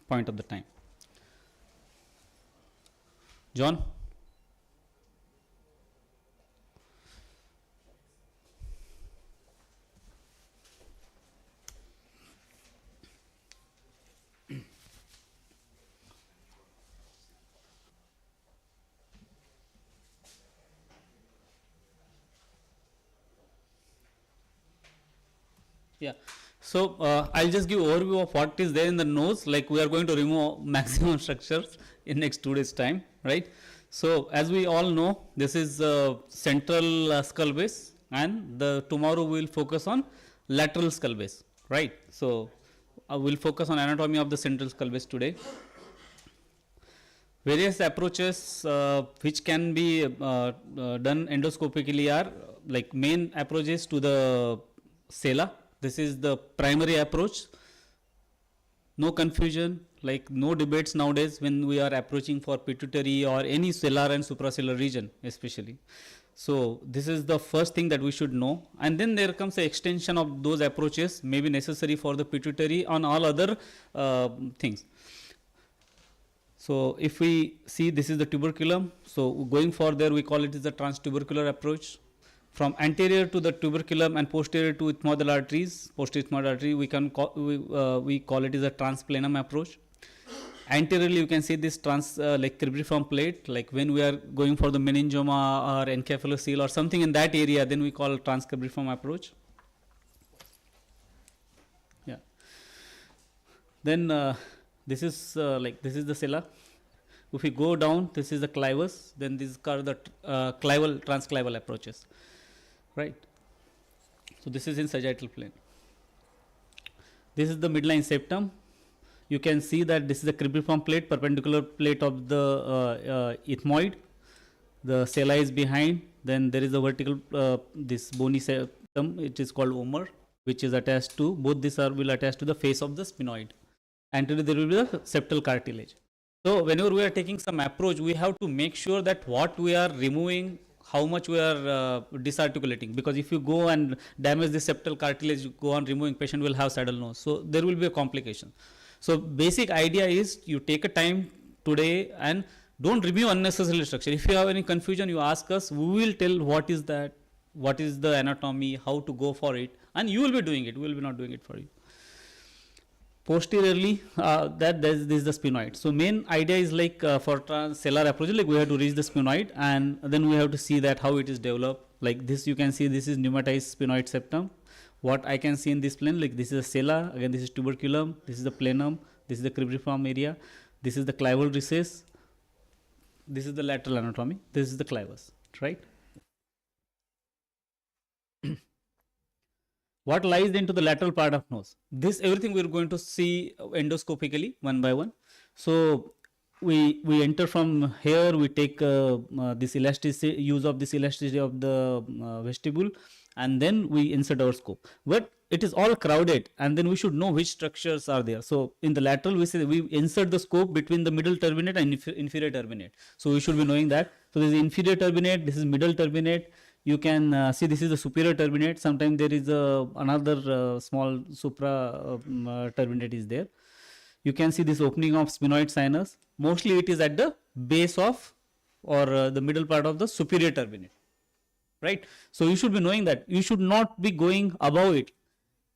point of the time. John? Yeah. So I'll just give overview of what is there in the nose. Like we are going to remove maximum structures in next 2 days time, right? So as we all know, this is central skull base, and tomorrow we will focus on lateral skull base, right? So we'll focus on anatomy of the central skull base today. Various approaches which can be done endoscopically are like main approaches to the sella. This is the primary approach. No confusion, like no debates nowadays when we are approaching for pituitary or any cellular and supracellular region especially. So this is the first thing that we should know, and then there comes the extension of those approaches may be necessary for the pituitary on all other things. So if we see, this is the tuberculum. So going for there, we call it as the transtubercular approach. From anterior to the tuberculum and posterior to ethmoidal arteries, posterior ethmoidal artery, we call it as a transplanum approach. Anteriorly, you can see this like cribriform plate. Like when we are going for the meningioma or encephalocele or something in that area, then we call transcribriform approach. Yeah. Then this is this is the sella. If we go down, this is the clivus. Then these are the transclival approaches, right? So this is in sagittal plane. This is the midline septum. You can see that this is the cribriform plate, perpendicular plate of the ethmoid. The sella is behind. Then there is a vertical this bony septum. It is called omer, which is attached to both. These will attach to the face of the sphenoid. Anterior there will be the septal cartilage. So whenever we are taking some approach, we have to make sure that what we are removing, how much we are disarticulating, because if you go and damage the septal cartilage, you go on removing, patient will have saddle nose. So there will be a complication. So basic idea is you take a time today and don't remove unnecessary structure. If you have any confusion, you ask us, we will tell what is that, what is the anatomy, how to go for it, and you will be doing it. We will be not doing it for you. Posteriorly, this is the sphenoid. So main idea is like for cellular approach, like we have to reach the sphenoid, and then we have to see that how it is developed. Like this, you can see this is pneumatized sphenoid septum. What I can see in this plane, like this is a sella, again this is tuberculum, this is the plenum, this is the cribriform area, this is the clival recess, this is the lateral anatomy, this is the clivus, right? What lies into the lateral part of nose? This everything we are going to see endoscopically one by one. So we enter from here, we take this elasticity, use of this elasticity of the vestibule, and then we insert our scope. But it is all crowded, and then we should know which structures are there. So in the lateral, we say we insert the scope between the middle turbinate and inferior turbinate. So we should be knowing that. So this is inferior turbinate, this is middle turbinate. You can see this is the superior turbinate. Sometimes there is another small supra turbinate is there. You can see this opening of sphenoid sinus. Mostly it is at the base of or the middle part of the superior turbinate, right? So you should be knowing that. You should not be going above it.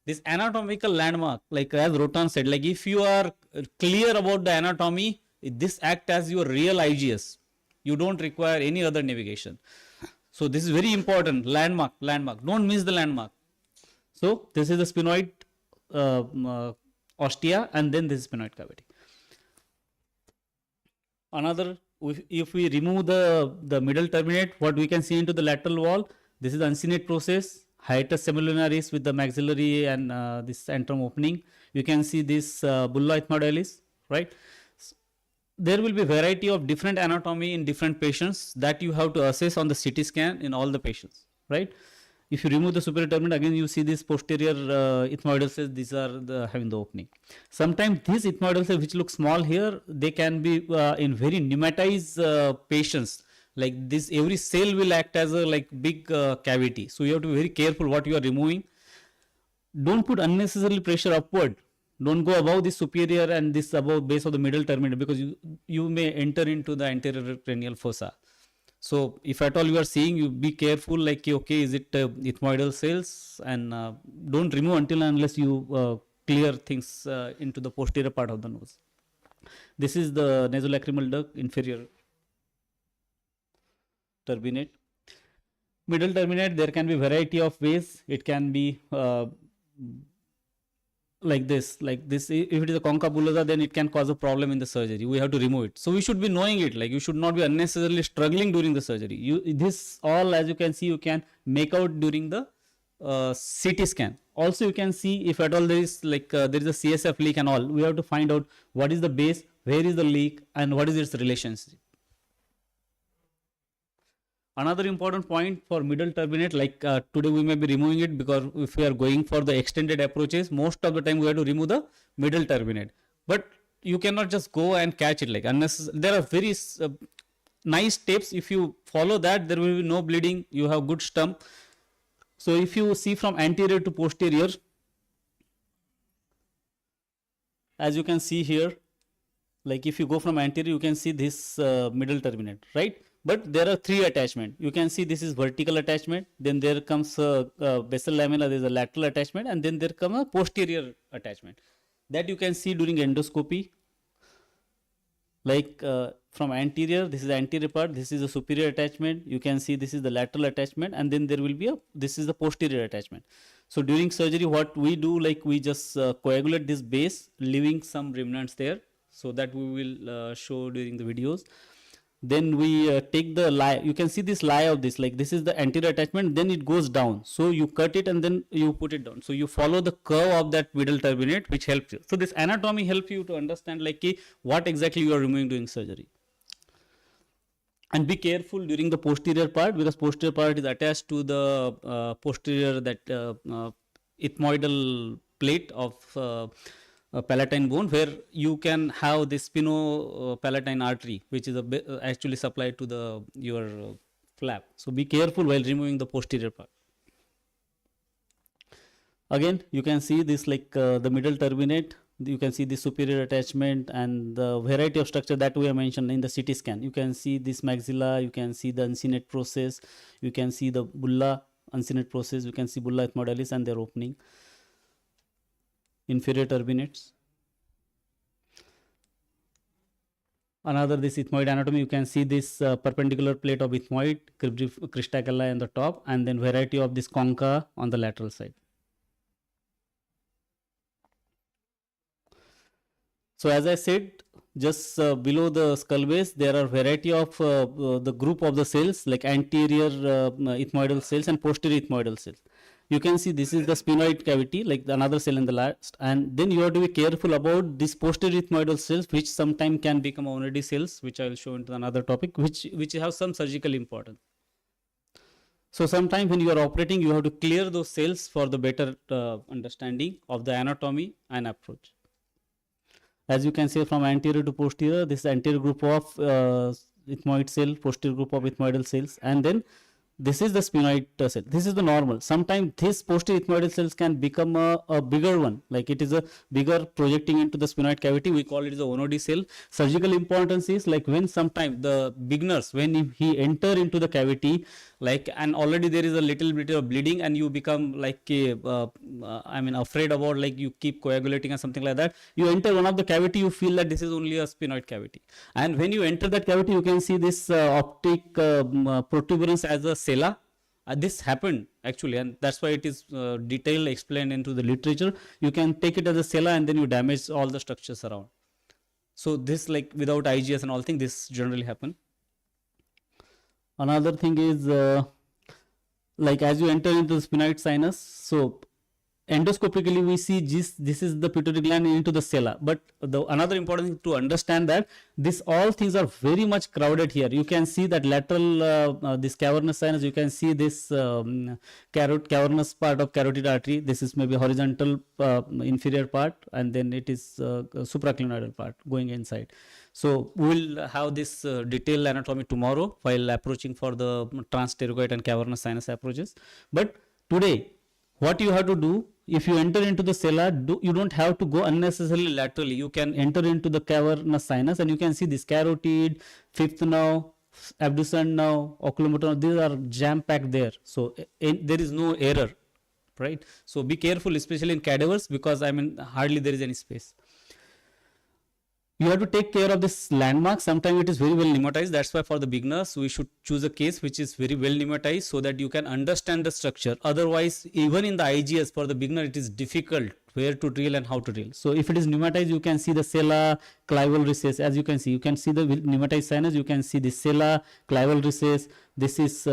This anatomical landmark, like as Rotan said, like if you are clear about the anatomy, this acts as your real IGS. You don't require any other navigation. So this is very important, landmark. Don't miss the landmark. So this is the sphenoid ostia, and then this is sphenoid cavity. Another, if we remove the middle turbinate, what we can see into the lateral wall, this is the uncinate process, hiatus semilunaris with the maxillary and this antrum opening. You can see this bulla ethmoidalis, right? There will be variety of different anatomy in different patients that you have to assess on the CT scan in all the patients, right? If you remove the superior turbinate, again you see this posterior ethmoidal cells, these are having the opening. Sometimes these ethmoidal cells which look small here, they can be in very pneumatized patients. Like this, every cell will act as a like big cavity. So you have to be very careful what you are removing. Don't put unnecessary pressure upward. Don't go above the superior and this above base of the middle terminal, because you may enter into the anterior cranial fossa. So if at all you are seeing, you be careful, like, okay, is it ethmoidal cells, and don't remove until unless you clear things into the posterior part of the nose. This is the nasolacrimal duct, inferior turbinate. Middle turbinate, there can be variety of ways. It can be like this. If it is a concha bullosa, then it can cause a problem in the surgery. We have to remove it. So we should be knowing it. Like, you should not be unnecessarily struggling during the surgery. This all, as you can see, you can make out during the CT scan. Also, you can see if at all there is there is a CSF leak and all. We have to find out what is the base, where is the leak, and what is its relationship. Another important point for middle turbinate, today we may be removing it, because if we are going for the extended approaches, most of the time we have to remove the middle turbinate. But you cannot just go and catch it, there are very nice steps. If you follow that, there will be no bleeding. You have good stump. So if you see from anterior to posterior, as you can see here, like if you go from anterior, you can see this middle turbinate, right? But there are three attachments. You can see this is vertical attachment, then there comes basal lamella, there is a lateral attachment, and then there comes a posterior attachment. That you can see during endoscopy. From anterior, this is the anterior part, this is the superior attachment. You can see this is the lateral attachment, and then there will be this is the posterior attachment. So during surgery, what we do, we just coagulate this base, leaving some remnants there. So that we will show during the videos. Then we take the lie. You can see this lie of this, this is the anterior attachment, then it goes down. So you cut it and then you put it down. So you follow the curve of that middle turbinate, which helps you. So this anatomy helps you to understand what exactly you are removing during surgery. And be careful during the posterior part, because posterior part is attached to the posterior ethmoidal plate of palatine bone, where you can have this spinopalatine artery, which is actually supplied to your flap. So be careful while removing the posterior part. Again, you can see this the middle turbinate. You can see the superior attachment and the variety of structure that we have mentioned in the CT scan. You can see this maxilla, you can see the uncinate process, you can see the bulla uncinate process, you can see bulla ethmoidalis and their opening. Inferior turbinates. Another, this ethmoid anatomy, you can see this perpendicular plate of ethmoid, cristacellae on the top, and then variety of this concha on the lateral side. So as I said, just below the skull base, there are variety of the group of the cells, like anterior ethmoidal cells and posterior ethmoidal cells. You can see this is the sphenoid cavity, another cell in the last, and then you have to be careful about this posterior ethmoidal cells, which sometimes can become Onodi cells, which I will show into another topic, which have some surgical importance. So sometimes when you are operating, you have to clear those cells for the better understanding of the anatomy and approach. As you can see, from anterior to posterior, this is anterior group of ethmoid cell, posterior group of ethmoidal cells, and then this is the sphenoid cell. This is the normal. Sometimes this posterior ethmoidal cells can become a bigger one, it is a bigger projecting into the sphenoid cavity. We call it the Onodi cell. Surgical importance is when sometimes the beginners, when he enter into the cavity, and already there is a little bit of bleeding, and you become afraid about you keep coagulating or something like that. You enter one of the cavity, you feel that this is only a sphenoid cavity, and when you enter that cavity, you can see this optic protuberance as a sella. This happened actually, and that's why it is detailed explained into the literature. You can take it as a sella and then you damage all the structures around. So this without IGS and all things, this generally happen. Another thing is as you enter into the sphenoid sinus, so endoscopically we see this is the pituitary gland into the sella, but another important thing to understand that all things are very much crowded here. You can see that lateral this cavernous sinus, you can see this cavernous part of carotid artery. This is maybe horizontal inferior part, and then it is supraclinoidal part going inside. So we will have this detailed anatomy tomorrow while approaching for the transpterygoid and cavernous sinus approaches. But today, what you have to do, if you enter into the sella, you don't have to go unnecessarily laterally. You can enter into the cavernous sinus, and you can see this carotid, fifth nerve, abducens nerve, oculomotor nerve, these are jam packed there. So there is no error, right? So be careful, especially in cadavers, because I mean hardly there is any space. You have to take care of this landmark. Sometimes it is very well pneumatized. That's why for the beginners, we should choose a case which is very well pneumatized so that you can understand the structure. Otherwise, even in the IGS, for the beginner, it is difficult where to drill and how to drill. So if it is pneumatized, you can see the sella, clival recess. As you can see the pneumatized sinus, you can see the sella, clival recess. This is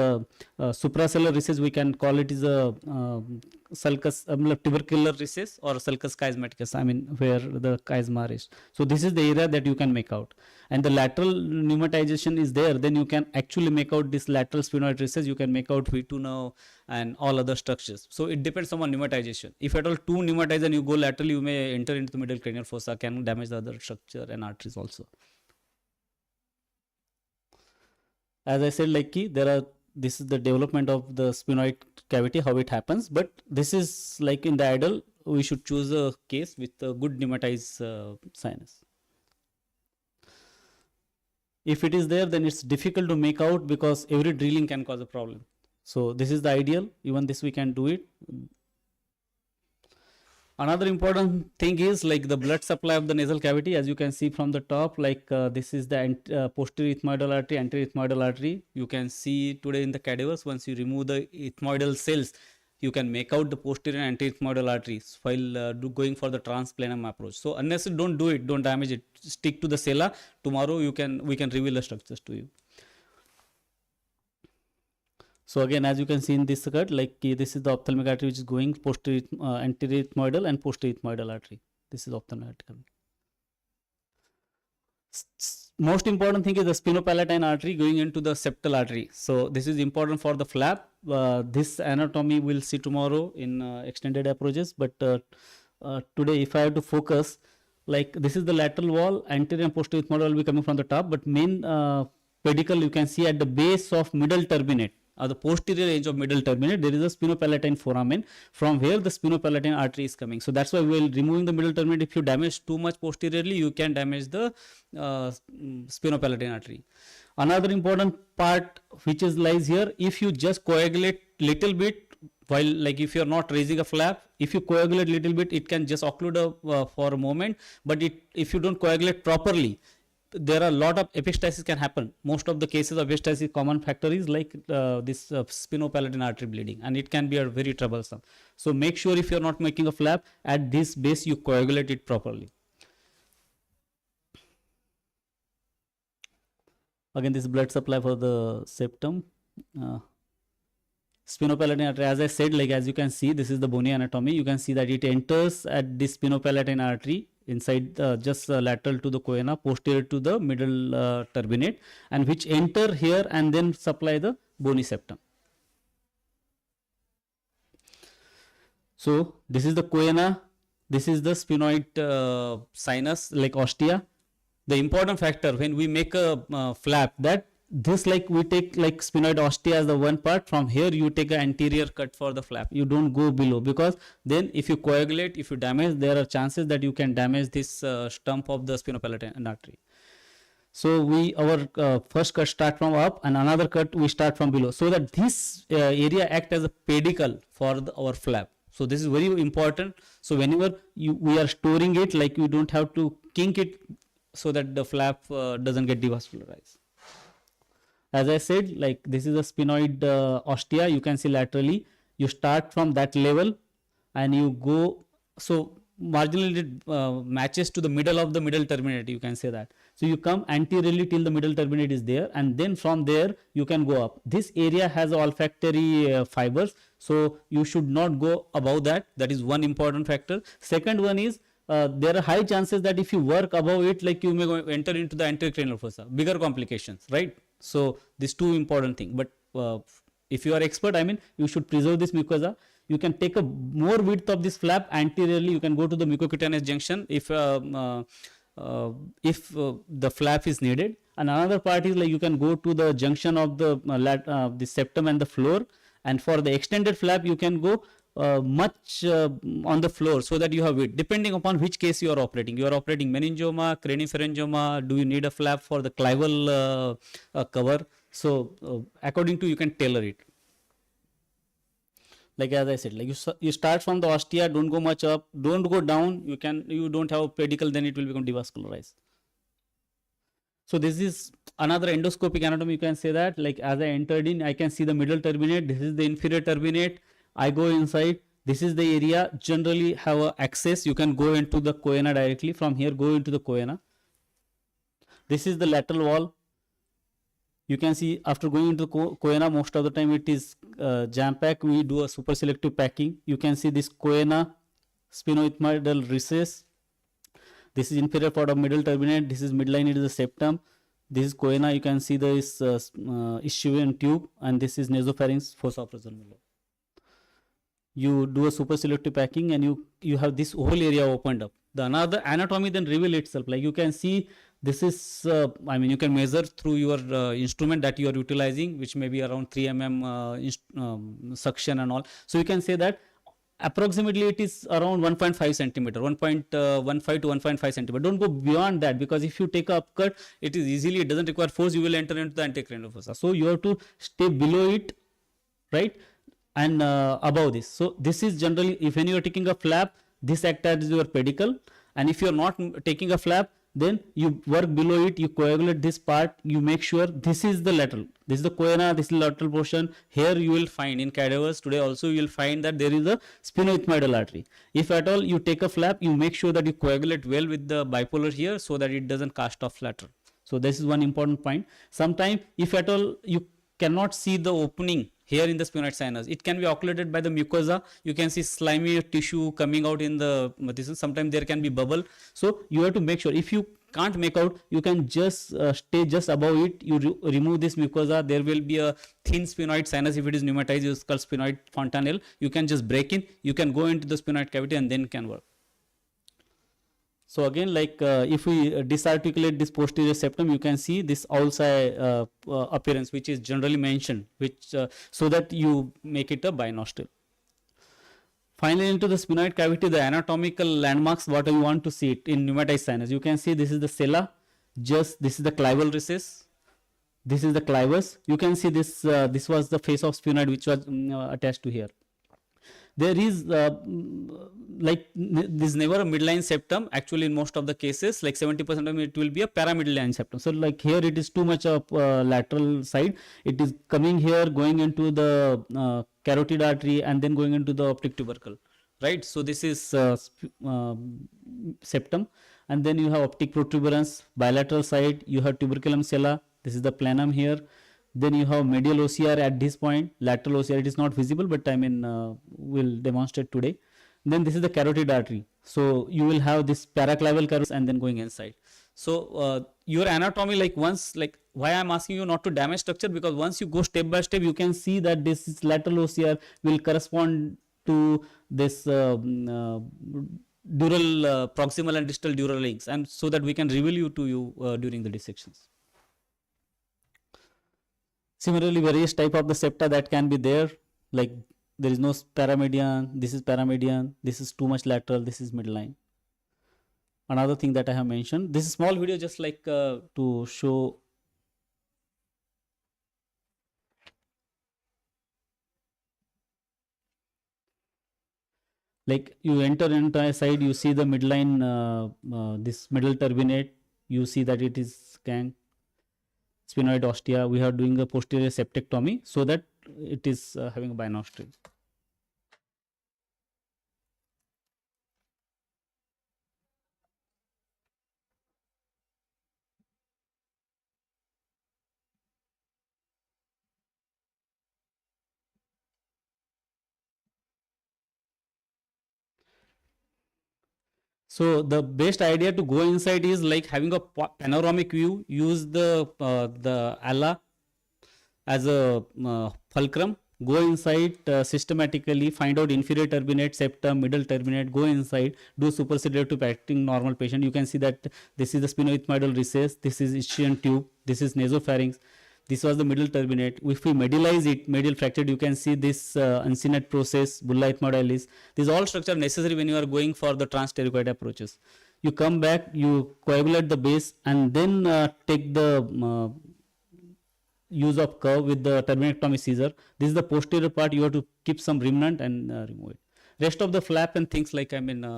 suprasellar recess. We can call it is a sulcus, tubercular recess or sulcus chiasmaticus, I mean where the chiasma is. So this is the area that you can make out. And the lateral pneumatization is there, then you can actually make out this lateral sphenoid recess. You can make out V2 nerve and all other structures. So it depends on pneumatization. If at all too pneumatized and you go laterally, you may enter into the middle cranial fossa, can damage the other structure and arteries also. As I said, like this is the development of the sphenoid cavity, how it happens. But this is like in the ideal, we should choose a case with a good pneumatized sinus. If it is there, then it's difficult to make out because every drilling can cause a problem. So this is the ideal. Even this we can do it. Another important thing is like the blood supply of the nasal cavity. As you can see from the top, like this is the posterior ethmoidal artery, anterior ethmoidal artery. You can see today in the cadavers, once you remove the ethmoidal cells, you can make out the posterior and anterior ethmoidal arteries while going for the transplanum approach. So unless you don't do it, don't damage it. Stick to the sella. Tomorrow we can reveal the structures to you. So again, as you can see in this cut, like this is the ophthalmic artery which is going posterior, anterior ethmoidal and posterior ethmoidal artery. This is ophthalmic artery. Most important thing is the sphenopalatine artery going into the septal artery. So this is important for the flap. This anatomy we'll see tomorrow in extended approaches. But today, if I have to focus, like this is the lateral wall, anterior and posterior ethmoidal will be coming from the top. But main pedicle you can see at the base of middle turbinate. The posterior edge of middle turbinate, there is a sphenopalatine foramen from where the sphenopalatine artery is coming. So that's why we'll removing the middle turbinate. If you damage too much posteriorly, you can damage the sphenopalatine artery. Another important part which is lies here, if you just coagulate little bit, while like if you are not raising a flap, if you coagulate little bit, it can just occlude for a moment. But if you don't coagulate properly, there are a lot of epistaxis can happen. Most of the cases of epistaxis, common factor is like this sphenopalatine artery bleeding, and it can be very troublesome. So make sure if you are not making a flap, at this base you coagulate it properly. Again, this blood supply for the septum. Sphenopalatine artery, as I said, like as you can see, this is the bony anatomy. You can see that it enters at this sphenopalatine artery inside just lateral to the choana, posterior to the middle turbinate, and which enter here and then supply the bony septum. So this is the choana, this is the sphenoid sinus like ostia. The important factor when we make a flap, that this like we take like sphenoid ostia as the one part. From here you take an anterior cut for the flap. You don't go below, because then if you coagulate, if you damage, there are chances that you can damage this stump of the sphenopalatine artery. So our first cut start from up and another cut we start from below, so that this area act as a pedicle for our flap. So this is very important. So whenever we are storing it, like you don't have to kink it so that the flap doesn't get devascularized. As I said, like this is a sphenoid ostia. You can see laterally. You start from that level and you go. So marginally it matches to the middle of the middle turbinate. You can say that. So you come anteriorly till the middle turbinate is there, and then from there you can go up. This area has olfactory fibers, so you should not go above that. That is one important factor. Second one is there are high chances that if you work above it, like you may enter into the anterior cranial fossa, bigger complications, right? So these two important things. But if you are expert, I mean, you should preserve this mucosa. You can take a more width of this flap anteriorly. You can go to the mucocutaneous junction if the flap is needed. And another part is like you can go to the junction of the septum and the floor. And for the extended flap, you can go much on the floor so that you have it, depending upon which case you are operating. You are operating meningioma, craniopharyngioma, do you need a flap for the clival cover? So according to you can tailor it. Like as I said, like you start from the ostia, don't go much up, don't go down. You don't have a pedicle, then it will become devascularized. So this is another endoscopic anatomy. You can say that, like as I entered in, I can see the middle turbinate. This is the inferior turbinate. I go inside. This is the area. Generally have a access. You can go into the choana directly. From here, go into the choana. This is the lateral wall. You can see after going into the choana, most of the time it is jam pack. We do a super selective packing. You can see this choana, sphenoethmoidal recess. This is inferior part of middle turbinate. This is midline. It is the septum. This is choana. You can see this ischium tube, and this is nasopharynx, fossa nasolabial. You do a super selective packing, and you have this whole area opened up. The another anatomy then reveal itself. Like you can see, this is I mean, you can measure through your instrument that you are utilizing, which may be around 3 mm suction and all. So you can say that approximately it is around 1.5 centimeter, 1.15 to 1.5 centimeter. Don't go beyond that, because if you take a upcut, it is easily, it doesn't require force, you will enter into the anterocranial fossa. So you have to stay below it, right, and above this. So this is generally, if when you are taking a flap, this acts as your pedicle, and if you are not taking a flap, then you work below it, you coagulate this part, you make sure this is the lateral, this is the choana, this is the lateral portion. Here you will find in cadavers today also, you will find that there is a sphenoethmoidal artery. If at all you take a flap, you make sure that you coagulate well with the bipolar here so that it doesn't cast off lateral. So this is one important point. Sometimes if at all you cannot see the opening here in the sphenoid sinus, it can be occluded by the mucosa. You can see slimy tissue coming out in the, sometimes there can be bubble. So you have to make sure, if you can't make out, you can just stay just above it. You remove this mucosa. There will be a thin sphenoid sinus. If it is pneumatized, it's called sphenoid fontanelle. You can just break in, you can go into the sphenoid cavity and then can work. So again, like if we disarticulate this posterior septum, you can see this owl-eye appearance, which is generally mentioned, which so that you make it a binostril. Finally, into the sphenoid cavity, the anatomical landmarks, what you want to see it in pneumatized sinus. You can see this is the sella, just this is the clival recess, this is the clivus. You can see this, this was the face of sphenoid which was attached to here. There is like this never a midline septum. Actually, in most of the cases, like 70% of it will be a paramidline septum. So like here it is too much of lateral side. It is coming here, going into the carotid artery, and then going into the optic tubercle, right? So this is septum, and then you have optic protuberance, bilateral side. You have tuberculum sella. This is the planum here. Then you have medial OCR at this point, lateral OCR, it is not visible, but I mean, we'll demonstrate today. Then this is the carotid artery. So you will have this paraclival curves and then going inside. So your anatomy, like once, like why I'm asking you not to damage structure, because once you go step by step, you can see that this lateral OCR will correspond to this dural, proximal and distal dural links, and so that we can reveal you to you during the dissections. Similarly, various type of the septa that can be there, like there is no paramedian, this is too much lateral, this is midline. Another thing that I have mentioned, this is small video just like to show. Like you enter into a side, you see the midline, this middle turbinate, you see that it is gang. Sphenoid ostia, we are doing a posterior septectomy so that it is having a binostril. So the best idea to go inside is like having a panoramic view. Use the ala as a fulcrum. Go inside systematically. Find out inferior turbinate, septum, middle turbinate. Go inside. Do supersedative packing. Normal patient. You can see that this is the sphenoethmoidal recess. This is ischium tube. This is nasopharynx. This was the middle turbinate. If we medialize it, medial fractured, you can see this uncinate process, bulla ethmodalis. These all structure necessary when you are going for the transpterygoid approaches. You come back, you coagulate the base, and then take the use of curve with the turbinectomy scissor. This is the posterior part. You have to keep some remnant and remove it. Rest of the flap and things like, Professor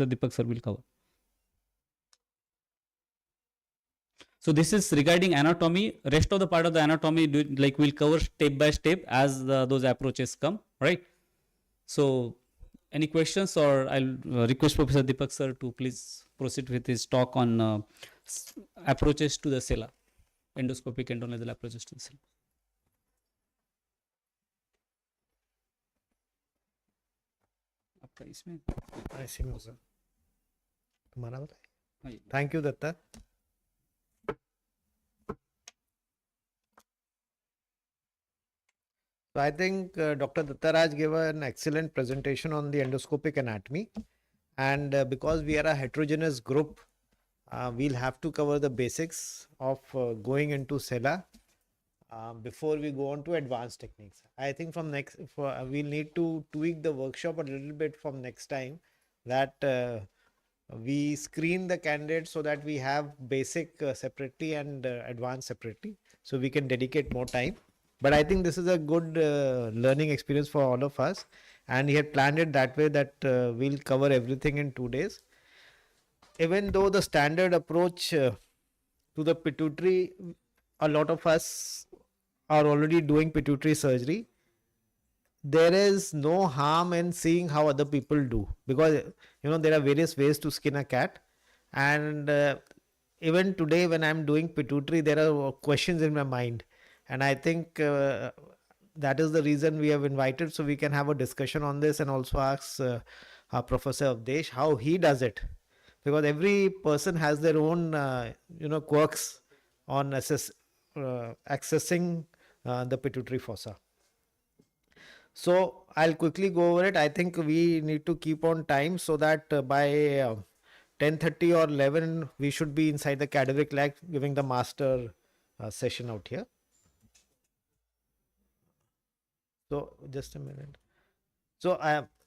Deepak sir will cover. So this is regarding anatomy. Rest of the part of the anatomy, like we'll cover step by step as those approaches come, right? So any questions, or I'll request Professor Deepak sir to please proceed with his talk on approaches to the sella, endoscopic endonasal approaches to the sella. आपका इसमें ऐसे में sir तुम्हारा बताइए. Thank you, Datta. So I think Dr. Dattaraj gave an excellent presentation on the endoscopic anatomy, and because we are a heterogeneous group, we'll have to cover the basics of going into sella before we go on to advanced techniques. I think from we'll need to tweak the workshop a little bit from next time, that we screen the candidates so that we have basic separately and advanced separately, so we can dedicate more time. But I think this is a good learning experience for all of us, and he had planned it that way, that we'll cover everything in 2 days. Even though the standard approach to the pituitary, a lot of us are already doing pituitary surgery, there is no harm in seeing how other people do, because there are various ways to skin a cat. And even today when I'm doing pituitary, there are questions in my mind. And I think that is the reason we have invited, so we can have a discussion on this, and also ask Professor Avdesh how he does it. Because every person has their own, quirks on accessing the pituitary fossa. So I'll quickly go over it. I think we need to keep on time, so that by 10:30 or 11, we should be inside the cadaveric lab giving the master session out here. So just a minute. So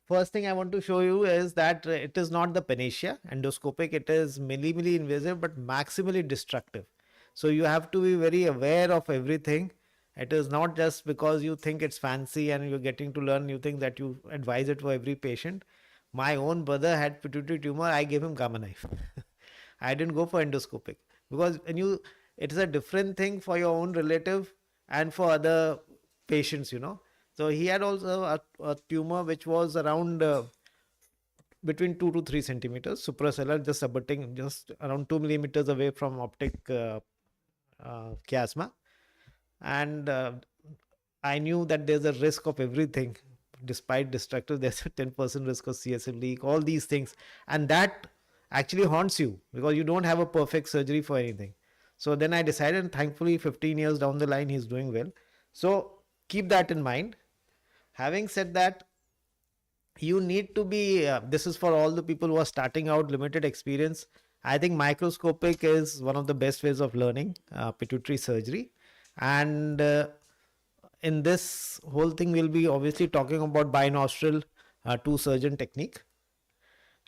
first thing I want to show you is that it is not the panacea endoscopic. It is minimally invasive but maximally destructive. So you have to be very aware of everything. It is not just because you think it's fancy and you're getting to learn new things that you advise it for every patient. My own brother had pituitary tumor. I gave him gamma knife. I didn't go for endoscopic, because it is a different thing for your own relative and for other patients, So he had also a tumor which was around between 2 to 3 centimeters, suprasellar, just abutting, just around 2 millimeters away from optic chiasma. And I knew that there's a risk of everything. Despite destructive, there's a 10% risk of CSF leak, all these things. And that actually haunts you, because you don't have a perfect surgery for anything. So then I decided, and thankfully 15 years down the line, he's doing well. So keep that in mind. Having said that, you need to be, this is for all the people who are starting out, limited experience. I think microscopic is one of the best ways of learning pituitary surgery. And in this whole thing, we'll be obviously talking about binostril two-surgeon technique.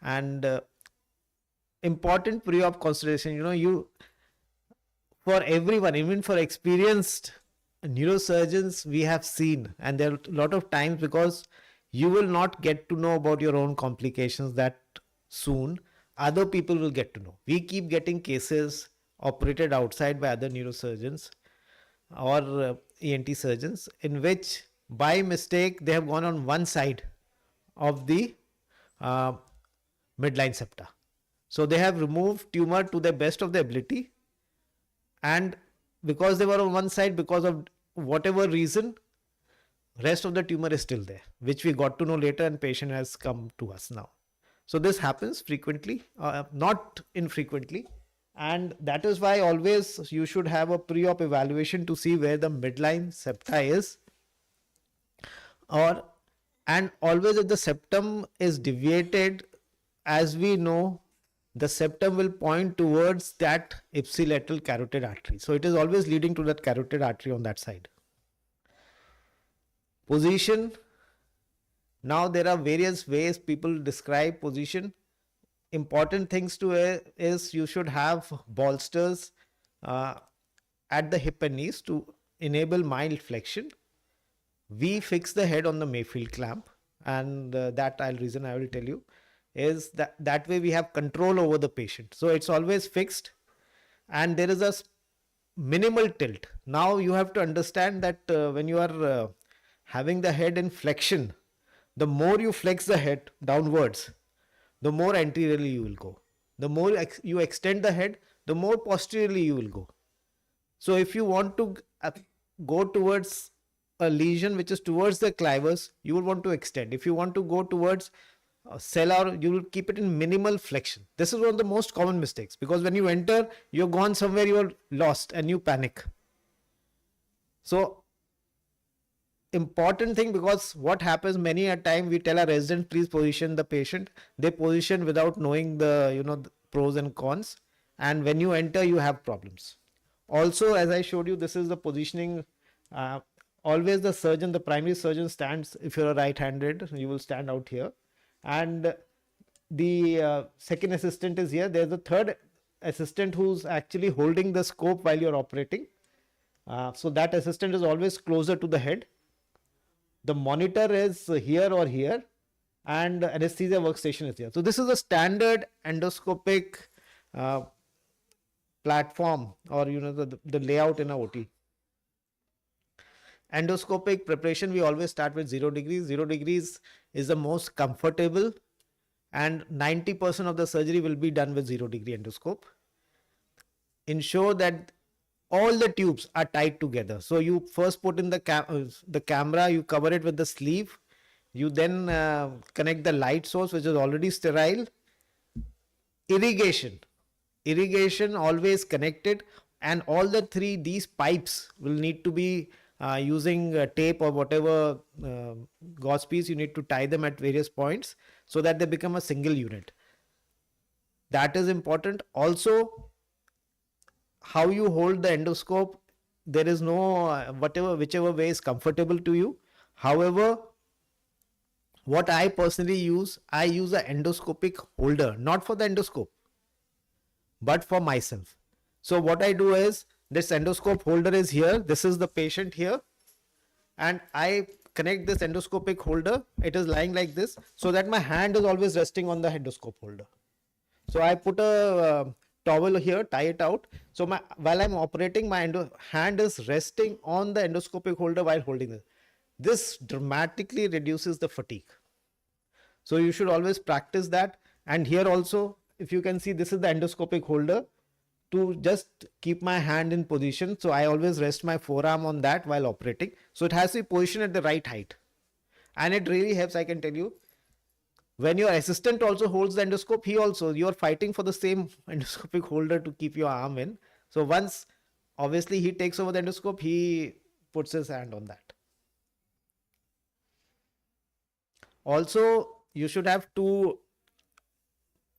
And important pre-op consideration, for everyone, even for experienced neurosurgeons, we have seen, and there are a lot of times, because you will not get to know about your own complications that soon, other people will get to know. We keep getting cases operated outside by other neurosurgeons or ENT surgeons, in which by mistake they have gone on one side of the midline septa. So they have removed tumor to the best of their ability, and because they were on one side, because of whatever reason, rest of the tumor is still there, which we got to know later, and patient has come to us now. So this happens frequently, not infrequently, and that is why always you should have a pre-op evaluation to see where the midline septa is, and always if the septum is deviated, as we know, the septum will point towards that ipsilateral carotid artery. So it is always leading to that carotid artery on that side. Position. Now there are various ways people describe position. Important things to is you should have bolsters at the hip and knees to enable mild flexion. We fix the head on the Mayfield clamp, and that reason I will tell you is that way we have control over the patient. So it's always fixed, and there is a minimal tilt. Now you have to understand that when you are having the head in flexion, the more you flex the head downwards, the more anteriorly you will go. The more you extend the head, the more posteriorly you will go. So if you want to go towards a lesion which is towards the clivus, you will want to extend. If you want to go towards sellar, you will keep it in minimal flexion. This is one of the most common mistakes, because when you enter, you're gone somewhere, you're lost and you panic. So important thing, because what happens many a time, we tell our resident, please position the patient. They position without knowing the the pros and cons, and when you enter, you have problems. Also, as I showed you, this is the positioning. Always the surgeon, the primary surgeon stands, if you're a right-handed, you will stand out here. And the second assistant is here. There's a third assistant who's actually holding the scope while you're operating. So that assistant is always closer to the head. The monitor is here or here, and anesthesia workstation is here. So this is a standard endoscopic platform, or the layout in a OT. Endoscopic preparation, we always start with 0 degrees. 0 degrees is the most comfortable, and 90% of the surgery will be done with 0 degree endoscope. Ensure that all the tubes are tied together. So you first put in the camera, you cover it with the sleeve. You then connect the light source, which is already sterile. Irrigation always connected, and all these pipes will need to be using tape or whatever gauze piece. You need to tie them at various points so that they become a single unit. That is important. Also, how you hold the endoscope, there is no whichever way is comfortable to you. However, what I personally use, I use an endoscopic holder, not for the endoscope, but for myself. So what I do is, this endoscope holder is here. This is the patient here, and I connect this endoscopic holder. It is lying like this, so that my hand is always resting on the endoscope holder. So I put a towel here, tie it out. So while I'm operating, my hand is resting on the endoscopic holder while holding it. This dramatically reduces the fatigue. So you should always practice that. And here also, if you can see, this is the endoscopic holder to just keep my hand in position. So I always rest my forearm on that while operating. So it has to be positioned at the right height. And it really helps, I can tell you. When your assistant also holds the endoscope, you're fighting for the same endoscopic holder to keep your arm in. So once, obviously, he takes over the endoscope, he puts his hand on that. Also, you should have two,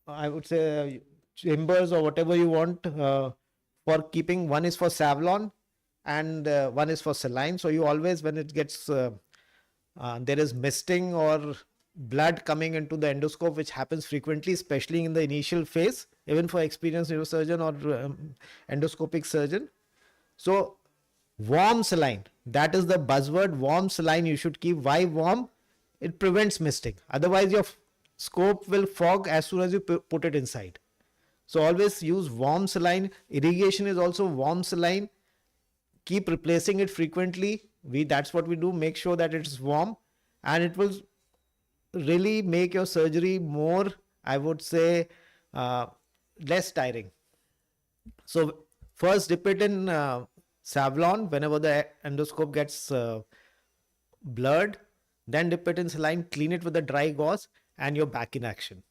I would say, chambers or whatever you want for keeping. One is for Savlon and one is for saline. So you always, when it gets, there is misting or blood coming into the endoscope, which happens frequently, especially in the initial phase, even for experienced neurosurgeon or endoscopic surgeon. So warm saline, that is the buzzword, warm saline you should keep. Why warm? It prevents misting. Otherwise your scope will fog as soon as you put it inside. So always use warm saline. Irrigation is also warm saline. Keep replacing it frequently. That's what we do. Make sure that it's warm, and it will really make your surgery more, I would say, less tiring. So first dip it in Savlon whenever the endoscope gets blurred. Then dip it in saline, clean it with a dry gauze, and you're back in action.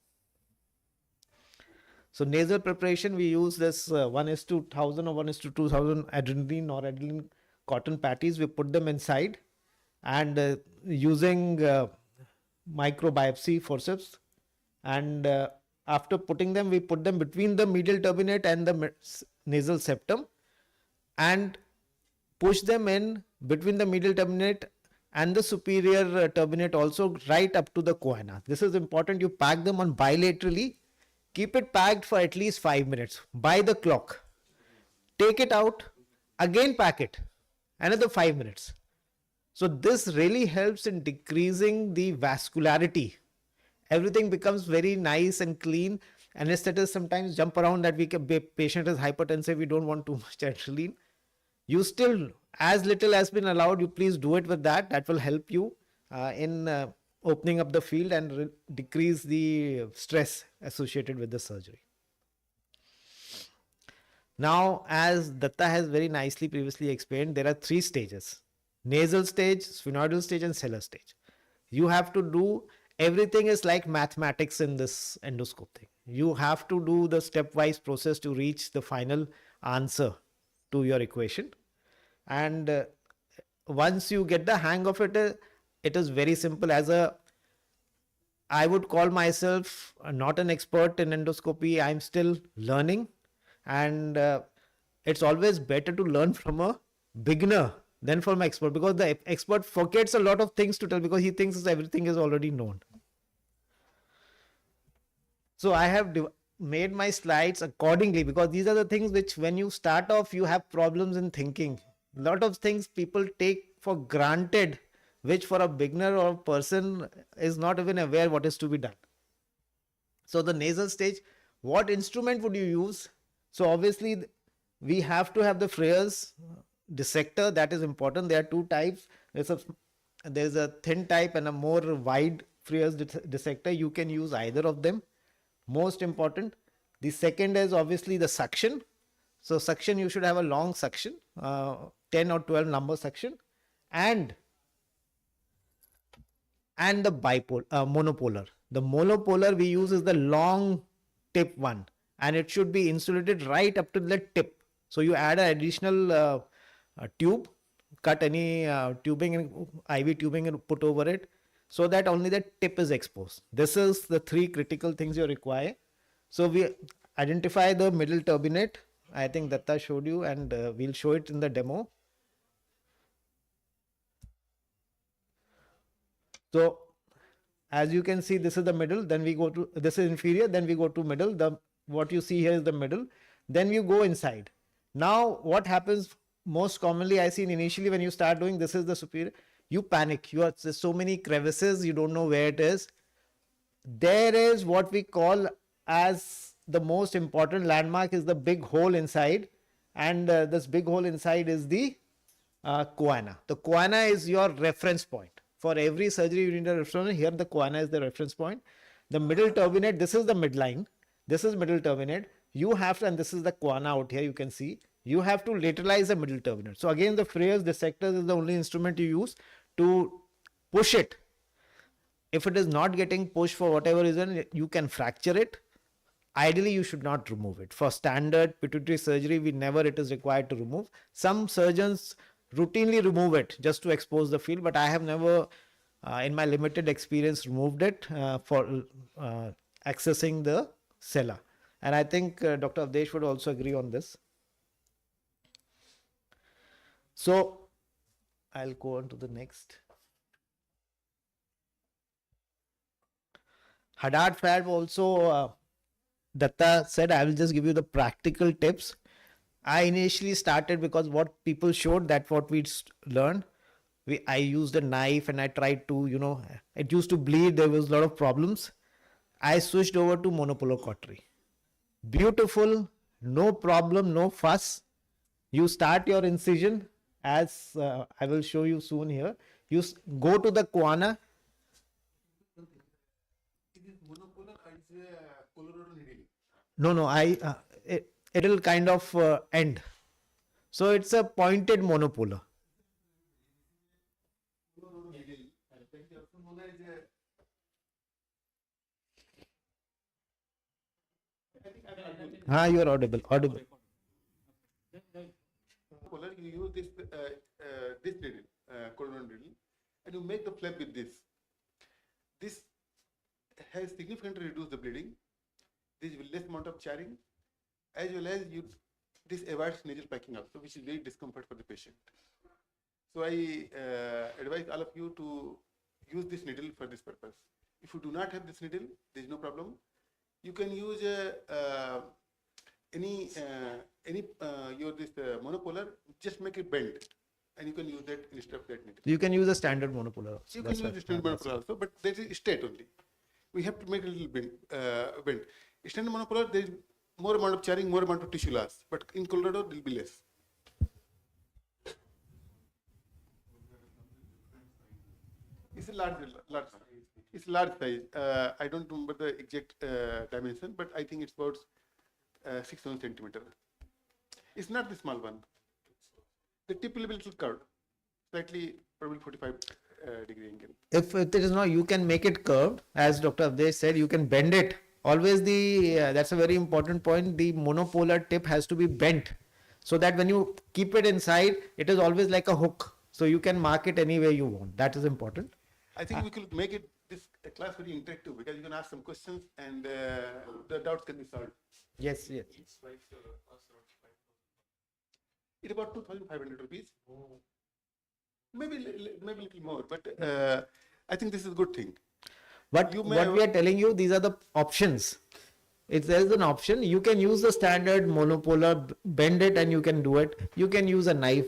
So nasal preparation, we use this 1:1000 or 1:2000 adrenaline or adrenaline cotton patties. We put them inside, and using microbiopsy forceps, and After putting them, we put them between the medial turbinate and the nasal septum and push them in between the medial turbinate and the superior turbinate also, right up to the choana. This is important. You pack them on bilaterally. Keep it packed for at least 5 minutes by the clock. Take it out, again pack it, another 5 minutes. So this really helps in decreasing the vascularity. Everything becomes very nice and clean. Anesthetists sometimes jump around that patient is hypertensive, we don't want too much adrenaline. You still, as little has been allowed, you please do it with that. That will help you in opening up the field and decrease the stress associated with the surgery. Now, as Datta has very nicely previously explained, there are 3 stages: nasal stage, sphenoidal stage, and sellar stage. You have to do everything is like mathematics in this endoscope thing. You have to do the stepwise process to reach the final answer to your equation. And once you get the hang of it, it is very simple. I would call myself not an expert in endoscopy. I'm still learning, and it's always better to learn from a beginner than from an expert, because the expert forgets a lot of things to tell because he thinks everything is already known. So I have made my slides accordingly, because these are the things which, when you start off, you have problems in thinking. A lot of things people take for granted, which for a beginner or a person is not even aware what is to be done. So the nasal stage, what instrument would you use? So obviously we have to have the Freyr's dissector. That is important. There are 2 types. There's a thin type and a more wide Freyr's dissector. You can use either of them. Most important. The second is obviously the suction. So suction, you should have a long suction, 10 or 12 number suction, and the monopolar. The monopolar we use is the long tip one, and it should be insulated right up to the tip. So you add an additional tube, cut any tubing and IV tubing and put over it, so that only the tip is exposed. This is the 3 critical things you require. So we identify the middle turbinate. I think Datta showed you, and we'll show it in the demo. So as you can see, this is the middle, then we go to, this is inferior, then we go to middle. What you see here is the middle, then you go inside. Now what happens most commonly, I see initially when you start doing, this is the superior, you panic. There's so many crevices, you don't know where it is. There is what we call as the most important landmark is the big hole inside, and this big hole inside is the choana. The choana is your reference point. For every surgery you need a reference point. Here the choana is the reference point. The middle turbinate, this is the midline. This is middle turbinate. You have to, and this is the choana out here, you can see. You have to lateralize the middle turbinate. So again, the Freyr's dissector is the only instrument you use to push it. If it is not getting pushed for whatever reason, you can fracture it. Ideally, you should not remove it. For standard pituitary surgery, it is required to remove. Some surgeons routinely remove it just to expose the field, but I have never, in my limited experience, removed it for accessing the sella. And I think Dr. Avdesh would also agree on this. So I'll go on to the next. Hadad valve also, Datta said, I will just give you the practical tips. I initially started because what people showed, that what we learned. I used a knife and I tried to, it used to bleed. There was a lot of problems. I switched over to monopolar cautery. Beautiful, no problem, no fuss. You start your incision, as I will show you soon here. You go to the choana. No, it'll kind of end. So it's a pointed monopolar. You are audible. You use this needle, coronal needle, and you make the flap with this. This has significantly reduced the bleeding. there is less amount of charring, as well as this avoids nasal packing also, which is very discomfort for the patient. So I advise all of you to use this needle for this purpose. If you do not have this needle, there is no problem. You can use any monopolar, just make it bend, and you can use that instead of that needle. You can use a standard monopolar. You can use the standard monopolar also, but that is straight only. We have to make a little bend. Standard monopolar, there is more amount of charring, more amount of tissue loss, but in Colorado there will be less. It's a large size. It's large size. I don't remember the exact dimension, but I think it's about 6 centimeter. It's not the small one. The tip will be a little curved, slightly probably 45-degree angle. If it is not, you can make it curved, as Dr. Avdesh said. You can bend it. Always that's a very important point. The monopolar tip has to be bent, so that when you keep it inside, it is always like a hook. So you can mark it any way you want. That is important. I think we could make it this class very interactive, because you can ask some questions and the doubts can be solved. Yes, yes. It's about 2,500 rupees. Maybe a little more, but I think this is a good thing. But what we are telling you, these are the options. If there is an option, you can use the standard monopolar, bend it, and you can do it. You can use a knife.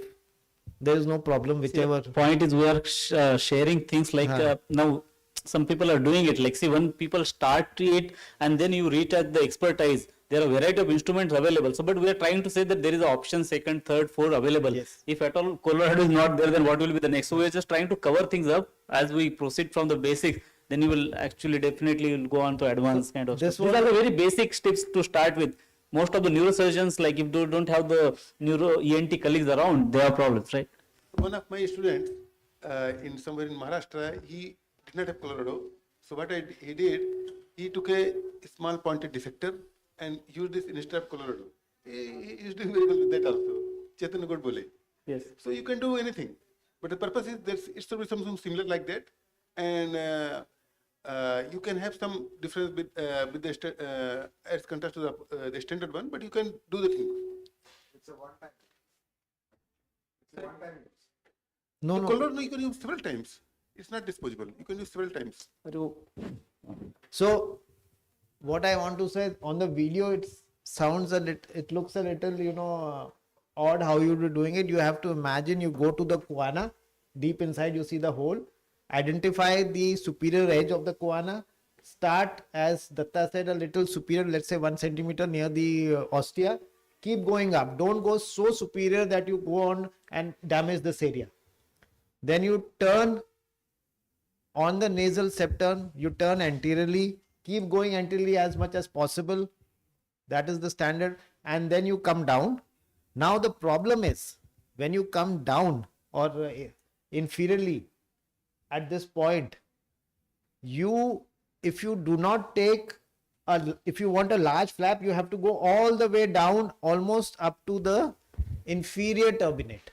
There is no problem, whichever. Point is, we are sharing things like now some people are doing it. Like, see, when people start it and then you reach at the expertise, there are a variety of instruments available. So, but we are trying to say that there is an option, second, third, fourth available. Yes. If at all Colorado is not there, then what will be the next? So, we are just trying to cover things up as we proceed from the basics. Then you will actually definitely go on to advanced kind of stuff. These are the very basic steps to start with. Most of the neurosurgeons, like if they don't have the neuro ENT colleagues around, they have problems, right? One of my students in somewhere in Maharashtra, he did not have Colorado. So what he did, he took a small pointed dissector and used this instead of Colorado. He is doing very well with that also. Chetan God bole. Yes. So you can do anything, but the purpose is it should be something similar like that, and you can have some difference with the as contrast to the standard one, but you can do the thing. It's a one-time. No, Colorado you can use several times. It's not disposable. You can use several times. So, what I want to say, on the video, it sounds a little, it looks a little, odd how you're doing it. You have to imagine you go to the choana, deep inside you see the hole, identify the superior edge of the choana, start, as Datta said, a little superior, let's say 1 centimeter near the ostia, keep going up. Don't go so superior that you go on and damage this area. Then you turn on the nasal septum, you turn anteriorly, keep going anteriorly as much as possible. That is the standard. And then you come down. Now the problem is, when you come down or inferiorly at this point, if you do not take, if you want a large flap, you have to go all the way down, almost up to the inferior turbinate.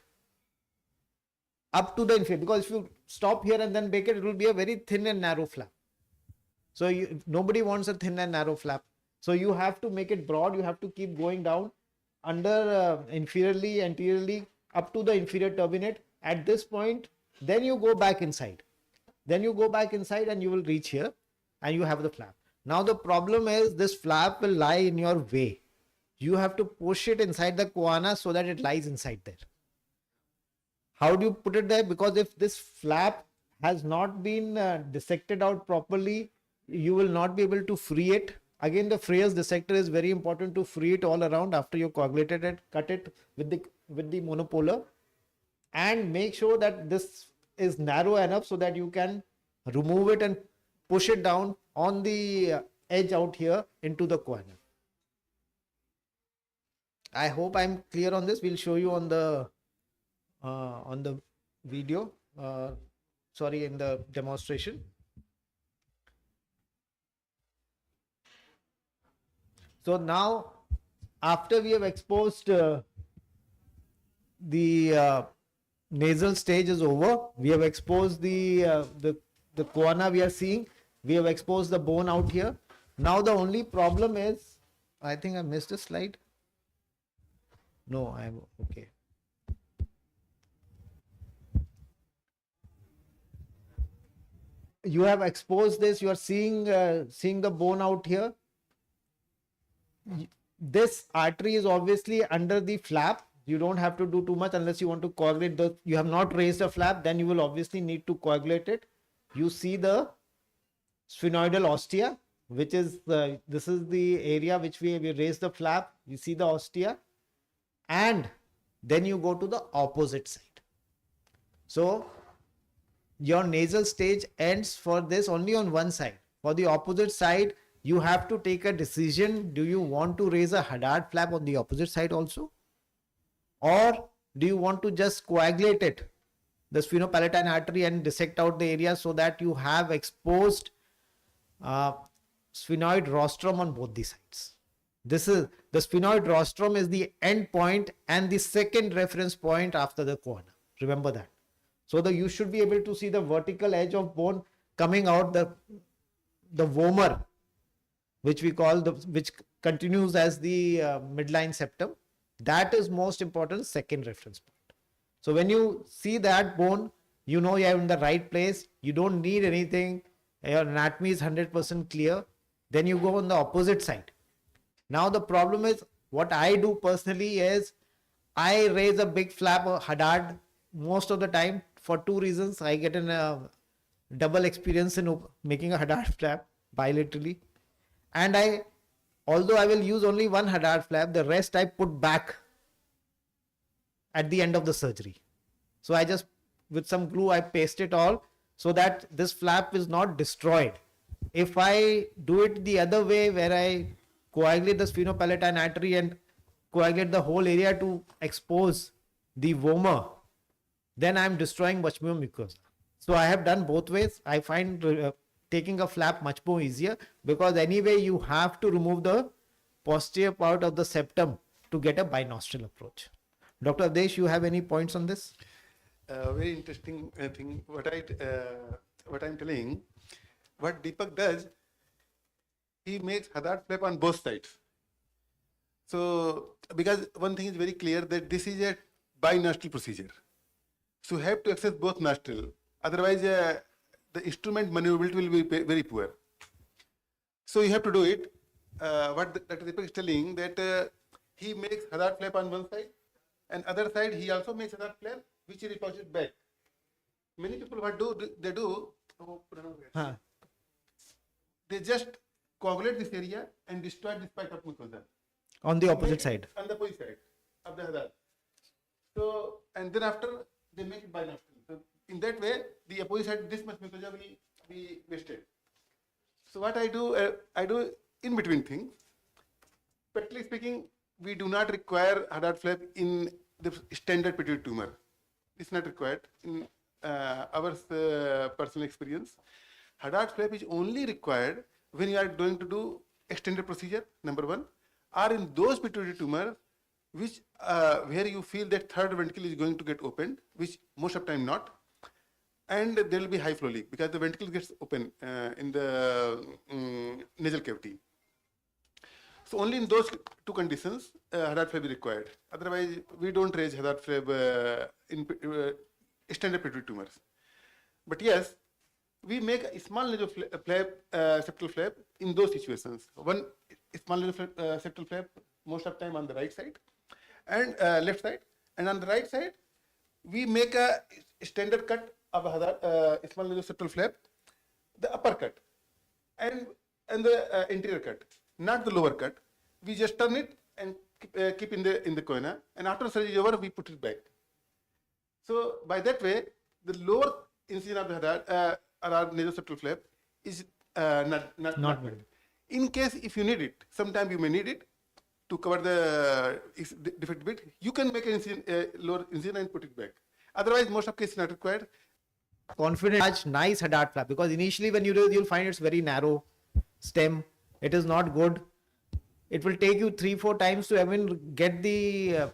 Up to the inferior, because if you stop here and then make it, it will be a very thin and narrow flap. So nobody wants a thin and narrow flap. So you have to make it broad. You have to keep going down under inferiorly, anteriorly, up to the inferior turbinate. At this point, then you go back inside. Then you go back inside and you will reach here and you have the flap. Now the problem is, this flap will lie in your way. You have to push it inside the choana so that it lies inside there. How do you put it there? Because if this flap has not been dissected out properly, you will not be able to free it. Again, the Freyer's dissector is very important to free it all around after you coagulated it, cut it with the monopolar, and make sure that this is narrow enough so that you can remove it and push it down on the edge out here into the choana. I hope I'm clear on this. We'll show you on the video, in the demonstration. So now, after we have exposed the nasal stage is over, we have exposed the choana we are seeing, we have exposed the bone out here. Now the only problem is, I think I missed a slide. No, I'm okay. You have exposed this. You are seeing the bone out here. This artery is obviously under the flap. You don't have to do too much unless you want to coagulate. You have not raised the flap, then you will obviously need to coagulate it. You see the sphenoidal ostia, which is this is the area which we raise the flap. You see the ostia, and then you go to the opposite side. So your nasal stage ends for this only on one side. For the opposite side, you have to take a decision. Do you want to raise a Hadad flap on the opposite side also? Or do you want to just coagulate it, the sphenopalatine artery, and dissect out the area so that you have exposed sphenoid rostrum on both the sides? This is the sphenoid rostrum is the end point and the second reference point after the corner. Remember that. So you should be able to see the vertical edge of bone coming out, the vomer, which we call which continues as the midline septum. That is most important, second reference point. So when you see that bone, you know you are in the right place. You don't need anything. Your anatomy is 100% clear. Then you go on the opposite side. Now the problem is, what I do personally is I raise a big flap or Hadad most of the time for two reasons. I get a double experience in making a Hadad flap bilaterally, and although I will use only one Hadad flap, the rest I put back at the end of the surgery. So I just, with some glue, I paste it all so that this flap is not destroyed. If I do it the other way, where I coagulate the sphenopalatine artery and coagulate the whole area to expose the vomer, then I am destroying much more mucosa. So I have done both ways. I find taking a flap much more easier, because anyway you have to remove the posterior part of the septum to get a binostril approach. Dr. Avdesh, you have any points on this? Very interesting thing. What I'm telling, what Deepak does, he makes Hadad flap on both sides. So because one thing is very clear, that this is a binostril procedure. So you have to access both nostril. Otherwise, the instrument maneuverability will be very poor. So you have to do it. What Dr. Deepak is telling, that he makes Hadad flap on one side, and other side he also makes Hadad flap, which he repulses back. Many people what do they do? They just coagulate this area and destroy this part of mucosa. On the opposite side. On the opposite side of the Hadad. So, and then after they make it binostril. So in that way, the opposite side, this much mucosa will be wasted. So what I do in between things. Practically speaking, we do not require Hadad flap in the standard pituitary tumor. It's not required in our personal experience. Hadad flap is only required when you are going to do extended procedure, number one, or in those pituitary tumors which where you feel that third ventricle is going to get opened, which most of the time not, and there will be high flow leak because the ventricle gets open in the nasal cavity. So only in those two conditions Hadad flap is required. Otherwise, we don't raise Hadad flap in extended pituitary tumors. But yes, we make a small nasal flap, septal flap in those situations. One small nasal flap, septal flap most of the time on the right side and left side, and on the right side we make a standard cut of a Hadad, small nasal septal flap, the upper cut and the interior cut, not the lower cut. We just turn it and keep in the corner, and after surgery is over, we put it back. So by that way, the lower incision of the Hadad or nasal septal flap is not made. In case if you need it, sometime you may need it to cover the defect bit. You can make an incision, lower incision and put it back. Otherwise, most of cases not required. Confident, nice Hadad flap, because initially when you do, you'll find it's very narrow stem. It is not good. It will take you 3-4 times to even get the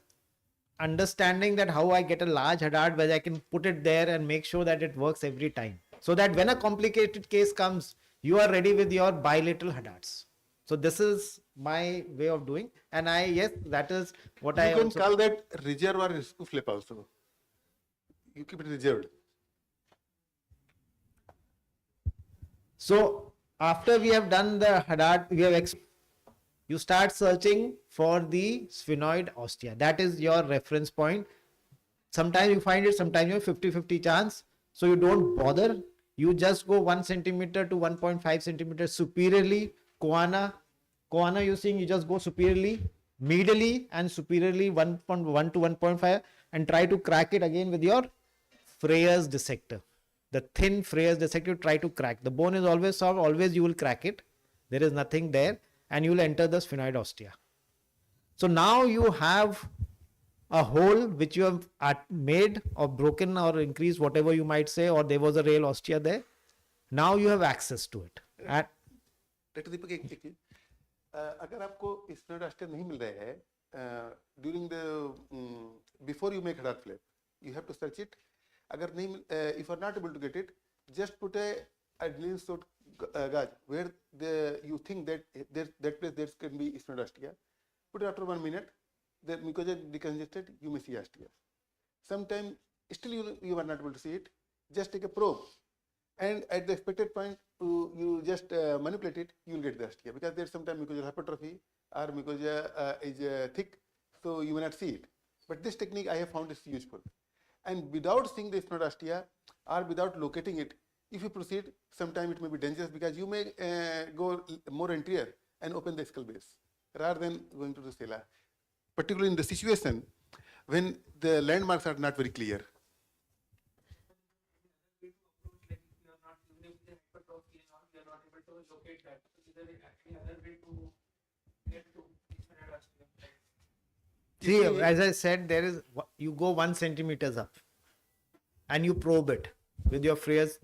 understanding that how I get a large Hadad where I can put it there and make sure that it works every time. So that when a complicated case comes, you are ready with your bilateral Hadads. So this is my way of doing, and yes, that is what You I can also call that reserve or screw flap also. You keep it reserved. So after we have done the Hadad, you start searching for the sphenoid ostia. That is your reference point. Sometimes you find it, sometimes you have 50-50 chance. So you don't bother. You just go 1 centimeter to 1.5 centimeters superiorly. Koana you seeing, you just go superiorly, medially and superiorly 1.1 to 1.5 and try to crack it again with your Freyr's dissector. The thin Freyr's dissector, try to crack. The bone is always soft, always you will crack it. There is nothing there and you will enter the sphenoid ostia. So now you have a hole which you have made or broken or increased, whatever you might say, or there was a real ostia there. Now you have access to it. And Dr. Deepak, एक चीज, अगर आपको sphenoid ostia नहीं मिल रहा है during the before you make Hadad flap, you have to search it. अगर नहीं, if you are not able to get it, just put a adrenaline sort gauge where you think that that place there can be sphenoid ostia. Put it after 1 minute. The mucosa decongested, you may see ostia. Sometimes still you are not able to see it. Just take a probe, and at the expected point, you just manipulate it. You will get the ostia because there's sometimes mucosal hypertrophy or mucosa is thick, so you may not see it. But this technique I have found is useful. And without seeing the sphenoid ostia or without locating it, if you proceed, sometimes it may be dangerous because you may go more anterior and open the skull base rather than going to the sella. Particularly in the situation when the landmarks are not very clear. see, as I said, there is, you go 1 centimeters up and you probe it with your Freyr's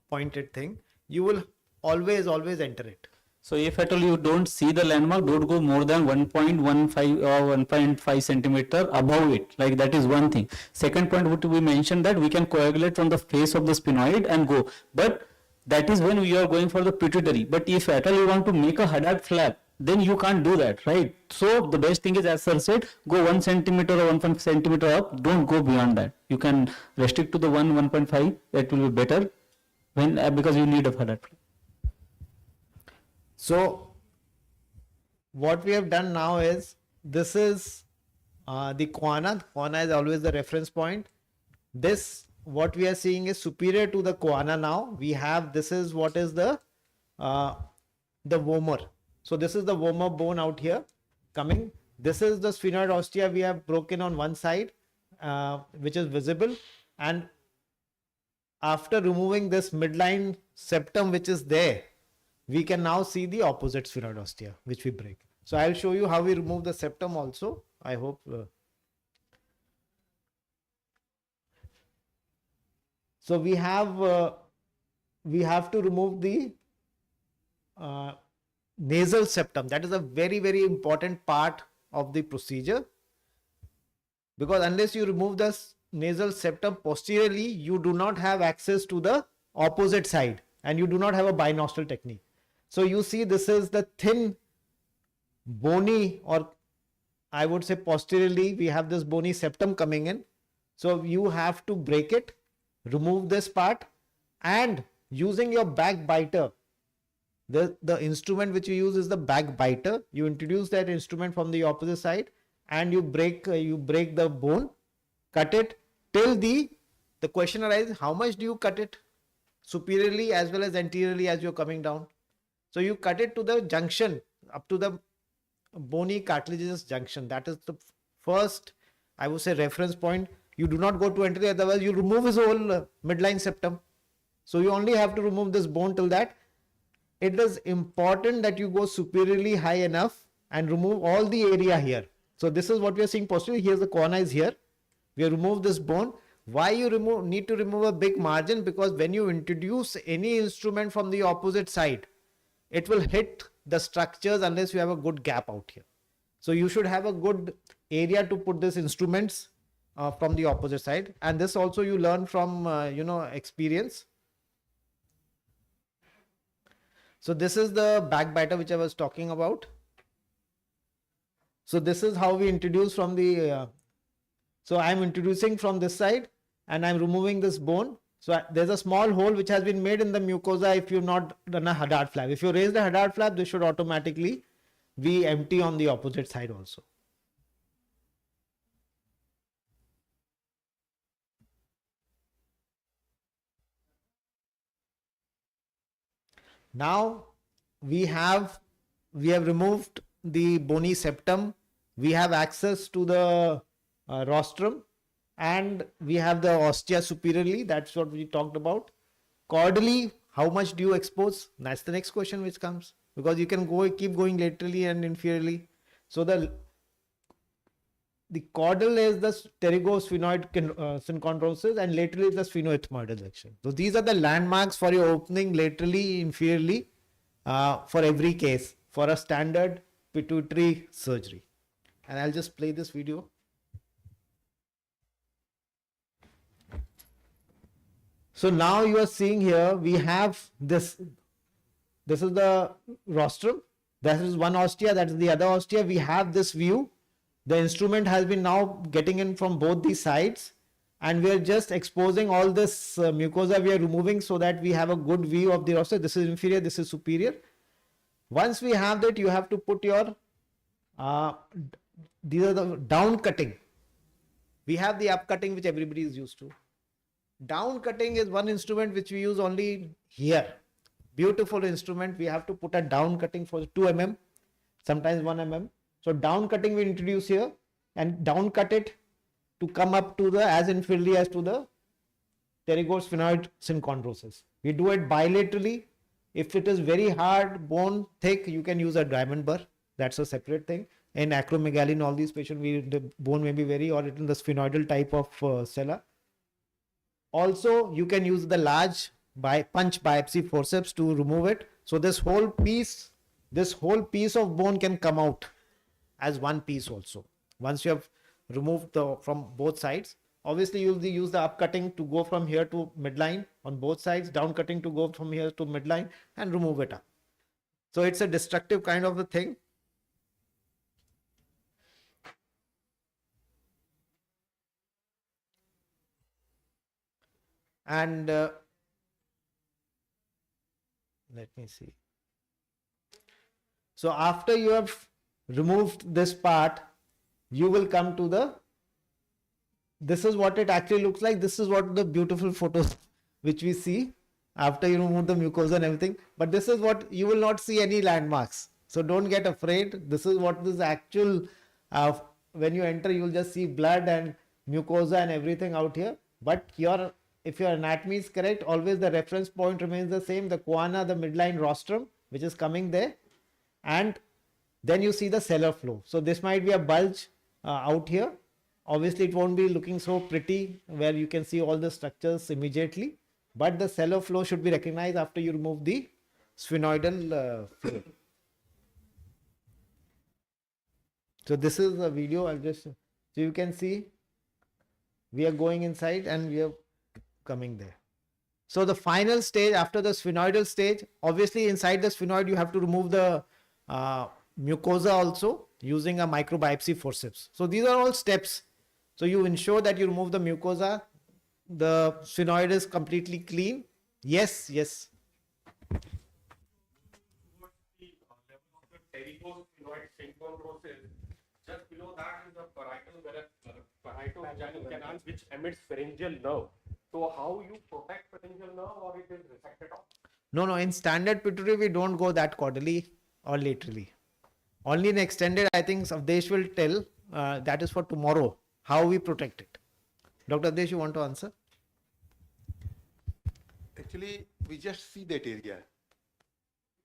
pointed thing, you will always enter it. So if at all you don't see the landmark, don't go more than 1.15 or 1.5 centimeter above it. Like that is one thing. Second point, what we mentioned that we can coagulate from the face of the sphenoid and go. But that is when you are going for the pituitary. But if at all you want to make a Hadad flap, then you can't do that, right? So the best thing is, as sir said, go 1 centimeter or 1 centimeter up. Don't go beyond that. You can restrict to the 1.5. That will be better when because you need a Hadad flap. So what we have done now is, this is the Koana. Koana is always the reference point. This, what we are seeing is superior to the Koana now. We have, this is what is the vomer. So this is the vomer bone out here coming. This is the sphenoid ostia we have broken on one side, which is visible. And after removing this midline septum which is there, we can now see the opposite sphenoid ostia which we break. So I'll show you how we remove the septum also. I hope. So we have to remove the nasal septum. That is a very, very important part of the procedure, because unless you remove the nasal septum posteriorly, you do not have access to the opposite side and you do not have a binostril technique. So you see, this is the thin bony, or I would say posteriorly we have this bony septum coming in. So you have to break it, remove this part, and using your backbiter, the instrument which you use is the backbiter. You introduce that instrument from the opposite side and you break the bone, cut it till the question arises, how much do you cut it? Superiorly as well as anteriorly as you're coming down. So you cut it to the junction, up to the bony cartilaginous junction. That is the first, I would say, reference point. You do not go to anterior, otherwise you remove his whole midline septum. So you only have to remove this bone till that. It is important that you go superiorly high enough and remove all the area here. So this is what we are seeing posteriorly. Here's the corner is here. We have removed this bone. Why you need to remove a big margin? Because when you introduce any instrument from the opposite side, it will hit the structures unless you have a good gap out here. So you should have a good area to put these instruments from the opposite side. And this also you learn from experience. So this is the backbiter which I was talking about. So this is how we introduce from the, so I'm introducing from this side and I'm removing this bone. So there's a small hole which has been made in the mucosa if you've not done a Hadad flap. If you raise the Hadad flap, this should automatically be empty on the opposite side also. Now we have removed the bony septum. We have access to the rostrum, and we have the ostia superiorly. That's what we talked about. Caudally, how much do you expose? That's the next question which comes, because you can keep going laterally and inferiorly. So the caudal is the pterygosphenoid synchondrosis, and laterally is the sphenoethmoidal section. So these are the landmarks for your opening laterally, inferiorly, for every case for a standard pituitary surgery. And I'll just play this video. So now you are seeing here, we have this. This is the rostrum. That is one ostia, that is the other ostia. We have this view. The instrument has been now getting in from both the sides, and we are just exposing all this mucosa we are removing so that we have a good view of the rostrum. This is inferior, this is superior. Once we have that, you have to put your, these are the down cutting. We have the up cutting which everybody is used to. Down cutting is one instrument which we use only here. Beautiful instrument. We have to put a down cutting for 2 mm, sometimes 1 mm. So down cutting we introduce here, and down cut it to come up to the as inferiorly as to the pterygosphenoid synchondrosis. We do it bilaterally. If it is very hard, bone thick, you can use a diamond burr. That's a separate thing. In acromegaly, in all these patients, the bone may be very, or in the sphenoidal type of sella. Also, you can use the large punch biopsy forceps to remove it. So this whole piece of bone can come out as one piece also. Once you have removed from both sides, obviously you will use the up cutting to go from here to midline on both sides, down cutting to go from here to midline and remove it up. So it's a destructive kind of a thing. And let me see. So after you have removed this part, you will come to the, this is what it actually looks like. This is what the beautiful photos which we see after you remove the mucosa and everything. But this is what you will not see any landmarks. So don't get afraid. This is what this actual, when you enter, you will just see blood and mucosa and everything out here. But if your anatomy is correct, always the reference point remains the same, the choana, the midline rostrum, which is coming there. And then you see the sellar flow. So this might be a bulge out here. Obviously, it won't be looking so pretty where you can see all the structures immediately. But the sellar flow should be recognized after you remove the sphenoidal flow. So this is the video. So you can see we are going inside and we are coming there. So the final stage after the sphenoidal stage, obviously inside the sphenoid you have to remove the mucosa also using a microbiopsy forceps. So these are all steps. So you ensure that you remove the mucosa, the sphenoid is completely clean. Yes. Towards the level of the pterygosphenoid synchondrosis, just below that is the parieto-vaginal canal which emits pharyngeal nerve. So how you protect pharyngeal nerve, or it is resected off? No, in standard pituitary we don't go that caudally or laterally. Only in extended, I think Avdesh will tell, that is for tomorrow, how we protect it. Dr. Avdesh, you want to answer? Actually, we just see that area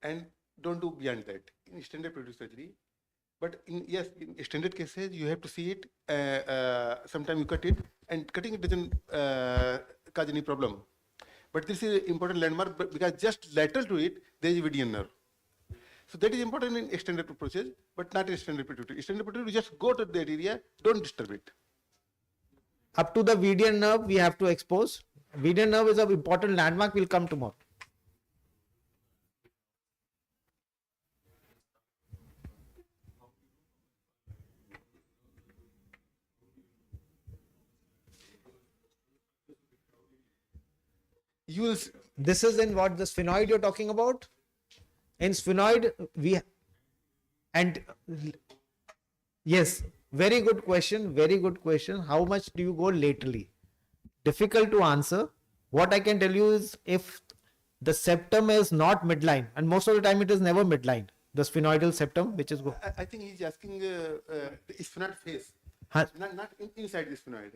and don't do beyond that in extended pituitary surgery. But in extended cases, you have to see it. Sometimes you cut it, and cutting it doesn't cause any problem. But this is an important landmark because just lateral to it, there is a median nerve. So that is important in extended process, but not in extended pituitary. Extended pituitary, you just go to that area, don't disturb it. Up to the median nerve, we have to expose. Median nerve is an important landmark. We'll come tomorrow. You will This is in what, the sphenoid you're talking about? In sphenoid, and yes, very good question, very good question. How much do you go laterally? Difficult to answer. What I can tell you is, if the septum is not midline, and most of the time it is never midline, the sphenoidal septum, which is I think he's asking the sphenoid face, Huh? not inside the sphenoid.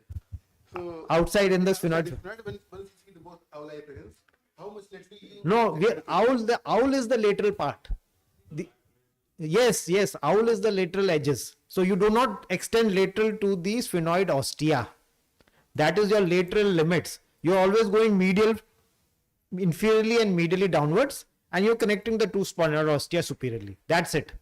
So Outside in the outside sphenoid. the sphenoid, when once you see the both ouli appearance, how much laterally you No, the owl is the lateral part. Yes, owl is the lateral edges. So you do not extend lateral to the sphenoid ostia. That is your lateral limits. You're always going medial, inferiorly and medially downwards, and you're connecting the two sphenoid ostia superiorly. That's it.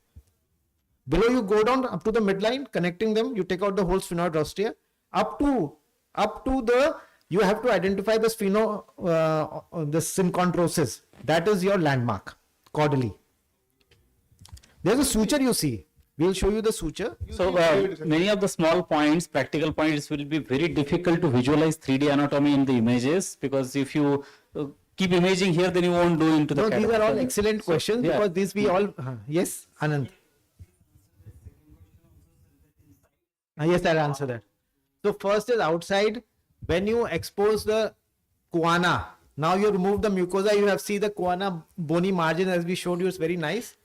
Below you go down up to the midline, connecting them, you take out the whole sphenoid ostia. Up to the, you have to identify the the synchondrosis. That is your landmark, caudally. There's a suture you see. We'll show you the suture. So many of the small points, practical points, will be very difficult to visualize 3D anatomy in the images, because if you keep imaging here, then you won't do into the. No, these are all cadaver. excellent questions, yeah. because these we all. Yes, Anand. Yes, I'll answer that. So first is outside. When you expose the choana, now you remove the mucosa, you have see the choana bony margin, as we showed you, it's very nice.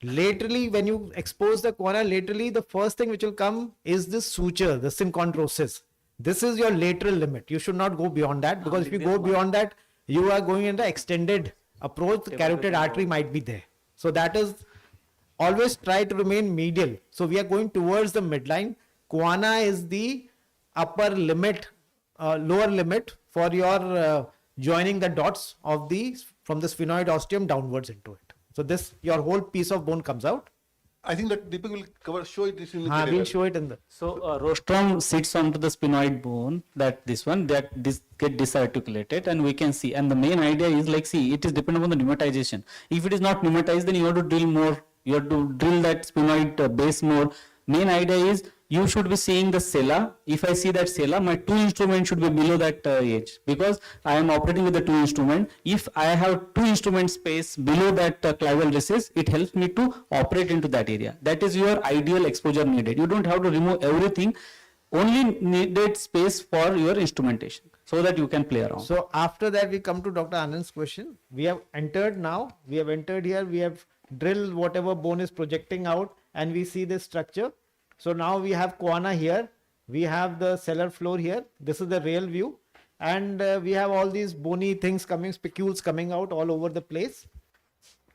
Laterally, when you expose the choana laterally, the first thing which will come is this suture, the synchondrosis. This is your lateral limit. You should not go beyond that, because if you go beyond that, you are going in the extended approach. The carotid artery might be there. So that is, always try to remain medial. So we are going towards the midline. Choana is the upper limit, lower limit for your joining the dots of the from the sphenoid ostium downwards into it. So this, your whole piece of bone comes out. I think that Deepak will show it this in the We'll cadaver. show it in the. So rostrum sits onto the sphenoid bone, that this get disarticulated, and we can see. And the main idea is, like, see, it is dependent on the pneumatization. If it is not pneumatized, then you have to drill more. You have to drill that sphenoid base more. Main idea is, you should be seeing the sella. If I see that sella, my two instruments should be below that edge, because I am operating with the two instrument. If I have two instrument space below that clival recess, it helps me to operate into that area. That is your ideal exposure needed. You don't have to remove everything, only needed space for your instrumentation, so that you can play around. So after that, we come to Dr. Anand's question. We have entered now. We have entered here. We have drilled whatever bone is projecting out, and we see this structure. So now we have choana here, we have the sellar floor here, this is the real view, and we have all these bony things coming, spicules coming out all over the place.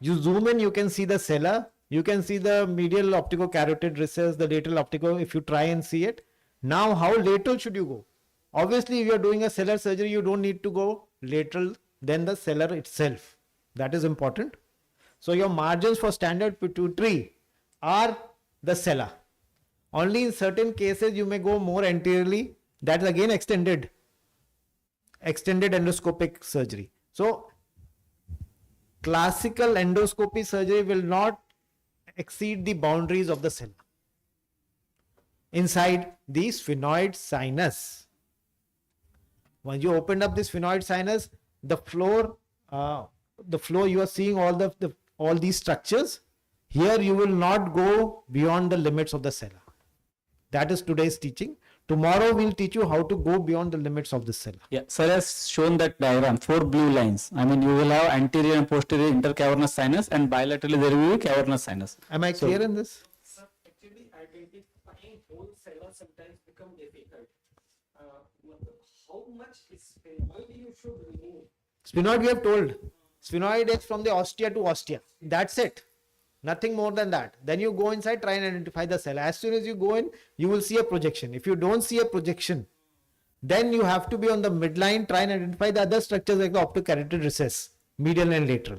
You zoom in, you can see the sella, you can see the medial opticocarotid recess, the lateral optico, if you try and see it. Now how lateral should you go? Obviously, if you are doing a sellar surgery, you don't need to go lateral than the sellar itself. That is important. So your margins for standard pituitary are the sella. Only in certain cases you may go more anteriorly. That is again extended endoscopic surgery. So classical endoscopy surgery will not exceed the boundaries of the sella inside the sphenoid sinus. When you open up the sphenoid sinus, the floor you are seeing all these structures. Here you will not go beyond the limits of the sella. That is today's teaching. Tomorrow we'll teach you how to go beyond the limits of the sella. Yeah, sir has shown that diagram, 4 blue lines. I mean, you will have anterior and posterior intercavernous sinus, and bilaterally there will be cavernous sinus. Am I clear in this? Sir, actually identifying whole cells sometimes become difficult. How much sphenoid you should remove? Sphenoid we have told. Sphenoid is from the ostia to ostia. That's it. Nothing more than that. Then you go inside, try and identify the cell. As soon as you go in, you will see a projection. If you don't see a projection, then you have to be on the midline, try and identify the other structures like the optocarotid recess, medial and lateral.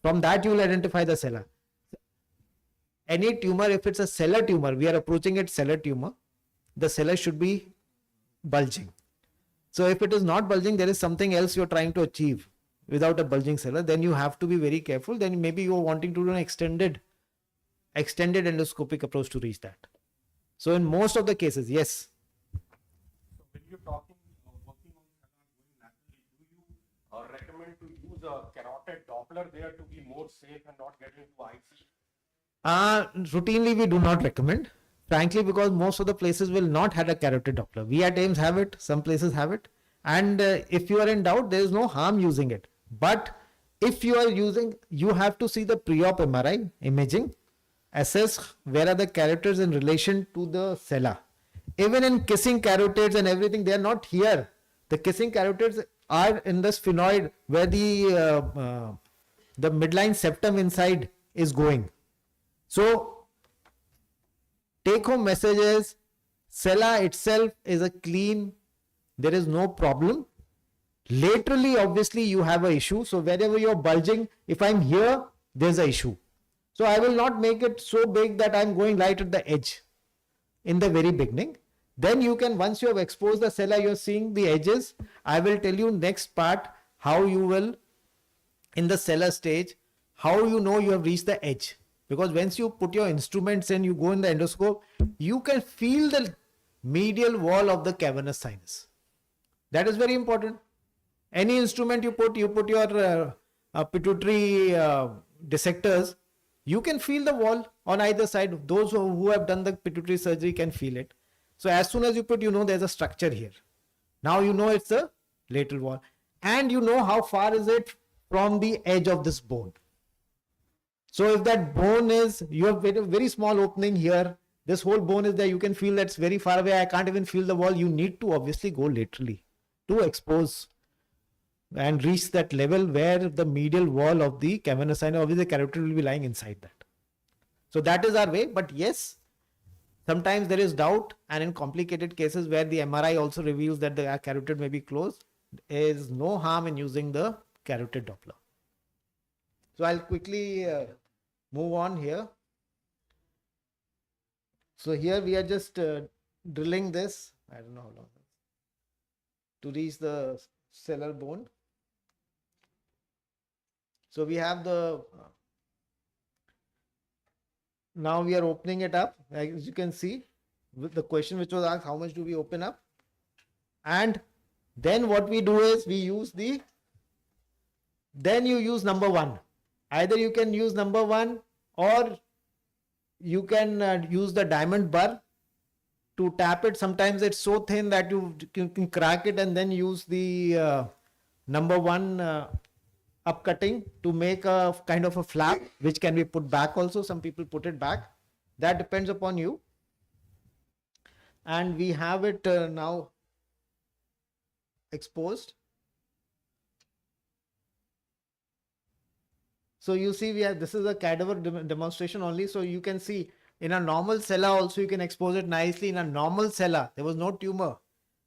From that, you will identify the sella. Any tumor, if it's a sellar tumor, we are approaching it sellar tumor, the sella should be bulging. So if it is not bulging, there is something else you're trying to achieve. Without a bulging sella, then you have to be very careful. Then maybe you are wanting to do an extended endoscopic approach to reach that. So in most of the cases, yes. So when you're talking working on canal going laterally, do you a Doppler there to be more safe and not get into IC? Routinely, we do not recommend. Frankly, because most of the places will not have a carotid Doppler. We at AIMS have it, some places have it. And if you are in doubt, there is no harm using it. But if you are using, you have to see the pre-op MRI imaging, assess where are the carotids in relation to the sella. Even in kissing carotids and everything, they are not here. The kissing carotids are in the sphenoid where the midline septum inside is going. So, take home message is, sella itself is a clean, there is no problem. Laterally, obviously, you have an issue. So, wherever you're bulging, if I'm here, there's an issue. So, I will not make it so big that I'm going right at the edge in the very beginning. Then you can, once you have exposed the sella, you're seeing the edges. I will tell you next part how you will, in the sella stage, how you know you have reached the edge. Because once you put your instruments in, you go in the endoscope, you can feel the medial wall of the cavernous sinus. That is very important. Any instrument you put your pituitary dissectors, you can feel the wall on either side. Those who have done the pituitary surgery can feel it. So as soon as you put, you know there's a structure here. Now you know it's a lateral wall. And you know how far is it from the edge of this bone. So if that bone is, you have a very small opening here, this whole bone is there, you can feel that's very far away, I can't even feel the wall, you need to obviously go laterally to expose and reach that level where the medial wall of the cavernous sinus, obviously the carotid will be lying inside that. So that is our way, but yes, sometimes there is doubt, and in complicated cases where the MRI also reveals that the carotid may be closed, there is no harm in using the carotid Doppler. So I'll quickly move on here. So here we are just drilling this, I don't know how long, to reach the sellar bone. So we have the, now we are opening it up, as you can see, with the question which was asked, how much do we open up? And then what we do is we use then you use number 1. Either you can use number 1 or you can use the diamond burr to tap it. Sometimes it's so thin that you can crack it and then use the number 1 upcutting to make a kind of a flap which can be put back also. Some people put it back. That depends upon you. And we have it now exposed. So you see, this is a cadaver demonstration only. So you can see in a normal sella also you can expose it nicely. In a normal sella, there was no tumor,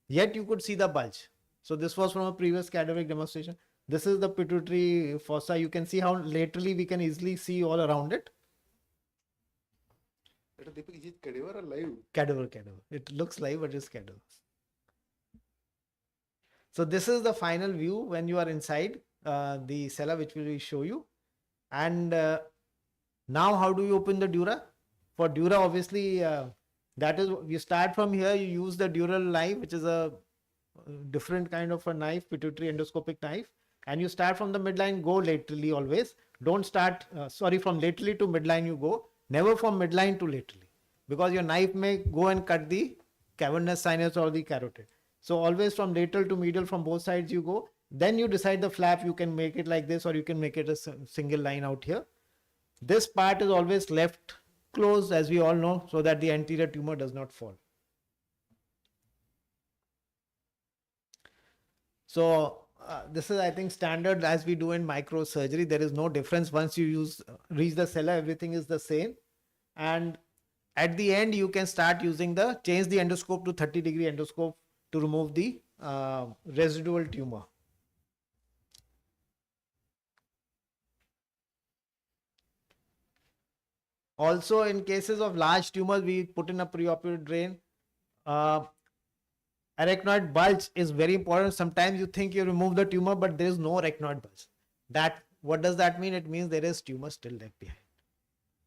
yet you could see the bulge. So this was from a previous cadaveric demonstration. This is the pituitary fossa. You can see how laterally we can easily see all around it. Is it cadaver or live? Cadaver. It looks live, but it's cadaver. So this is the final view when you are inside the sella, which we will show you. And now how do you open the dura? For dura, obviously, that is, you start from here, you use the dural knife, which is a different kind of a knife, pituitary endoscopic knife. And you start from the midline, go laterally always. Don't start, from laterally to midline you go. Never from midline to laterally. Because your knife may go and cut the cavernous sinus or the carotid. So always from lateral to medial, from both sides you go. Then you decide the flap, you can make it like this or you can make it a single line out here. This part is always left closed, as we all know, so that the anterior tumor does not fall. So this is, I think, standard as we do in microsurgery. There is no difference. Once you reach the sella, everything is the same. And at the end, you can start using change the endoscope to 30-degree endoscope to remove the residual tumor. Also, in cases of large tumors, we put in a preoperative drain. Arachnoid bulge is very important. Sometimes you think you remove the tumor, but there is no arachnoid bulge. What does that mean? It means there is tumor still left behind.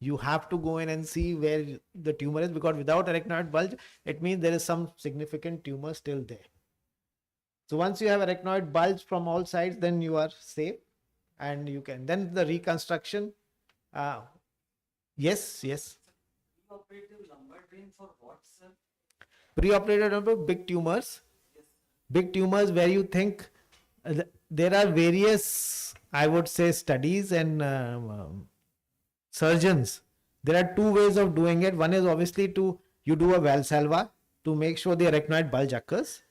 You have to go in and see where the tumor is, because without arachnoid bulge, it means there is some significant tumor still there. So once you have arachnoid bulge from all sides, then you are safe. and you can, then the reconstruction. Yes, yes. Preoperative lumbar drain for what, sir? Preoperative lumbar, big tumors where you think there are various, I would say, studies and surgeons. There are two ways of doing it. One is obviously you do a Valsalva to make sure the arachnoid bulge occurs.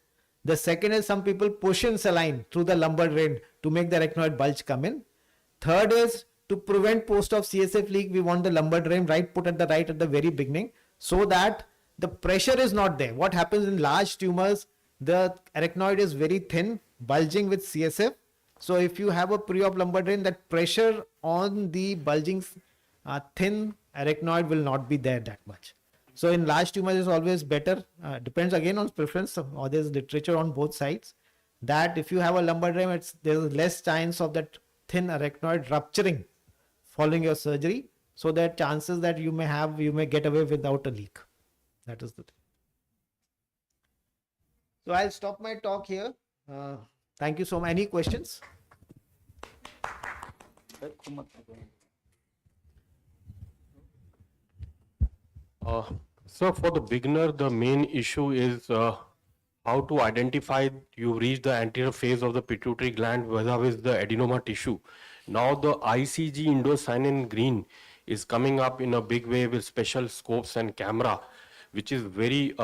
The second is some people push in saline through the lumbar drain to make the arachnoid bulge come in. Third is to prevent post-op CSF leak. We want the lumbar drain put at the very beginning, so that the pressure is not there. What happens in large tumors, the arachnoid is very thin, bulging with CSF. So if you have a pre-op lumbar drain, that pressure on the bulging thin arachnoid will not be there that much. So in large tumors is always better. Depends again on preference, or there's literature on both sides, that if you have a lumbar drain, there's less chance of that thin arachnoid rupturing following your surgery. So that chances that you may get away without a leak. That is the thing. So I'll stop my talk here. Thank you so much. Any questions? So for the beginner, the main issue is how to identify you reach the anterior phase of the pituitary gland with the adenoma tissue. Now the ICG indocyanine green is coming up in a big way with special scopes and camera, which is very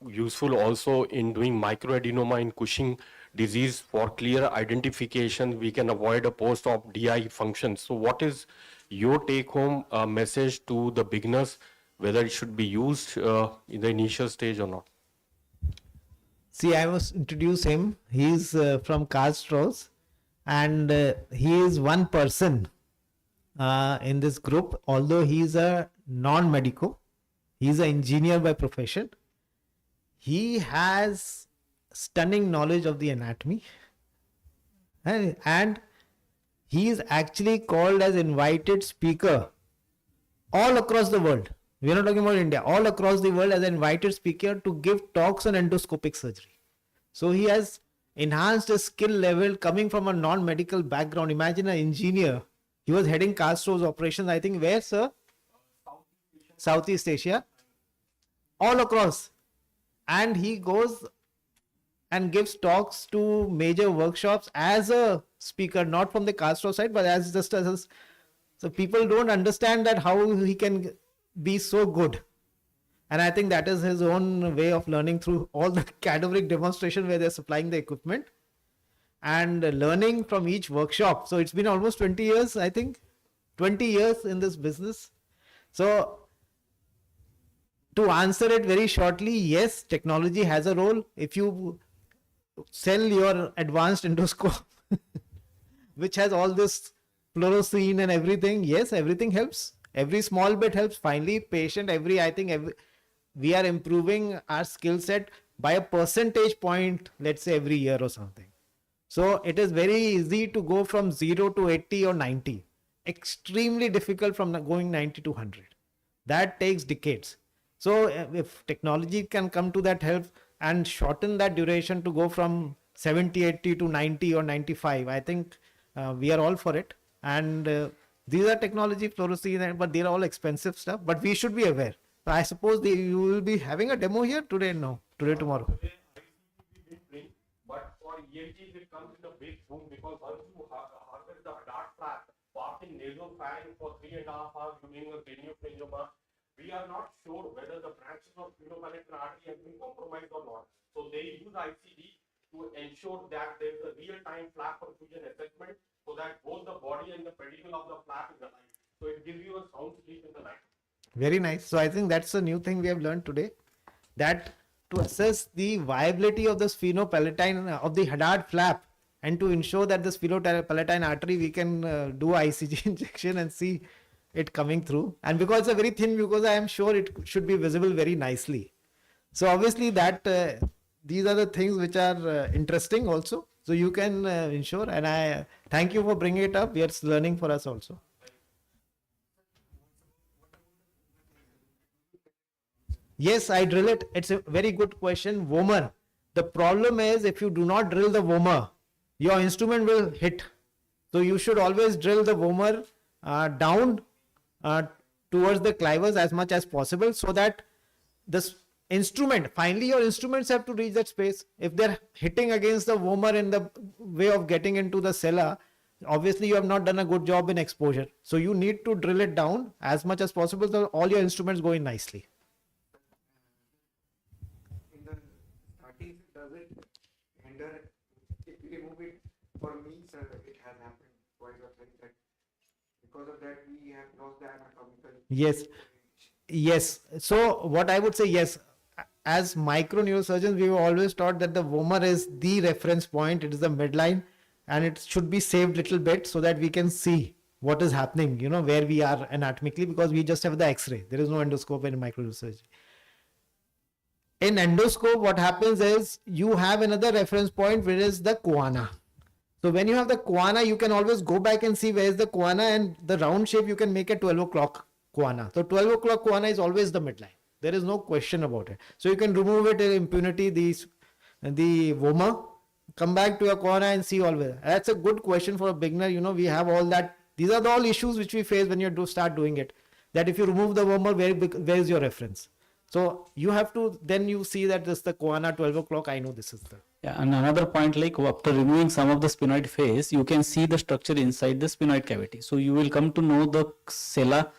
useful also in doing microadenoma in Cushing disease. For clear identification, we can avoid a post-op DI function. So what is your take-home message to the beginners, whether it should be used in the initial stage or not? See, I must introduce him. He's from Karlsruhe, and he is one person in this group, although he's a non-medico. He's an engineer by profession. He has stunning knowledge of the anatomy, and he is actually called as invited speaker all across the world. We are not talking about India, all across the world, as an invited speaker to give talks on endoscopic surgery. So he has enhanced his skill level coming from a non-medical background. Imagine an engineer. He was heading Karlsruhe's operations, I think, where, sir? Southeast Asia. All across. And he goes and gives talks to major workshops as a speaker, not from the Karlsruhe side, but as just as. So people don't understand that how he can be so good. And I think that is his own way of learning through all the cadaveric demonstration where they're supplying the equipment and learning from each workshop. So it's been almost 20 years, I think, 20 years in this business. So to answer it very shortly, yes, technology has a role. If you sell your advanced endoscope, which has all this fluorescein and everything, yes, everything helps. Every small bit helps. Finally, patient, we are improving our skill set by a percentage point, let's say every year or something. So it is very easy to go from 0 to 80 or 90. Extremely difficult from going 90 to 100. That takes decades. So if technology can come to that help and shorten that duration to go from 70, 80 to 90 or 95, I think we are all for it. And these are technology, fluorescein, but they're all expensive stuff. But we should be aware. So I suppose you will be having a demo here today. No, today, tomorrow. But for ENTs, it comes in a big boom, because once you harvest the dart flap, passing nasal pharynx for 3.5 hours during a craniopharyngoma, we are not sure whether the branches of sphenopalatine artery have been compromised or not. So they use ICD to ensure that there is a real-time flap perfusion assessment, so that both the body and the pedicle of the flap is aligned. So it gives you a sound sleep in the night. Very nice. So I think that's a new thing we have learned today, that to assess the viability of the sphenopalatine, of the Hadad flap, and to ensure that the sphenopalatine artery, we can do ICG injection and see it coming through. And because it's a very thin mucosa, I am sure it should be visible very nicely. So obviously that these are the things which are interesting also. So you can ensure, and I thank you for bringing it up. It's learning for us also. Yes, I drill it. It's a very good question. Vomer. The problem is, if you do not drill the vomer, your instrument will hit So you should always drill the vomer down towards the clivus as much as possible, so that this instrument, finally your instruments have to reach that space. If they're hitting against the vomer in the way of getting into the sella, obviously you have not done a good job in exposure. So you need to drill it down as much as possible so all your instruments go in nicely. In the starting, does it hinder if we remove it? For me, sir, it has happened twice or thrice that because of that we have lost the anatomical. Yes. Yes. So what I would say, yes, as micro neurosurgeons, we were always taught that the vomer is the reference point. It is the midline, and it should be saved little bit so that we can see what is happening, you know, where we are anatomically, because we just have the X-ray. There is no endoscope in micro neurosurgery. In endoscope, what happens is you have another reference point, which is the choana. So when you have the choana, you can always go back and see where is the choana, and the round shape you can make a 12 o'clock choana. So 12 o'clock choana is always the midline. There is no question about it. So you can remove it in impunity, the vomer, come back to your choana and see always. That's a good question for a beginner. You know, we have all that. These are the all issues which we face when you start doing it. That if you remove the vomer, where is your reference? So you have to, then you see that this is the choana 12 o'clock. I know this is the. Yeah, and another point, like after removing some of the sphenoid face, you can see the structure inside the sphenoid cavity. So you will come to know the sella,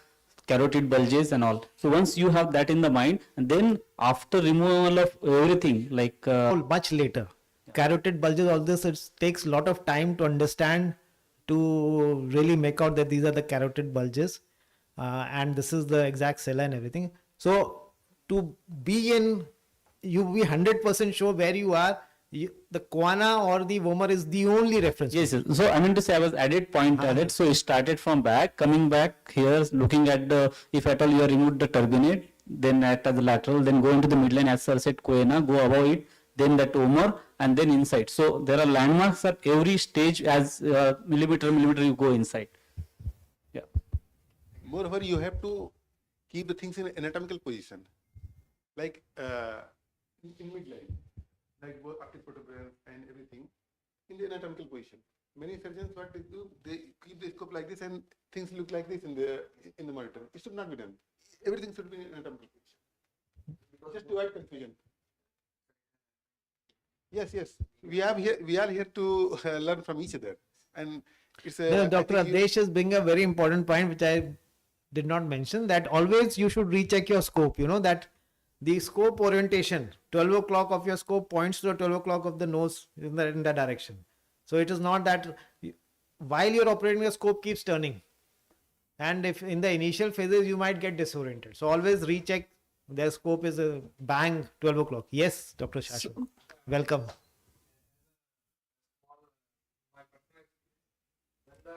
carotid bulges and all. So once you have that in the mind, and then after removal of everything, like Much later. Carotid bulges, all this, it takes a lot of time to understand, to really make out that these are the carotid bulges, and this is the exact sella and everything. So to be in, you be 100% sure where you are. The choana or the vomer is the only reference. yes, yes. So I mean to say, I was added point added. So it started from back, coming back here, looking at the, if at all you have removed the turbinate, then at the lateral, then go into the midline, as sir said, choana, go above it, then that vomer, and then inside. So there are landmarks at every stage, as millimeter you go inside. Yeah. Moreover, you have to keep the things in anatomical position, like in midline, like both active photograph and everything in the anatomical position. Many surgeons, what they do, they keep the scope like this and things look like this in the monitor. It should not be done. Everything should be in anatomical position, just to avoid confusion. Yes, yes. We are here to learn from each other, and it's a. Dr. Adesh is bringing a very important point which I did not mention, that always you should recheck your scope. You know that the scope orientation, 12 o'clock of your scope points to the 12 o'clock of the nose in the direction. So it is not that while you're operating, the scope keeps turning, and if in the initial phases you might get disoriented. So always recheck. Their scope is a bang 12 o'clock. Yes, Dr. Shashu. Welcome. When the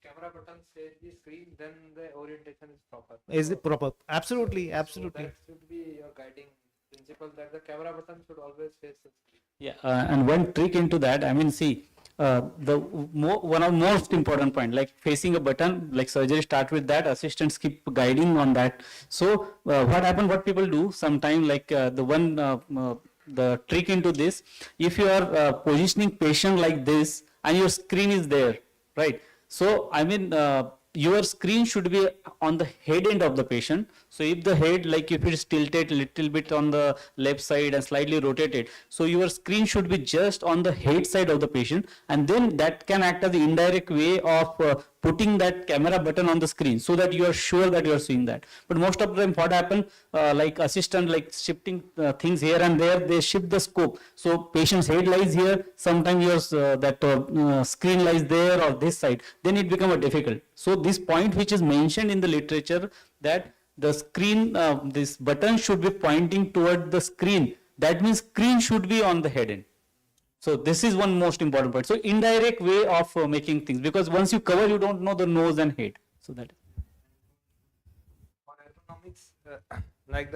camera button says the screen, then the orientation is proper. Is it proper? Absolutely, absolutely. So that should be your guiding principle, that the camera button should always face the screen. Yeah, and one trick into that, I mean, see, one of the most important point, like facing a button, like surgery start with that, assistants keep guiding on that. So what people do sometime, like the trick into this, if you are positioning patient like this and your screen is there, right? So I mean, your screen should be on the head end of the patient. So if the head, like if it is tilted a little bit on the left side and slightly rotated, so your screen should be just on the head side of the patient, and then that can act as the indirect way of putting that camera button on the screen, so that you are sure that you are seeing that. But most of the time what happen, like assistant like shifting things here and there, they shift the scope. So patient's head lies here, sometimes your screen lies there or this side, then it becomes difficult. So this point which is mentioned in the literature, that the screen, this button should be pointing toward the screen, that means screen should be on the head end. So this is one most important point. So indirect way of making things, because once you cover, you don't know the nose and head. So that. For ergonomics, like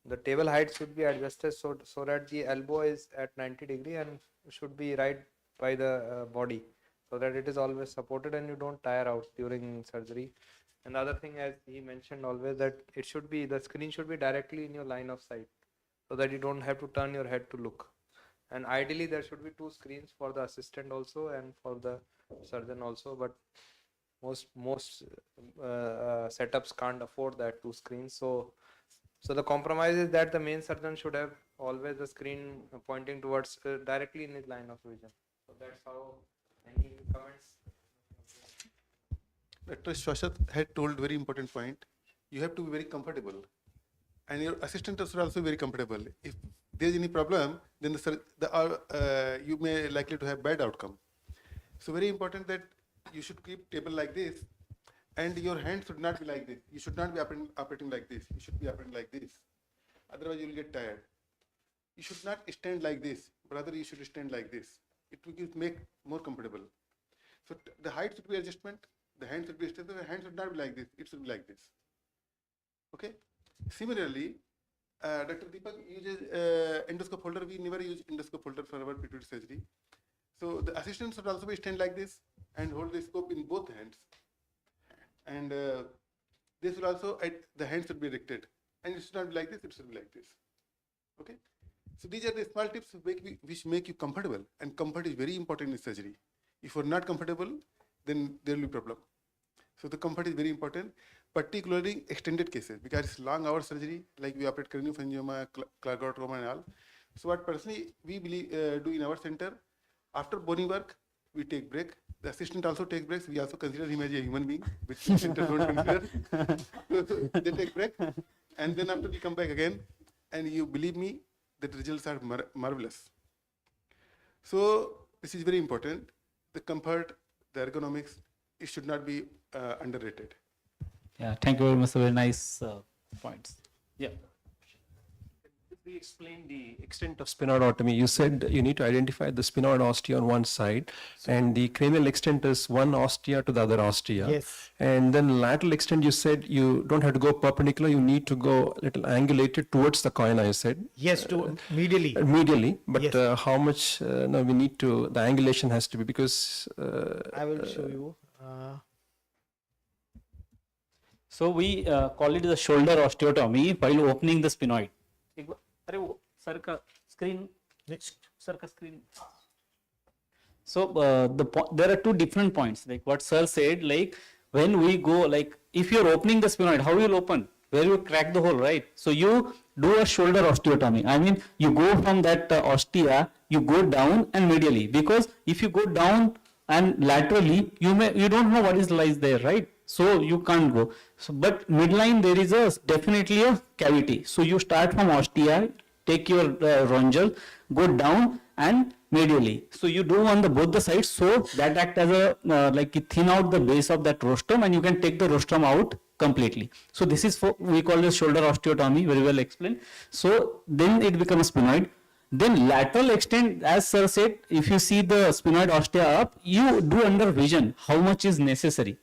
the table height should be adjusted so that the elbow is at 90 degree and should be right by the body, so that it is always supported and you don't tire out during surgery. And the other thing, as he mentioned always, that it should be, the screen should be directly in your line of sight, so that you don't have to turn your head to look. And ideally there should be 2 screens for the assistant also and for the surgeon also, but most setups can't afford that 2 screens. So the compromise is that the main surgeon should have always a screen pointing towards directly in his line of vision. So that's how. Any comments? Dr. Shwashat had told very important point. You have to be very comfortable, and your assistant should also be very comfortable. If there is any problem, then you may likely to have bad outcome. So very important that you should keep table like this, and your hand should not be like this. You should not be operating like this. You should be operating like this. Otherwise, you will get tired. You should not stand like this. Rather, you should stand like this. It will make more comfortable. So the height should be adjustment. The hand should be adjusted. The hand should not be like this. It should be like this. Okay. Similarly, Dr. Deepak uses endoscope holder. We never use endoscope holder for our pituitary surgery. So the assistant should also be stand like this and hold the scope in both hands. And this will also, the hand should be erected. And it should not be like this, it should be like this. Okay. So these are the small tips which make you comfortable. And comfort is very important in surgery. If you are not comfortable, then there will be problem. So the comfort is very important, particularly extended cases, because it's long hour surgery, like we operate craniopharyngioma, clargotrauma and all. So what personally we do in our center, after boning work, we take break. The assistant also takes breaks. We also consider him as a human being, which center don't consider. So they take break, and then after we come back again, and you believe me, the results are marvelous. So this is very important. The comfort, the ergonomics, it should not be underrated. Yeah, thank you very much. Very nice points. Yeah. We explained the extent of sphenoidotomy. You said you need to identify the sphenoid ostia on one side, and the cranial extent is one ostia to the other ostia. Yes. And then lateral extent, you said you don't have to go perpendicular, you need to go a little angulated towards the choana, you said. Yes, to medially. Medially, but Yes. how much, no, we need to, the angulation has to be, because I will show you. So we call it the shoulder osteotomy while opening the sphenoid. अरे वो sir का screen, sir का screen. So there are two different points. Like what sir said, like when we go, like if you're opening the sphenoid, how you will open? Where you crack the hole, right? So you do a shoulder osteotomy. I mean, you go from that ostia, you go down and medially. Because if you go down and laterally, you don't know what is lies there, right? So you can't go. So, but midline there is definitely a cavity. So you start from ostia, take your rhongel, go down and medially. So you do on both the sides. So that act as a like you thin out the base of that rostrum, and you can take the rostrum out completely. So this is we call this shoulder osteotomy. Very well explained. So then it becomes sphenoid. Then lateral extent, as sir said, if you see the sphenoid ostia up, you do under vision how much is necessary.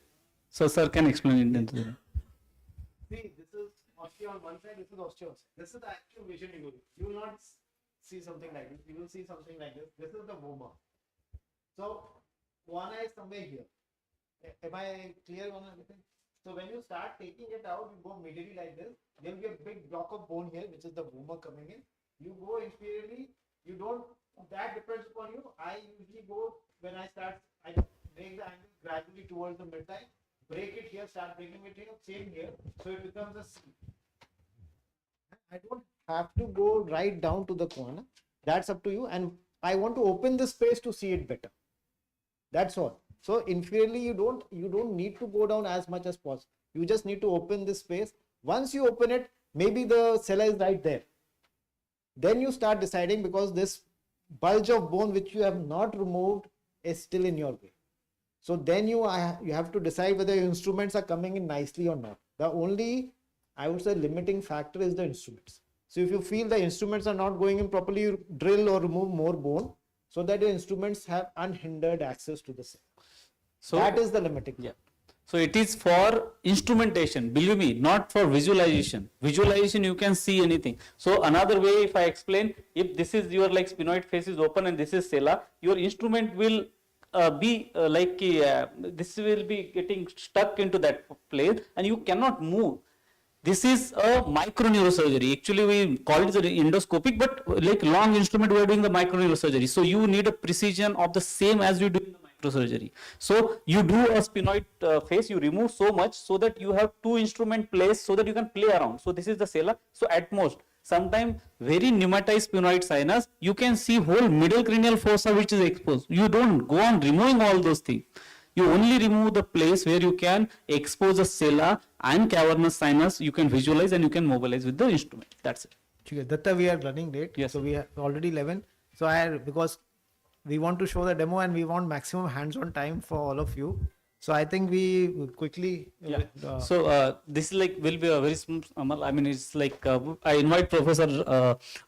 So sir can explain it. See, this is ostia on one side, this is ostia on side. This is the actual vision you will. You will not see something like this. You will see something like this. This is the vomer. So, choana is somewhere here. Am I clear on everything? So when you start taking it out, you go medially like this. There will be a big block of bone here, which is the vomer coming in. You go inferiorly. You don't. That depends upon you. I usually go when I start. I break the angle gradually towards the midline. Break it here, start breaking it here, same here, so it becomes a C. I don't have to go right down to the corner. That's up to you, and I want to open the space to see it better. That's all. So inferiorly, you don't need to go down as much as possible. You just need to open this space. Once you open it, maybe the sella is right there. Then you start deciding, because this bulge of bone which you have not removed is still in your way. So then you have to decide whether your instruments are coming in nicely or not. The only, I would say, limiting factor is the instruments. So if you feel the instruments are not going in properly, you drill or remove more bone so that your instruments have unhindered access to the cell. So that is the limiting. Yeah. So it is for instrumentation, believe me, not for visualization. Visualization, you can see anything. So another way, if I explain, if this is your like sphenoid face is open and this is sella, your instrument will this will be getting stuck into that place and you cannot move. This is a microneurosurgery. Actually, we call it the endoscopic, but like long instrument, we are doing the microneurosurgery. So you need a precision of the same as you do in the microsurgery. So you do a sphenoid face, you remove so much so that you have two instrument placed so that you can play around. So this is the sella. So at most, sometimes very pneumatized sphenoid sinus, you can see whole middle cranial fossa which is exposed. You don't go on removing all those things. You only remove the place where you can expose the sella and cavernous sinus, you can visualize and you can mobilize with the instrument. That's it. Okay, Datta, we are running late. Yes. So we are already 11. So because we want to show the demo and we want maximum hands-on time for all of you. So I think we quickly. So this is like will be a very smooth. I mean, it's like I invite Professor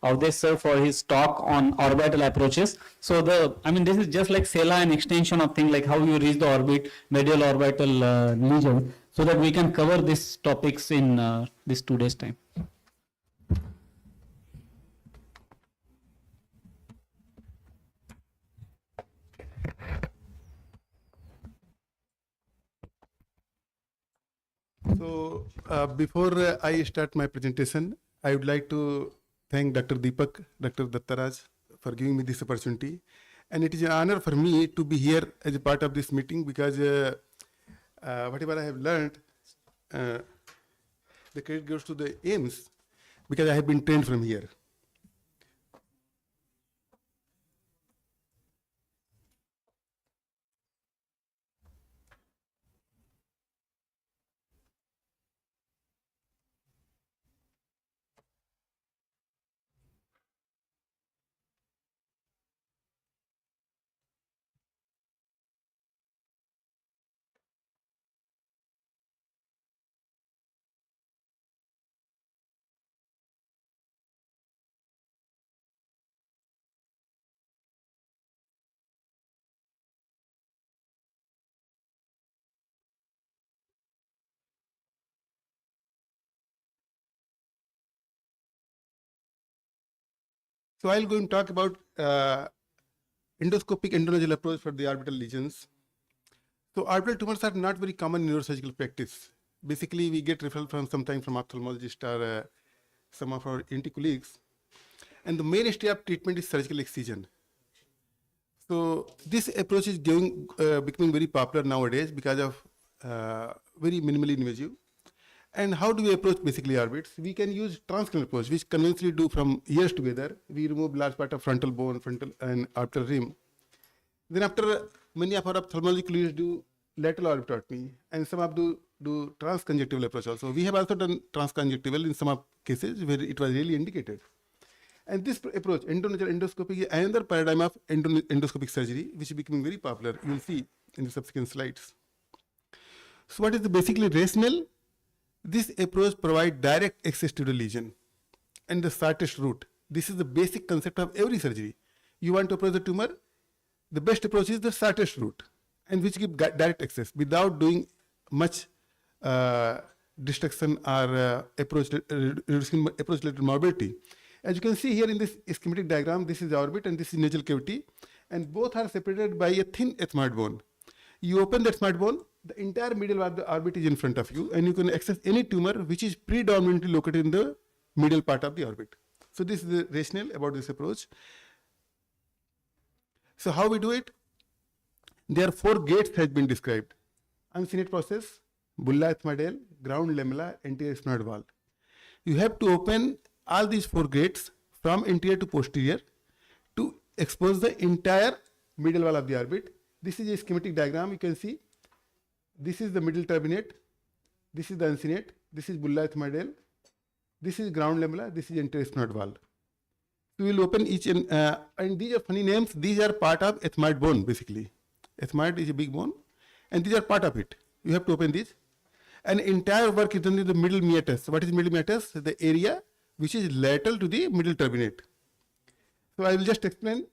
Avdesh sir for his talk on orbital approaches. So this is just like sella and extension of thing like how you reach the orbit, medial orbital lesion, so that we can cover these topics in this 2 days time. So before I start my presentation, I would like to thank Dr. Deepak, Dr. Dattaraj for giving me this opportunity. And it is an honor for me to be here as a part of this meeting because whatever I have learned, the credit goes to the AIMS because I have been trained from here. So I'll go and talk about endoscopic endonasal approach for the orbital lesions. So orbital tumors are not very common in neurosurgical practice. Basically, we get referral from sometimes from ophthalmologist or some of our ENT colleagues. And the mainstay of treatment is surgical excision. So this approach is becoming very popular nowadays because of very minimally invasive. And how do we approach basically orbits? We can use transcranial approach, which conventionally do from ears together. We remove large part of frontal bone, frontal and orbital rim. Then after, many of our ophthalmology colleagues do lateral orbitotomy, and some of do transconjunctival approach also. We have also done transconjunctival in some of cases where it was really indicated. And this approach, endonasal endoscopic, is another paradigm of endoscopic surgery, which is becoming very popular. You will see in the subsequent slides. So what is the basically rationale? This approach provides direct access to the lesion and the shortest route. This is the basic concept of every surgery. You want to approach the tumor, the best approach is the shortest route, and which gives direct access without doing much destruction or reducing approach-related morbidity. As you can see here in this schematic diagram, this is the orbit and this is nasal cavity, and both are separated by a thin ethmoid bone. You open the ethmoid bone, the entire middle of the orbit is in front of you, and you can access any tumor which is predominantly located in the middle part of the orbit. So this is the rationale about this approach. So how we do it? There are 4 gates has been described. Uncinate process, bulla ethmoidal, ground lamella, anterior sphenoid wall. You have to open all these 4 gates from anterior to posterior to expose the entire middle wall of the orbit. This is a schematic diagram. You can see this is the middle turbinate, this is the uncinate, this is bulla ethmoidal, this is ground lamella, this is anterior sphenoid wall. So we will open each and these are funny names. These are part of ethmoid bone basically. Ethmoid is a big bone, and these are part of it. You have to open these, and entire work is done in the middle meatus. What is middle meatus? The area which is lateral to the middle turbinate. So I will just explain.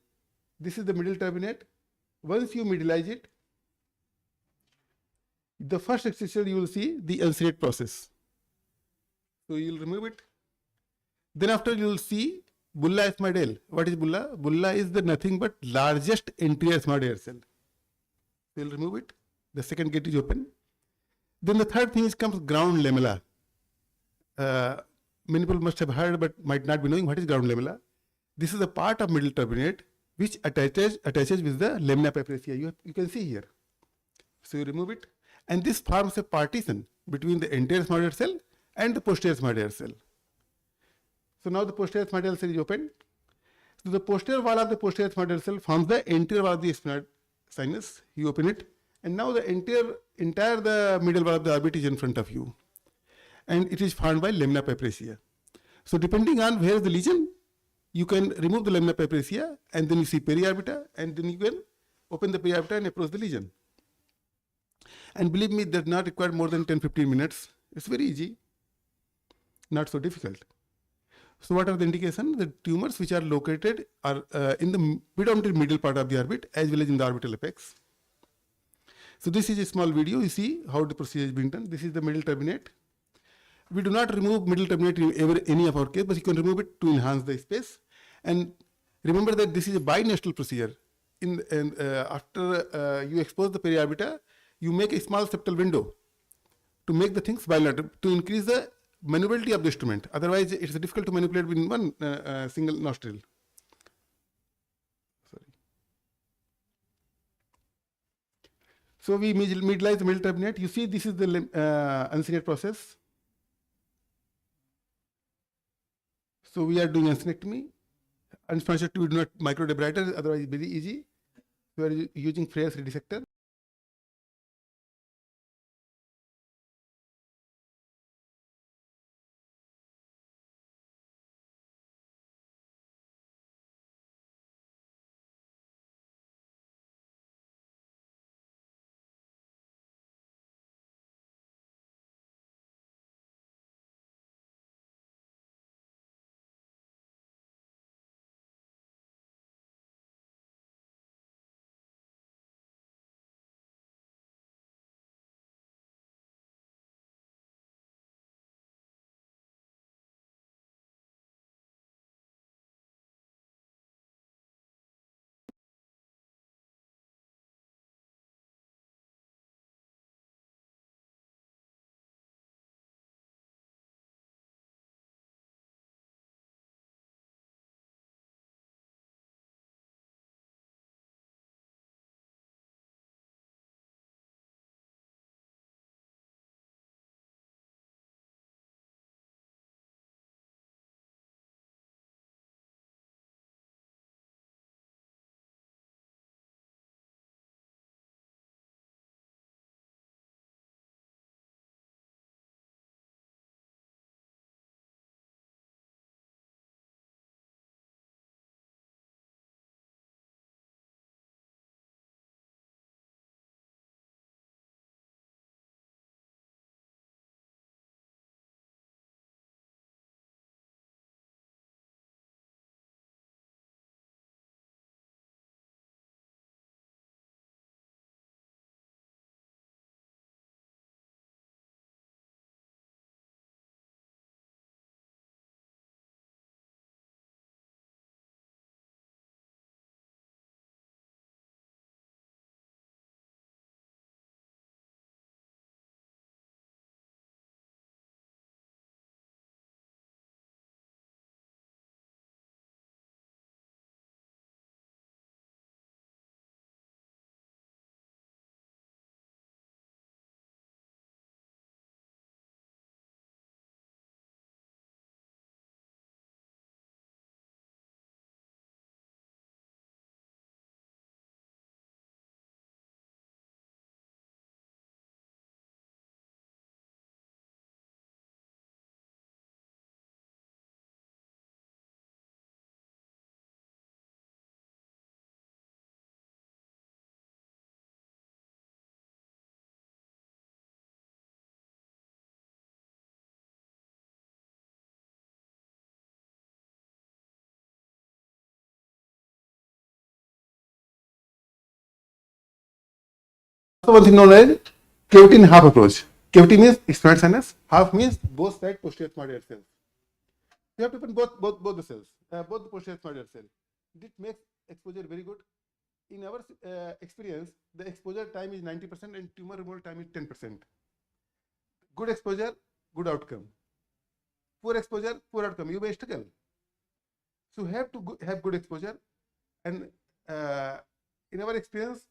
This is the middle turbinate. Once you middleize it, the first excision you will see the uncinate process. So you will remove it. Then after you will see bulla ethmoidal. What is bulla? Bulla is the nothing but largest anterior ethmoid hair cell. So you will remove it. The second gate is open. Then the third thing is comes ground lamella. many people must have heard but might not be knowing what is ground lamella. This is a part of middle turbinate which attaches with the lamina papyracea. You can see here. So you remove it, and this forms a partition between the anterior smooth cell and the posterior smooth cell. So now the posterior smooth cell is open. So the posterior wall of the posterior smooth cell forms the anterior wall of the sphenoid sinus. You open it, and now the entire the middle wall of the orbit is in front of you, and it is formed by lamina papyracea. So depending on where is the lesion, you can remove the lamina papyracea, and then you see periorbita, and then you can open the periorbita and approach the lesion. And believe me, that does not require more than 10-15 minutes. It's very easy, not so difficult. So what are the indications? The tumors which are located are in the predominantly middle part of the orbit as well as in the orbital apex. So this is a small video. You see how the procedure is being done. This is the middle turbinate. We do not remove middle turbinate in any of our case, but you can remove it to enhance the space. And remember that this is a binasal procedure. After you expose the periorbita, you make a small septal window to make the things bilateral, to increase the maneuverability of the instrument. Otherwise, it's difficult to manipulate within one single nostril. Sorry. So we medialize the middle turbinate. You see, this is the uncinate process. So we are doing uncinectomy. Unfortunately, we do not microdebrider, otherwise very easy. We are using Freyr's redissector. So one thing known as cavity in half approach. Cavity means sphenoid sinus, half means both side posterior smooth cells. You have to open both the cells, both the posterior smooth cell. This makes exposure very good. In our experience, the exposure time is 90% and tumor removal time is 10%. Good exposure, good outcome. Poor exposure, poor outcome. You may struggle. So you have to have good exposure, and in our experience,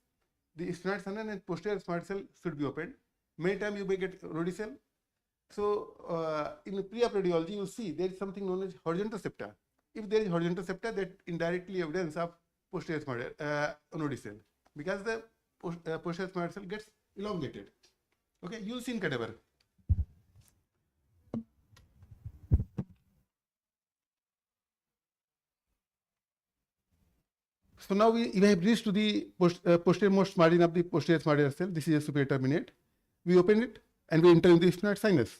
the sphenoid sinus and posterior smart cell should be opened. Many times you may get rodicel. So in pre-op radiology, you will see there is something known as horizontal septa. If there is horizontal septa, that indirectly evidence of posterior smart nodicell, because the posterior smart cell gets elongated. Okay, you will see in cadaver. So now we have reached to the posterior most margin of the posterior smart cell. This is a superior terminate. We open it and we enter in the sphenoid sinus.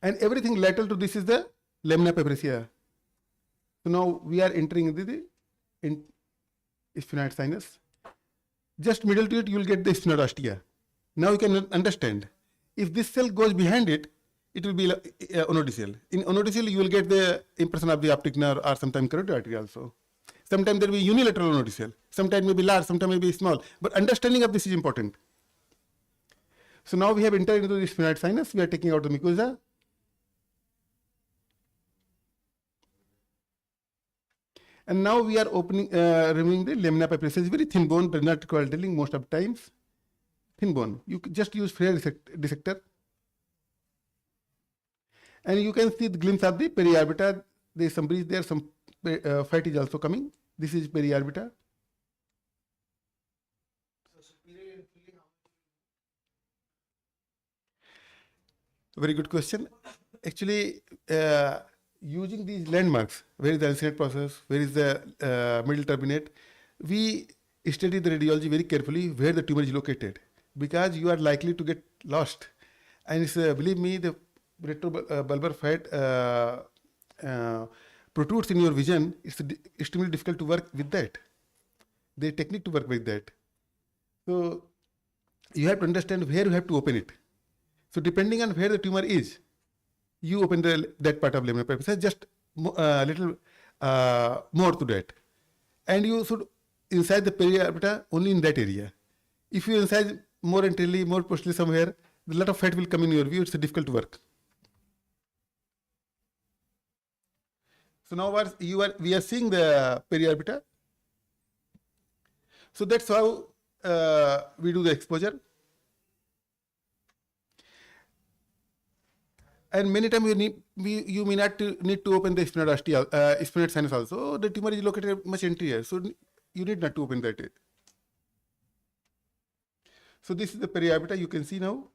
And everything lateral to this is the lamina papyracea. So now we are entering into the sphenoid sinus. Just middle to it, you will get the sphenoid ostia. Now you can understand. If this cell goes behind it, it will be onodicell. In onodicell, you will get the impression of the optic nerve or sometimes carotid artery also. Sometimes there will be unilateral onodicell. Sometimes may be large, sometimes may be small. But understanding of this is important. So now we have entered into the sphenoid sinus. We are taking out the mucosa. And now we are opening, removing the lamina papyracea. It's very thin bone, does not require drilling most of the times. Thin bone. You just use flare dissector. And you can see the glimpse of the periorbital. There is some breeze there, some fat is also coming. This is periorbital. Very good question. Actually, using these landmarks, where is the Alcinate process, where is the middle turbinate, we study the radiology very carefully where the tumor is located, because you are likely to get lost. And it's, believe me, the retrobulbar fat protrudes in your vision. It's extremely difficult to work with that. The technique to work with that. So you have to understand where you have to open it. So depending on where the tumor is, you open that part of lamina papyracea, just little more to that. And you should incise the periorbital only in that area. If you incise more anteriorly, more posteriorly somewhere, a lot of fat will come in your view. It's difficult to work. So now we are seeing the periorbital. So that's how we do the exposure. And many times you may not need to open the sphenoid ostia, sphenoid sinus also. The tumor is located much anterior, so you need not to open that. So this is the periorbital. You can see now.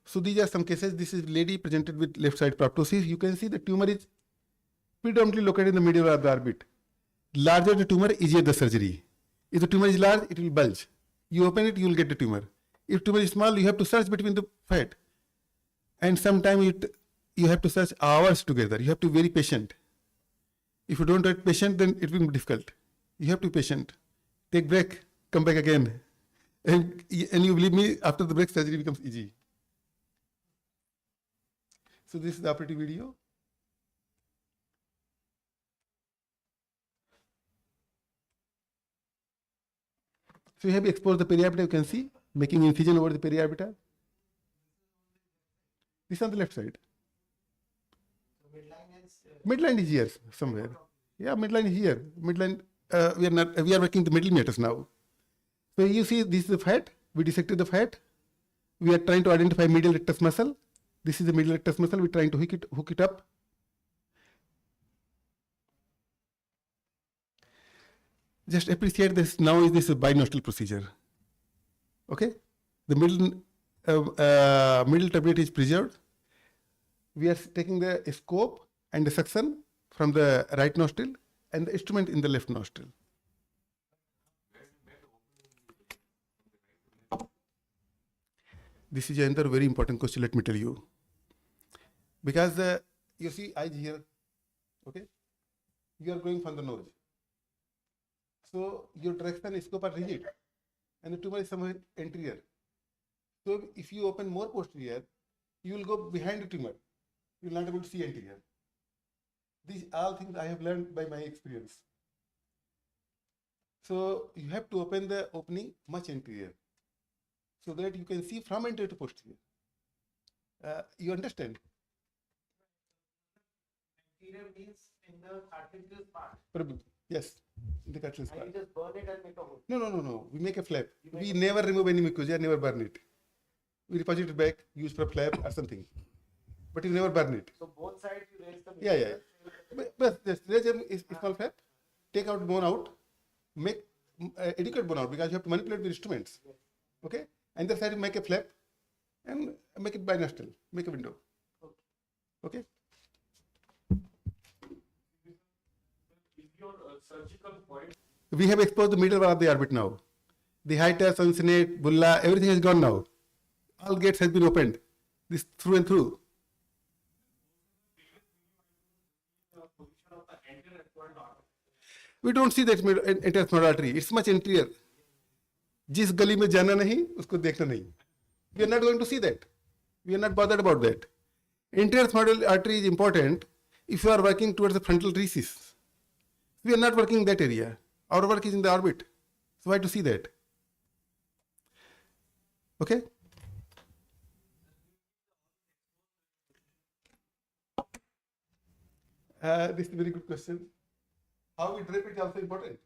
So these are some cases. This is lady presented with left side proptosis. You can see the tumor is predominantly located in the middle of the orbit. Larger the tumor, easier the surgery. If the tumor is large, it will bulge. You open it, you will get the tumor. If tumor is small, you have to search between the fat. And sometimes you have to search hours together. You have to be very patient. If you don't get patient, then it will be difficult. You have to be patient. Take break, come back again. And you believe me, after the break, surgery becomes easy. So this is the operative video. So you have exposed the periorbital, you can see, making incision over the periorbital. This is on the left side. Midline is here somewhere. Yeah, midline is here. Midline, we are working the middle meters now. So you see, this is the fat. We dissected the fat. We are trying to identify medial rectus muscle. This is the medial rectus muscle. We're trying to hook it up. Just appreciate this. Now is this a binostril procedure? Okay, the middle turbinate is preserved. We are taking the scope and the suction from the right nostril and the instrument in the left nostril. This is another very important question. Let me tell you, because you see eyes here. Okay, you are going from the nose. So your direction and scope are rigid, and the tumor is somewhere anterior. So if you open more posterior, you will go behind the tumor. You will not be able to see anterior. These all things I have learned by my experience. So you have to open the opening much anterior so that you can see from anterior to posterior. You understand? Anterior means in the cartilaginous part. Probably. Yes, in the cartilage And part. you just burn it and make a hole. No. We make a flap. We never remove any mucosa, never burn it. We deposit it back, use for flap or something. But you never burn it. So both sides you raise the Yeah. But this raise is called flap. Take out bone out, make adequate bone out because you have to manipulate the instruments. Okay? And the side you make a flap and make it binostril, make a window. Okay? We have exposed the middle wall of the orbit now. The hiatus, uncinate, bulla, everything has gone now. All gates has been opened. This through and through. We don't see that entire small artery. It's much anterior. जिस गली में जाना नहीं उसको देखना नहीं. We are not going to see that. We are not bothered about that. Anterior small artery is important if you are working towards the frontal recess. We are not working in that area. Our work is in the orbit. So why to see that? Okay? This is a very good question. How we drape it is also important.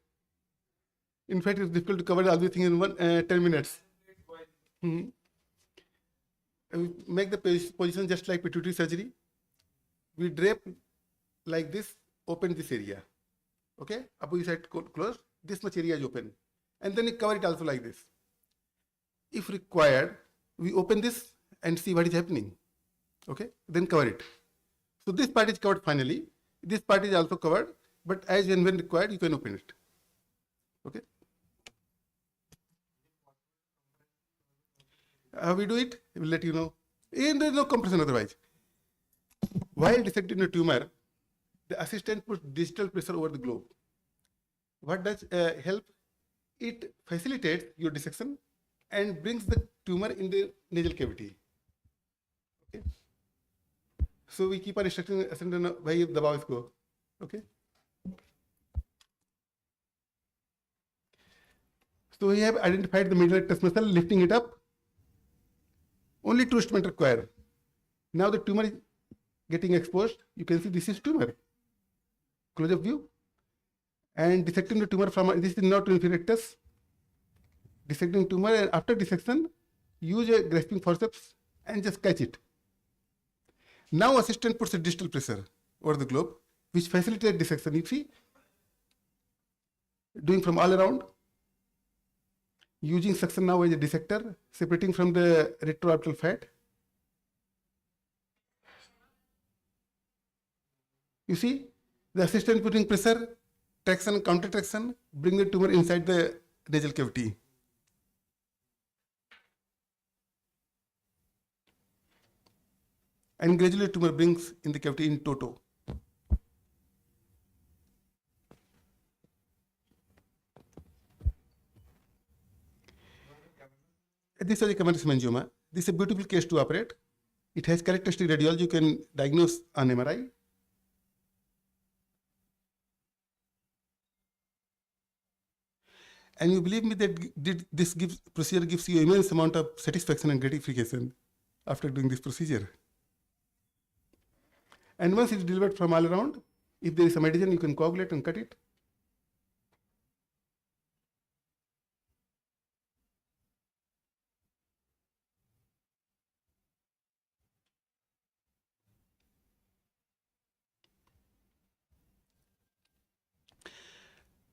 In fact, it's difficult to cover all these things in 10 minutes. We make the position just like pituitary surgery. We drape like this, open this area. Okay? Opposite side closed, this much area is open. And then we cover it also like this. If required, we open this and see what is happening. Okay? Then cover it. So this part is covered finally. This part is also covered, but as and when required, you can open it. Okay? How we do it? We'll let you know. And there is no compression otherwise. While dissecting a tumor, the assistant puts digital pressure over the globe. What does help? It facilitates your dissection and brings the tumor in the nasal cavity. Okay? So we keep on instructing assistant भाई दबाओ इसको. Okay? So we have identified the middle rectus muscle, lifting it up. Only 2 instruments required. Now the tumor is getting exposed. You can see this is tumor. Close up view. And dissecting the tumor from, this is not inferior rectus. Dissecting tumor, and after dissection, use a grasping forceps and just catch it. Now assistant puts a distal pressure over the globe, which facilitates dissection. You see, doing from all around. Using suction now as a dissector, separating from the retroorbital fat. You see, the assistant putting pressure, traction, counter traction, bring the tumor inside the nasal cavity. And gradually tumor brings in the cavity in toto. This is a cavernous meningioma. This is a beautiful case to operate. It has characteristic radiology. You can diagnose on MRI. And you believe me that this procedure gives you immense amount of satisfaction and gratification after doing this procedure. And once it's delivered from all around, if there is some adhesion, you can coagulate and cut it.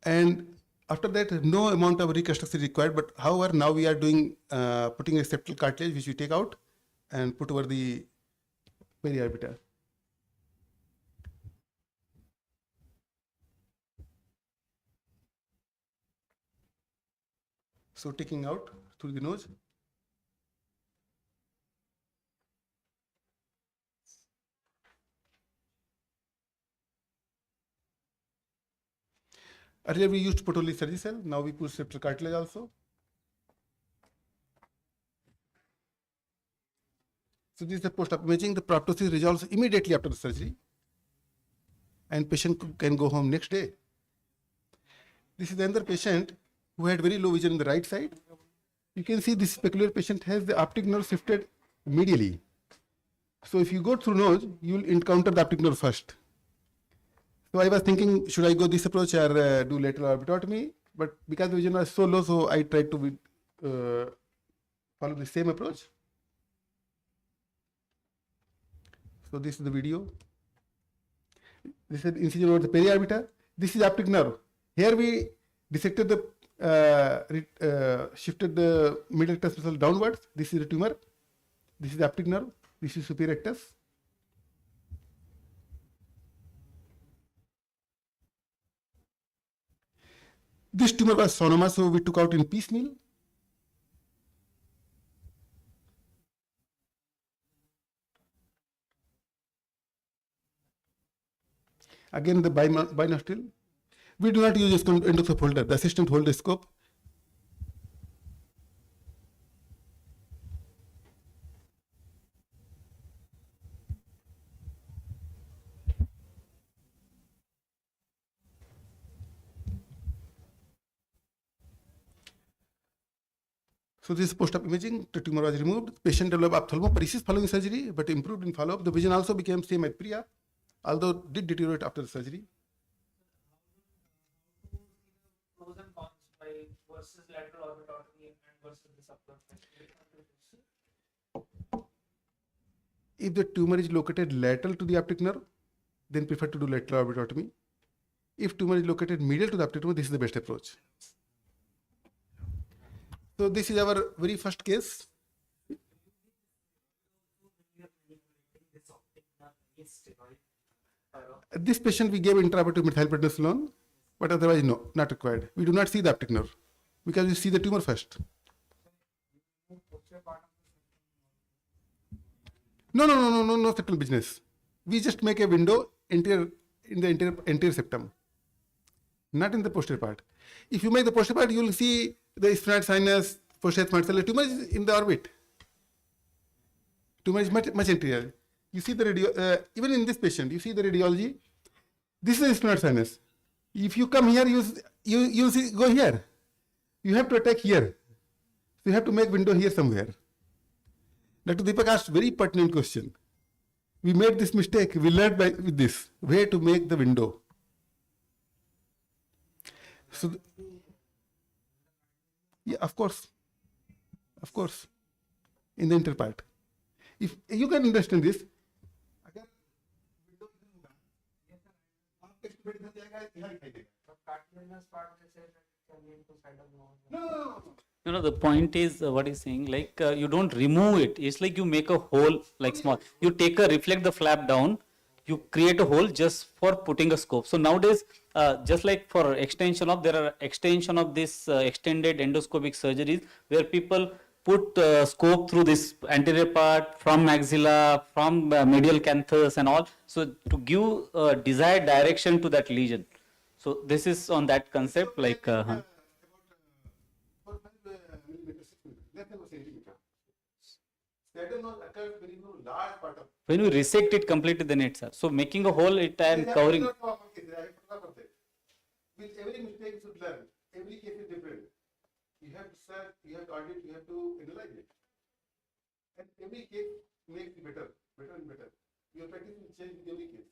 And after that, no amount of reconstruction is required. But however, now we are doing putting a septal cartilage, which we take out and put over the periorbital. So taking out through the nose. Earlier we used to put only surgicel, now we put septal cartilage also. So this is the post-op imaging. The proptosis resolves immediately after the surgery, and patient can go home next day. This is another patient who had very low vision in the right side. You can see this peculiar patient has the optic nerve shifted medially. So if you go through nose, you will encounter the optic nerve first. So I was thinking, should I go this approach or do lateral orbitotomy? But because the vision was so low, so I tried to follow the same approach. So this is the video. This is incision over the periorbita. This is optic nerve. Here we dissected the shifted the middle rectus muscle downwards. This is the tumor. This is the optic nerve. This is superior rectus. This tumor was sonoma, so we took out in piecemeal. Again, the binostril. We do not use endoscope holder, the assistant holder scope. So this is post-op imaging. The tumor was removed. Patient developed ophthalmoparesis following surgery, but improved in follow-up. The vision also became same as pre-op, although did deteriorate after the surgery. Pros and cons by versus lateral orbitotomy and versus this approach. If the tumor is located lateral to the optic nerve, then prefer to do lateral orbitotomy. If tumor is located medial to the optic nerve, this is the best approach. So this is our very first case. This patient we gave intraoperative methylprednisolone, but otherwise no, not required. We do not see the optic nerve because we see the tumor first. No septal business. We just make a window in the anterior septum, not in the posterior part. If you make the posterior part, you will see the sphenoid sinus, posterior smart cell. Tumor is in the orbit. Tumor is much anterior. You see the radio, even in this patient, you see the radiology. This is the sphenoid sinus. If you come here, you see, go here. You have to attack here. So you have to make window here somewhere. Dr. Deepak asked very pertinent question. We made this mistake. We learned with this where to make the window. So, yeah, of course, in the inter part. If you can understand this, No, the point is what he's saying, like you don't remove it. It's like you make a hole, like small. You reflect the flap down, you create a hole just for putting a scope. So nowadays, just like for extension of, there are extension of this extended endoscopic surgeries where people put scope through this anterior part, from maxilla, from medial canthus and all. So to give desired direction to that lesion. So this is on that concept, like. When you resect it completely, then it's so making a hole, it and covering. With every mistake, you should learn. Every case is different. You have to search, you have to audit, you have to analyze it. And every case makes it better and better. Your practice will change with every case.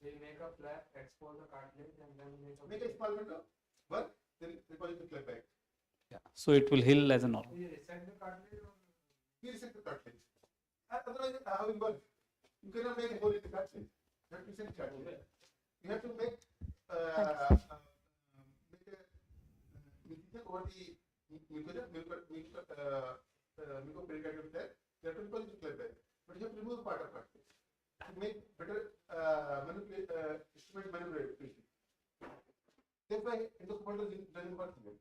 So you make a flap, expose the cartilage, and then Make a small window, work, then deposit the flap back. Yeah. So it will heal as a normal. You resect the cartilage or We resect the cartilage. Otherwise, how it works? You cannot make a hole in the cartilage. You have to resect cartilage. You have to make incision over the mucopericardial flap. You have to deposit the flap back. But you have to remove part of cartilage to make better instrument maneuverability. That's why endoscopic doesn't work well.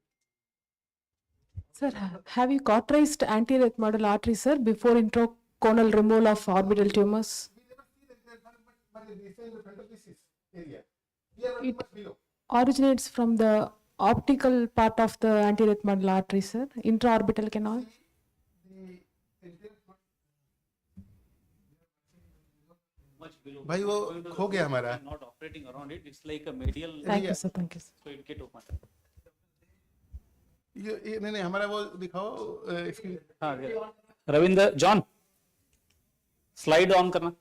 Sir, have you cauterized anterior ethmoidal artery, sir, before intraconal removal of orbital tumors? We never see that, but this is the front of this area. We are It- much below. Originates from the optical part of the anterior ethmoidal artery, sir, intraorbital canal. Much below. भाई वो खो गया हमारा. Not operating around it. It's like a medial. Thank you, sir. Thank you, sir. So it get open. नहीं नहीं हमारा वो दिखाओ इसकी Ravinder, John, slide on करना.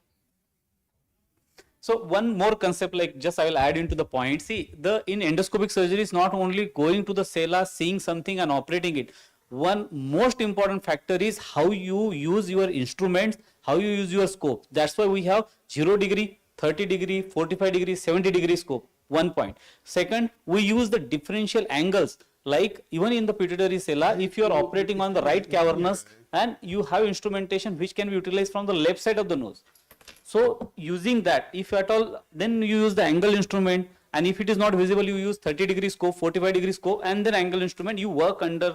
So one more concept, like just I will add into the point. See, in endoscopic surgery is not only going to the sala, seeing something and operating it. One most important factor is how you use your instruments, how you use your scope. That's why we have 0 degree, 30 degree, 45 degree, 70 degree scope. 1 point. Second, we use the differential angles. Like even in the pituitary sala, if you are operating on the right cavernous and you have instrumentation which can be utilized from the left side of the nose. So using that, if at all, then you use the angle instrument, and if it is not visible, you use 30 degree scope, 45 degree scope, and then angle instrument, you work under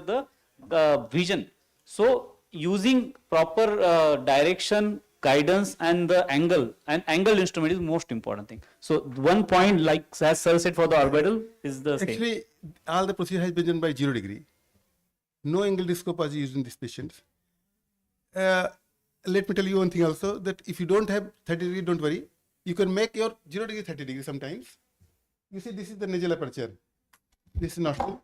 the vision. So using proper direction, guidance, and the angle, and angle instrument is most important thing. So 1 point, like as sir said, for the orbital is the same. Actually, all the procedure has been done by 0 degree. No angle scope was used in these patients. Let me tell you one thing also, that if you don't have 30 degree, don't worry. You can make your 0 degree 30 degree sometimes. You see, this is the nasal aperture. This is nostril.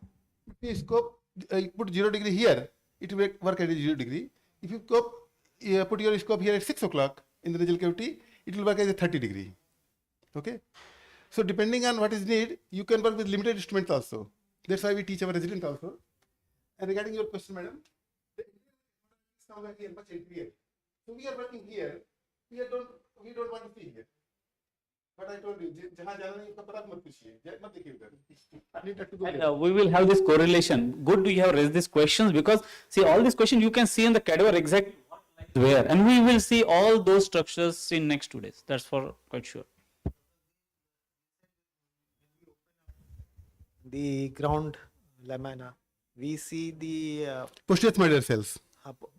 If you scope, you put 0 degree here, it will work at 0 degree. If you put your scope here at 6 o'clock in the nasal cavity, it will work as a 30 degree. Okay. So depending on what is needed, you can work with limited instruments also. That's why we teach our resident also. And regarding your question, madam, the is now very much clear. So we are working here. We don't want to see here. But I told you, जहाँ जाना नहीं उसका पता मत पूछिए, मत देखिए उधर. I need that to go And, there. we will have this correlation. Good you have raised these questions, because see all these questions you can see in the cadaver exact where, and we will see all those structures in next 2 days. That's for quite sure. The ground lamina, we see the Posterior spider cells.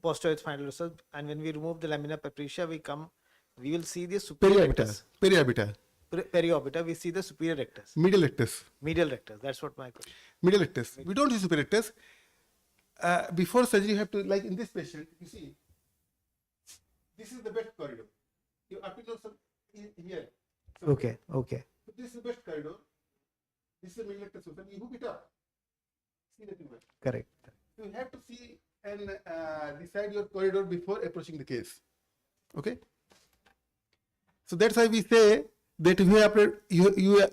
posterior spinal cells, and when we remove the lamina pepricia, we will see the superior rectus. Periorbital. Periorbita, we see the superior rectus. Medial rectus. Medial rectus, that's what my question. Medial rectus. We don't use superior rectus. Before surgery, you have to, like in this patient, you see, this is the best corridor. You have to know some here. So, Okay. so this is the best corridor. This is the medial rectus. So you hook it up. See the tumor. Correct. So you have to see and decide your corridor before approaching the case. Okay. So that's why we say that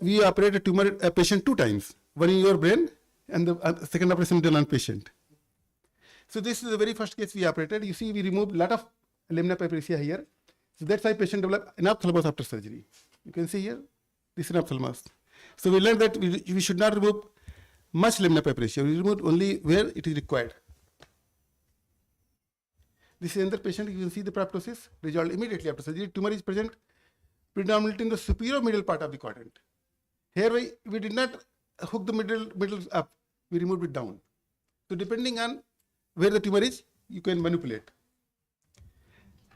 we operate a patient 2 times. One in your brain and the second operation done on patient. So this is the very first case we operated. You see, we removed a lot of lamina pepricia here. So that's why patient developed anophthalmos after surgery. You can see here, this is anophthalmos. So we learned that we should not remove much lamina pepricia. We remove only where it is required. This is another patient. You can see the proptosis resolved immediately after surgery. Tumor is present predominantly in the superior middle part of the quadrant. Here we did not hook the middle up. We removed it down. So depending on where the tumor is, you can manipulate.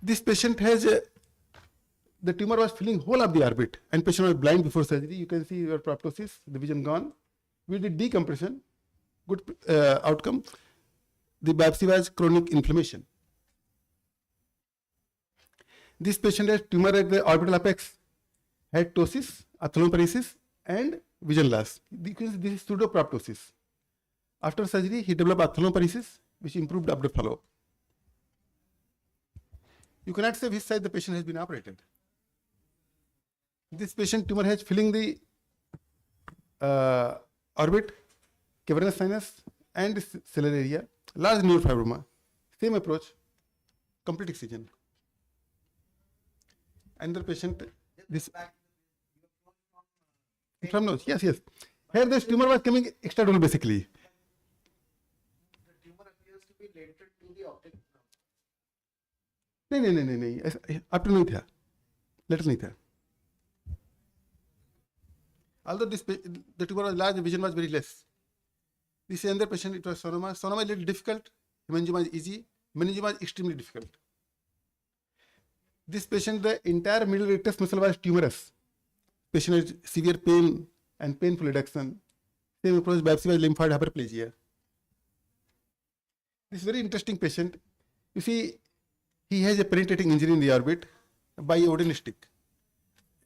This patient has the tumor was filling whole of the orbit, and patient was blind before surgery. You can see your proptosis, the vision gone. We did decompression, good outcome. The biopsy was chronic inflammation. This patient has tumor at the orbital apex, had ptosis, ophthalmoparesis, and vision loss. Because this is pseudoproptosis. After surgery, he developed ophthalmoparesis, which improved upper follow-up. You cannot say which side the patient has been operated. This patient tumor has filling the orbit, cavernous sinus, and cellular area, large neurofibroma. Same approach, complete excision. Another patient, this from nose, yes. Here this tumor was coming external basically. The tumor appears to be related to the optic नहीं up to नहीं था, lateral नहीं था. Although the tumor was large, the vision was very less. This is another patient, it was sonoma. Sonoma is a little difficult, hemangioma is easy, meningioma is extremely difficult. This patient, the entire middle rectus muscle was tumorous. Patient has severe pain and painful reduction. Same approach, biopsy was lymphoid hyperplasia. This very interesting patient. You see, he has a penetrating injury in the orbit by a wooden stick.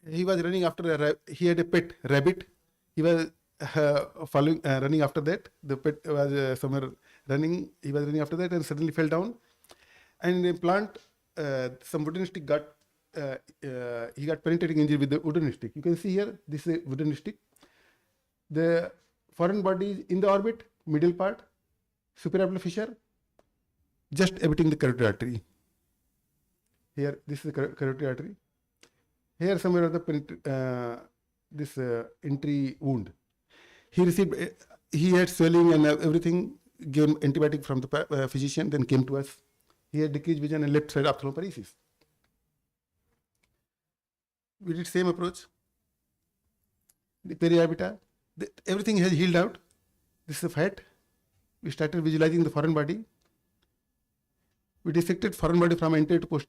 He was running after he had a pet rabbit. He was running after that. The pet was somewhere running. He was running after that and suddenly fell down. And in the plant, some wooden stick got. He got penetrating injury with the wooden stick. You can see here. This is a wooden stick. The foreign body is in the orbit, middle part, supraorbital fissure, just abutting the carotid artery. Here, this is the carotid artery. Here, somewhere this entry wound. He received, he had swelling and everything, given antibiotic from the physician, then came to us. He had decreased vision and left side ophthalmoparesis. We did same approach. The periorbital, everything has healed out. This is a fat. We started visualizing the foreign body. We dissected foreign body from anterior to posterior.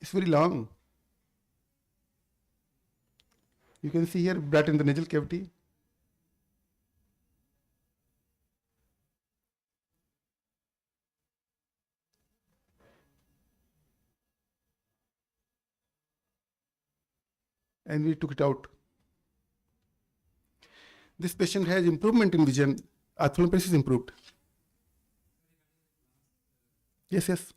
It's very long. You can see here brought in the nasal cavity. And we took it out. This patient has improvement in vision. Ophthalmoparesis improved. Yes, yes.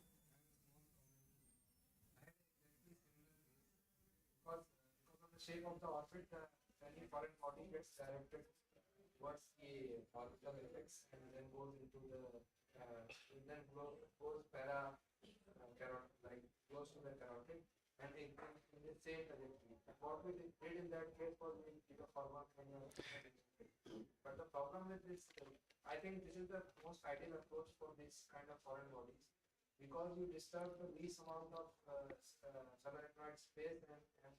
Because of the shape of the orbit, any foreign body gets directed towards the orbital apex and then goes into the then goes para carotid, like close to the carotid, and in the same trajectory. What we did in that case was we did a forward kind of. But the problem with this, I think this is the most ideal approach for this kind of foreign bodies, because you disturb the least amount of subarachnoid space and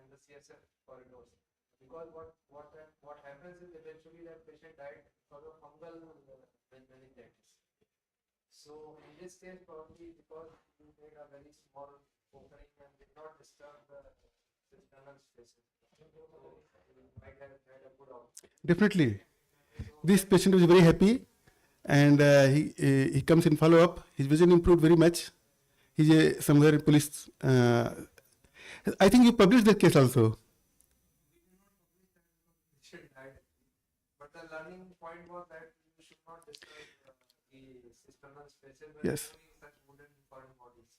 the CSF corridors. Because what happens is eventually that patient died because of fungal meningitis. So in this case, probably because you made a very small opening and did not disturb the external spaces, you might have had a good outcome. Definitely. This patient was very happy, and he comes in follow up. His vision improved very much. He's somewhere in police. I think you published the case also. But the learning point was that you should not disturb the external spaces when Yes. doing such wooden foreign bodies,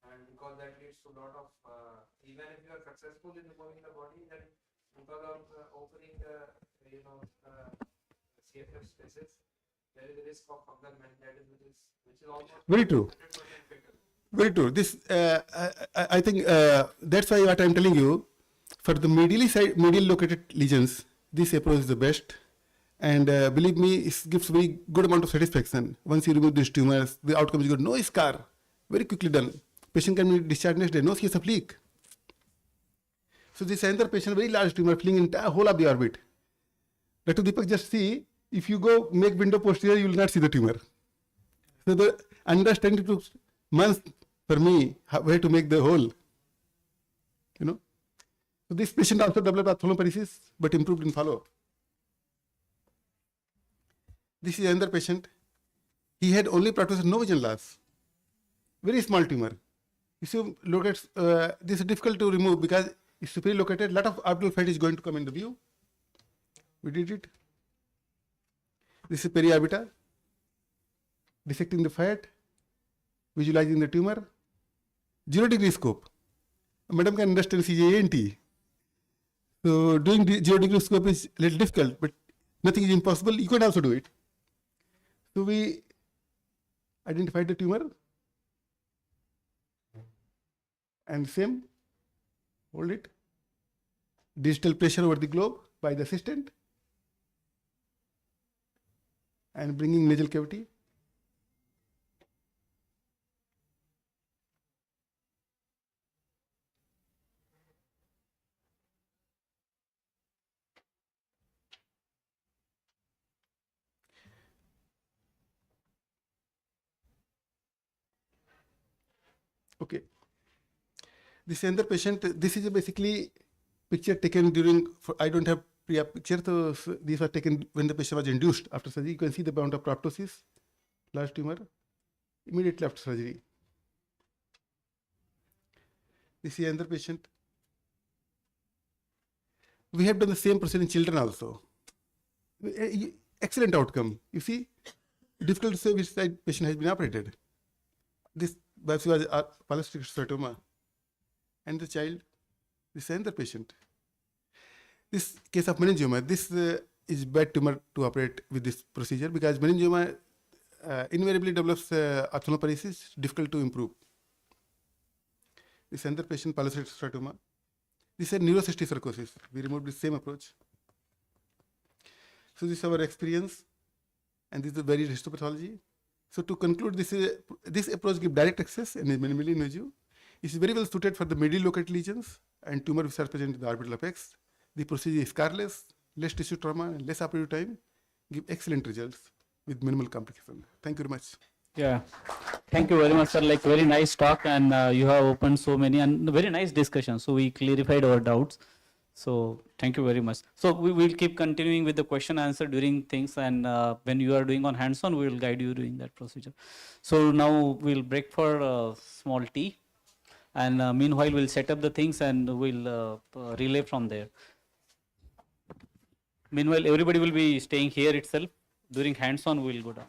and because that leads to a lot of even if you are successful in removing the body, then because of opening the CFF spaces, there is a risk of fungal meningitis, which is almost Very true. 100% fatal. Very true. This I think that's why what I'm telling you. For the medial located lesions, this approach is the best. And believe me, it gives very good amount of satisfaction. Once you remove these tumors, the outcome is good. No scar, very quickly done. Patient can be discharged next day. No CSF leak. So this another patient, very large tumor filling entire whole of the orbit. Dr. Deepak, just see, if you go make window posterior, you will not see the tumor. So the understanding took months for me where to make the hole. So this patient also developed ophthalmoparesis, but improved in follow-up. This is another patient. He had only proptosis, no vision loss. Very small tumor. If you look at this is difficult to remove because it's superior located. Lot of orbital fat is going to come into view. We did it. This is periorbital. Dissecting the fat, visualizing the tumor. 0-degree scope. Madam can understand CJNT. So doing the 0-degree scope is a little difficult, but nothing is impossible. You can also do it. So we identified the tumor and same, hold it, digital pressure over the globe by the assistant and bringing nasal cavity. Okay. This another patient, this is basically picture taken during, I don't have pre-op picture, so these were taken when the patient was induced after surgery. You can see the amount of proptosis, large tumor, immediately after surgery. This is another patient. We have done the same procedure in children also. Excellent outcome. You see, difficult to say which side patient has been operated. This biopsy was polycystic stratoma, and the child, this another patient. This case of meningioma, this is bad tumor to operate with this procedure because meningioma invariably develops ophthalmoparesis, difficult to improve. This another patient, polycystic stratoma. This is neurocystic sarcosis. We removed the same approach. So this is our experience, and this is very histopathology. So to conclude, this approach gives direct access and is minimally invasive. It is very well suited for the medially located lesions and tumor which are present in the orbital apex. The procedure is scarless, less tissue trauma, and less operative time. Give excellent results with minimal complication. Thank you very much. Yeah, thank you very much, sir. Like very nice talk, and you have opened so many and very nice discussion. So we clarified our doubts. So thank you very much. So we will keep continuing with the question answer during things, and when you are doing on hands-on, we will guide you during that procedure. So now we'll break for a small tea, and meanwhile we'll set up the things and we'll relay from there. Meanwhile, everybody will be staying here itself. During hands-on, we'll go down.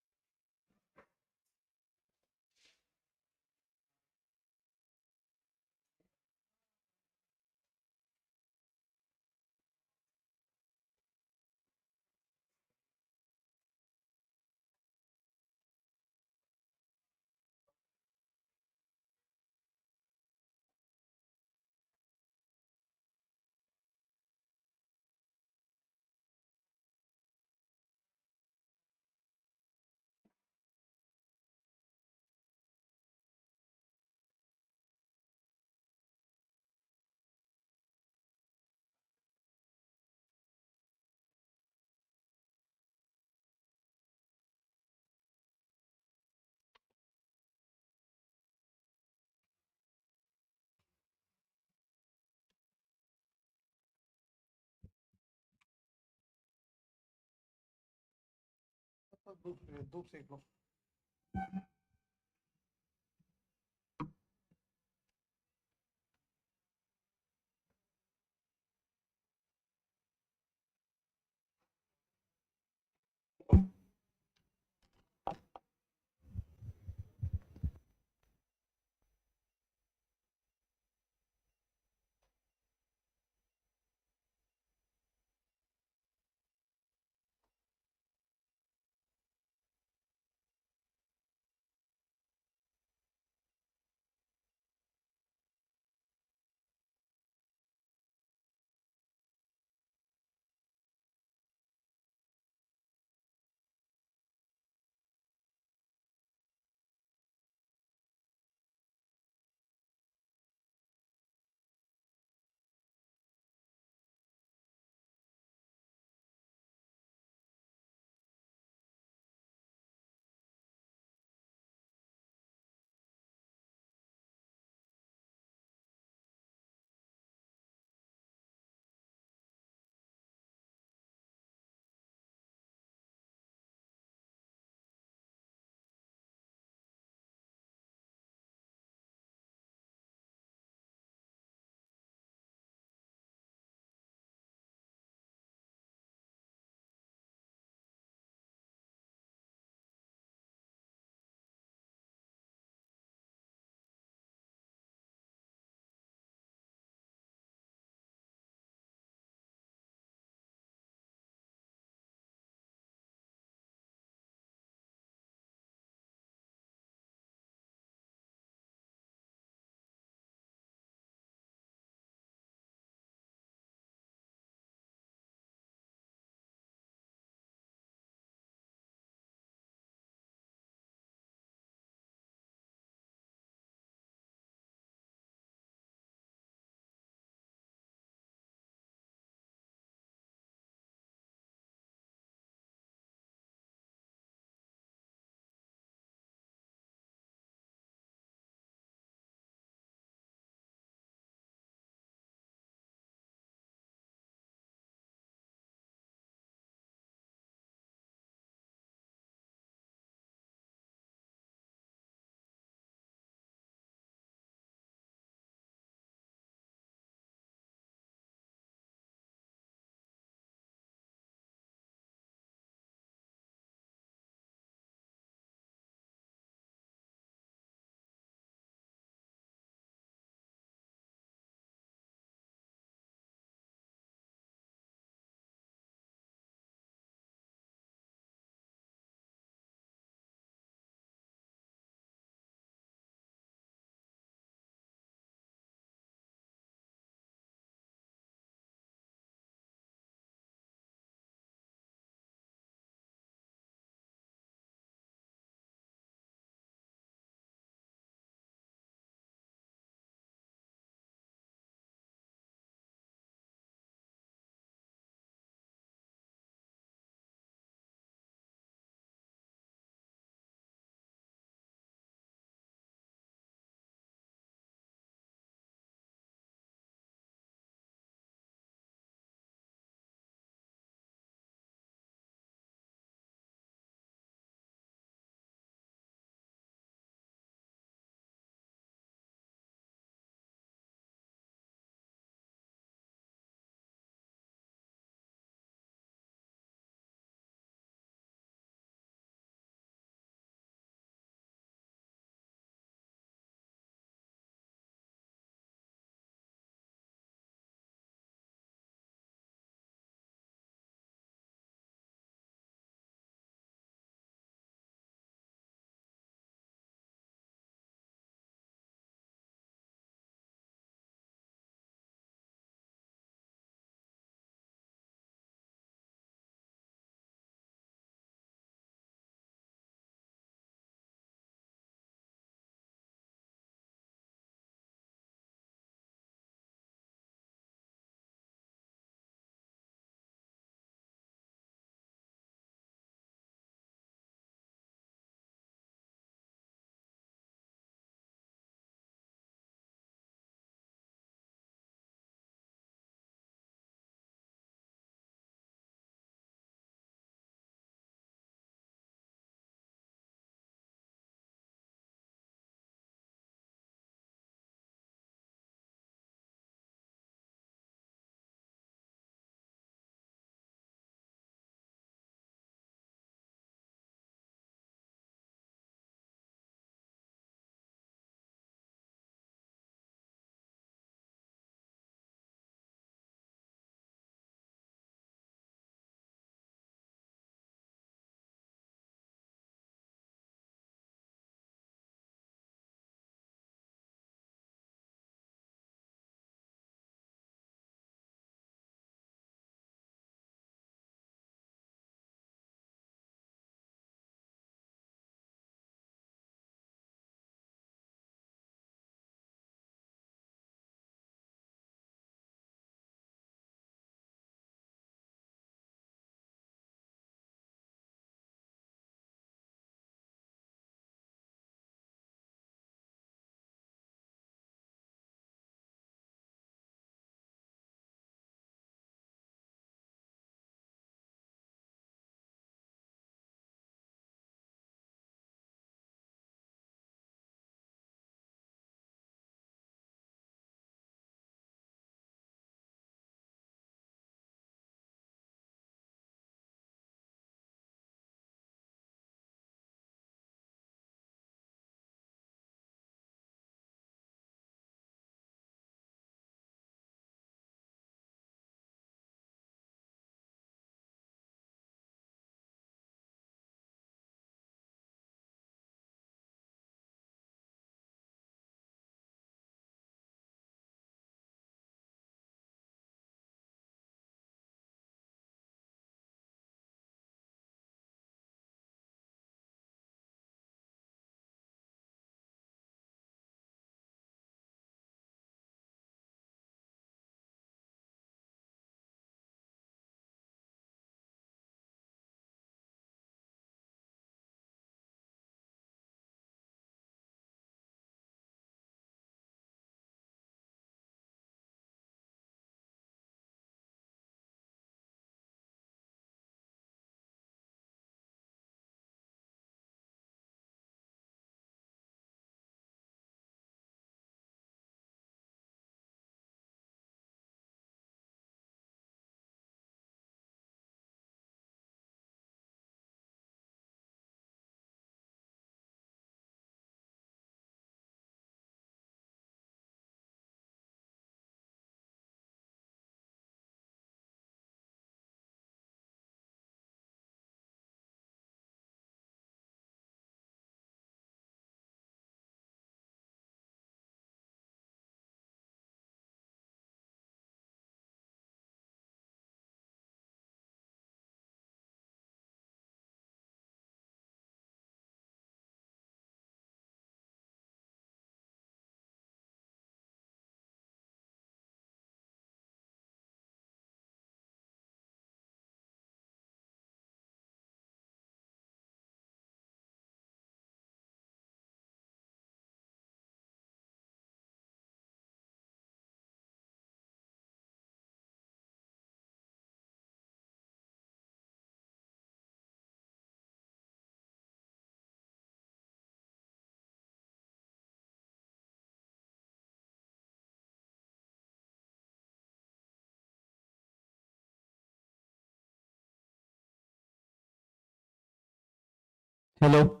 Hello,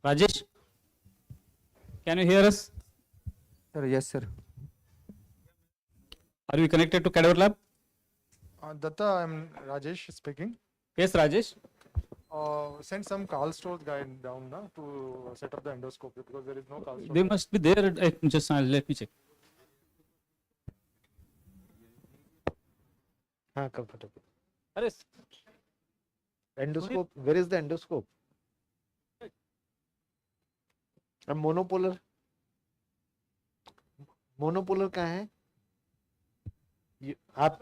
Rajesh. Can you hear us? Sir, yes, sir. Are we connected to Cadaver Lab? Datta, I'm Rajesh speaking. Yes, Rajesh. Send some Carl Stores guy down na, to set up the endoscopy because there is no Carl Stores. They must be there. Just let me check. हाँ, comfortable. Are Endoscope, where is the endoscope? अब monopolar कहाँ है? आप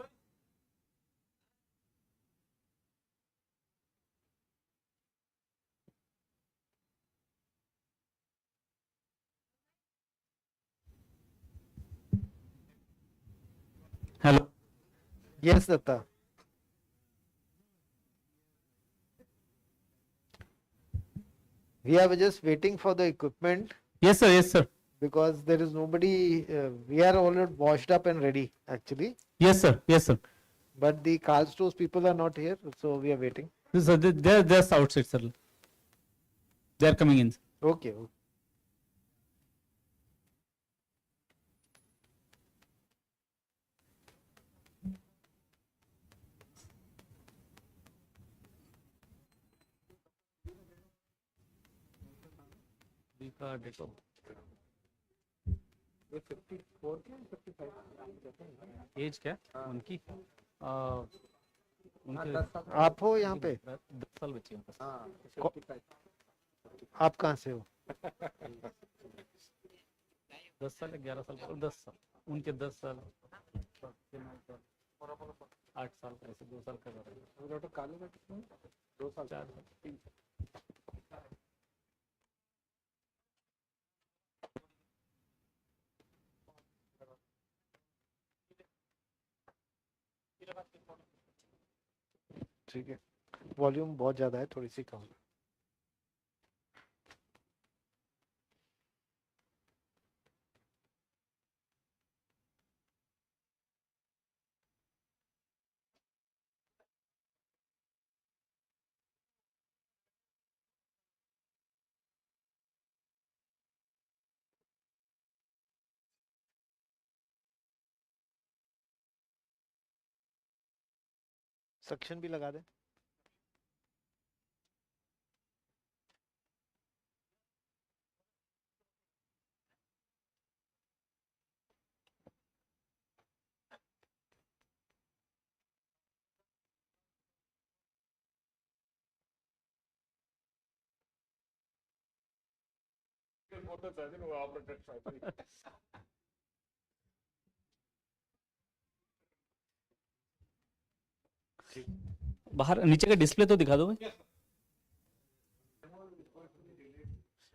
hello. Yes, Datta. We are just waiting for the equipment Yes, sir. Yes, sir. because there is nobody. We are already washed up and ready actually, Yes, sir. Yes, sir. but the Carl Stores people are not here, so we are waiting. So they're outside, sir. They are coming in. Okay. Age क्या उनकी उनके आप हो यहाँ पे? 10 साल बच्चे हैं आप कहाँ से हो? 10 साल 11 साल 10 साल उनके 10 साल 8 साल ऐसे 2 साल का डॉक्टर काले 2 साल 4 साल 3 ठीक है, वॉल्यूम बहुत ज्यादा है, थोड़ी सी कम. सक्शन भी लगा दे. बाहर नीचे का डिस्प्ले तो दिखा दो भाई.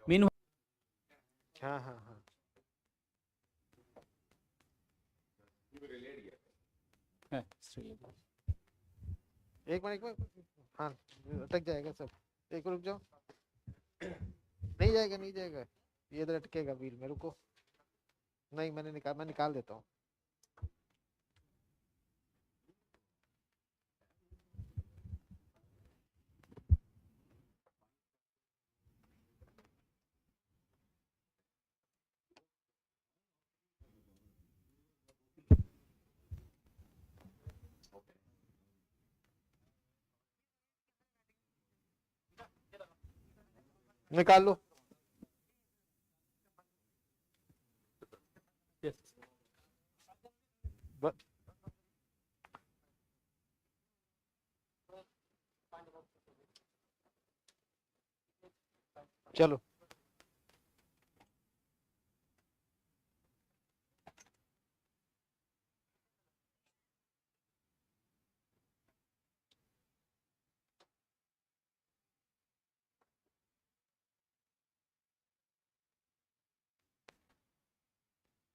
मीन हाँ हाँ हाँ. एक मिनट. हाँ, अटक जाएगा सब. एक रुक जाओ. नहीं जाएगा, नहीं जाएगा. ये इधर अटकेगा व्हील में. रुको. नहीं, मैं निकाल देता हूँ. निकाल लो. ब- चलो.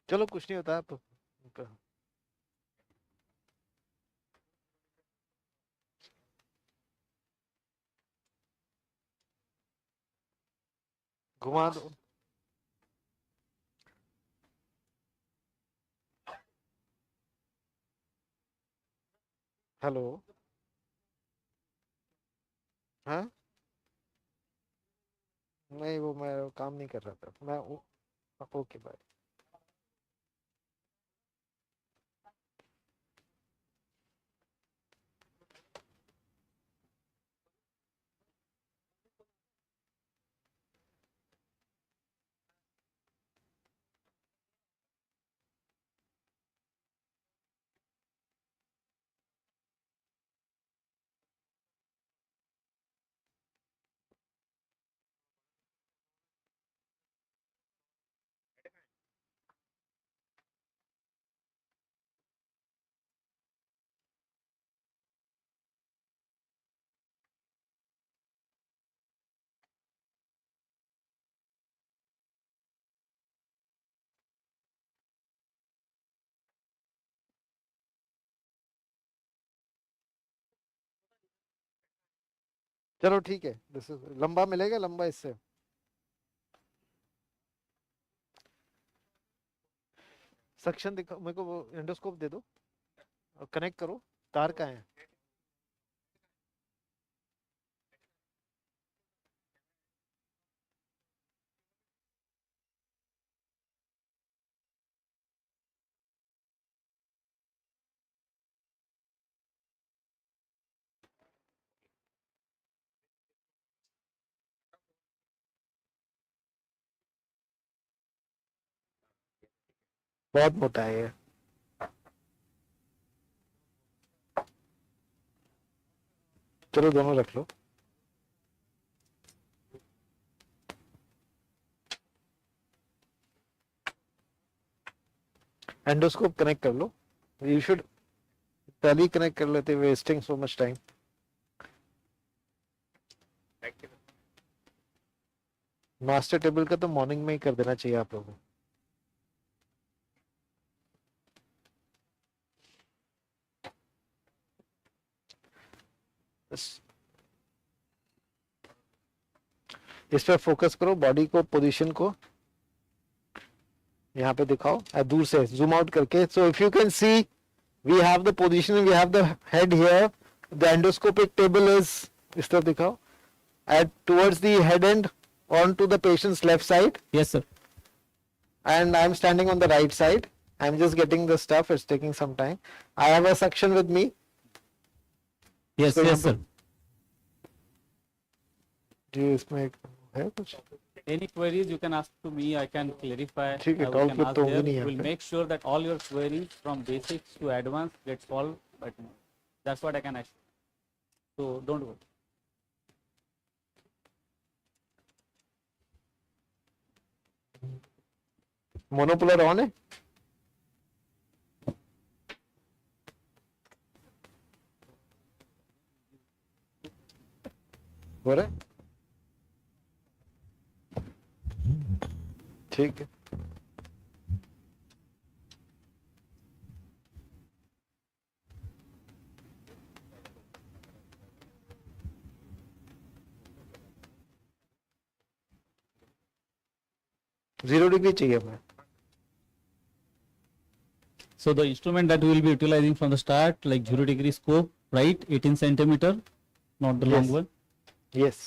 चलो, कुछ नहीं होता. आप घुमा दो. हेलो. हाँ, नहीं वो मैं काम नहीं कर रहा था मैं ओके बाय चलो ठीक है दिस इज लंबा मिलेगा लंबा इससे सक्शन दिखा मेरे को वो एंडोस्कोप दे दो और कनेक्ट करो तार का है बहुत मोटा है ये चलो दोनों रख लो एंडोस्कोप कनेक्ट कर लो यू शुड पहले ही कनेक्ट कर लेते wasting so much time master table का तो मॉर्निंग में ही कर देना चाहिए आप लोगों को इस पर फोकस करो बॉडी को पोजीशन को यहाँ पे दिखाओ दूर से जूम आउट करके so if you can see we have the position we have the head here the endoscopic table is इस तरफ दिखाओ at towards the head end on to the patient's left side Yes, sir. and I'm standing on the right side. I'm just getting the stuff. It's taking some time. I have a suction with me. Yes, So yes, sir. Do you make है कुछ? Any queries you can ask to me, I can clarify. ठीक है, We call can पे ask तो there. होंगे नहीं यहाँ We'll पे. make sure that all your queries from basics to advanced get solved. But that's what I can assure. So don't worry. Monopolar on है हो रहा है ठीक है जीरो डिग्री चाहिए हमें So the instrument that we will be utilizing from the start, like 0-degree scope, right? 18 centimeter, not the long Yes. one. yes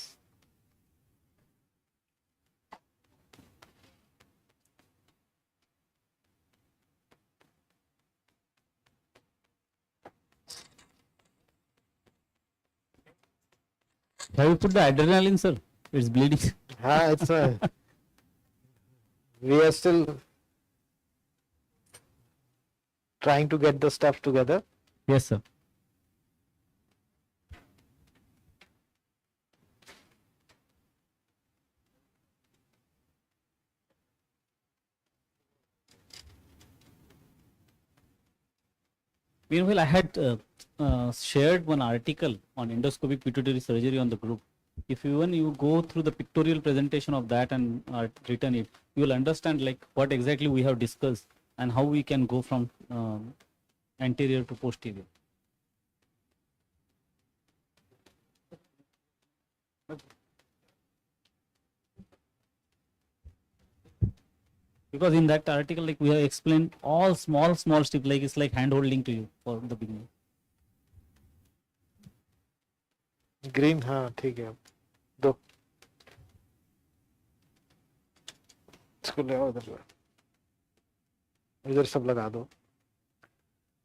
Have you put the adrenaline, sir? It's bleeding. it's we are still trying to get the stuff together. Yes, sir. Meanwhile, I had shared one article on endoscopic pituitary surgery on the group. If even you go through the pictorial presentation of that and written it, you will understand like what exactly we have discussed and how we can go from anterior to posterior. Because in that article, like we have explained all small steps, like it's like hand holding to you for the beginning. Green हाँ ठीक है दो इसको ले आओ इधर, इधर सब लगा दो.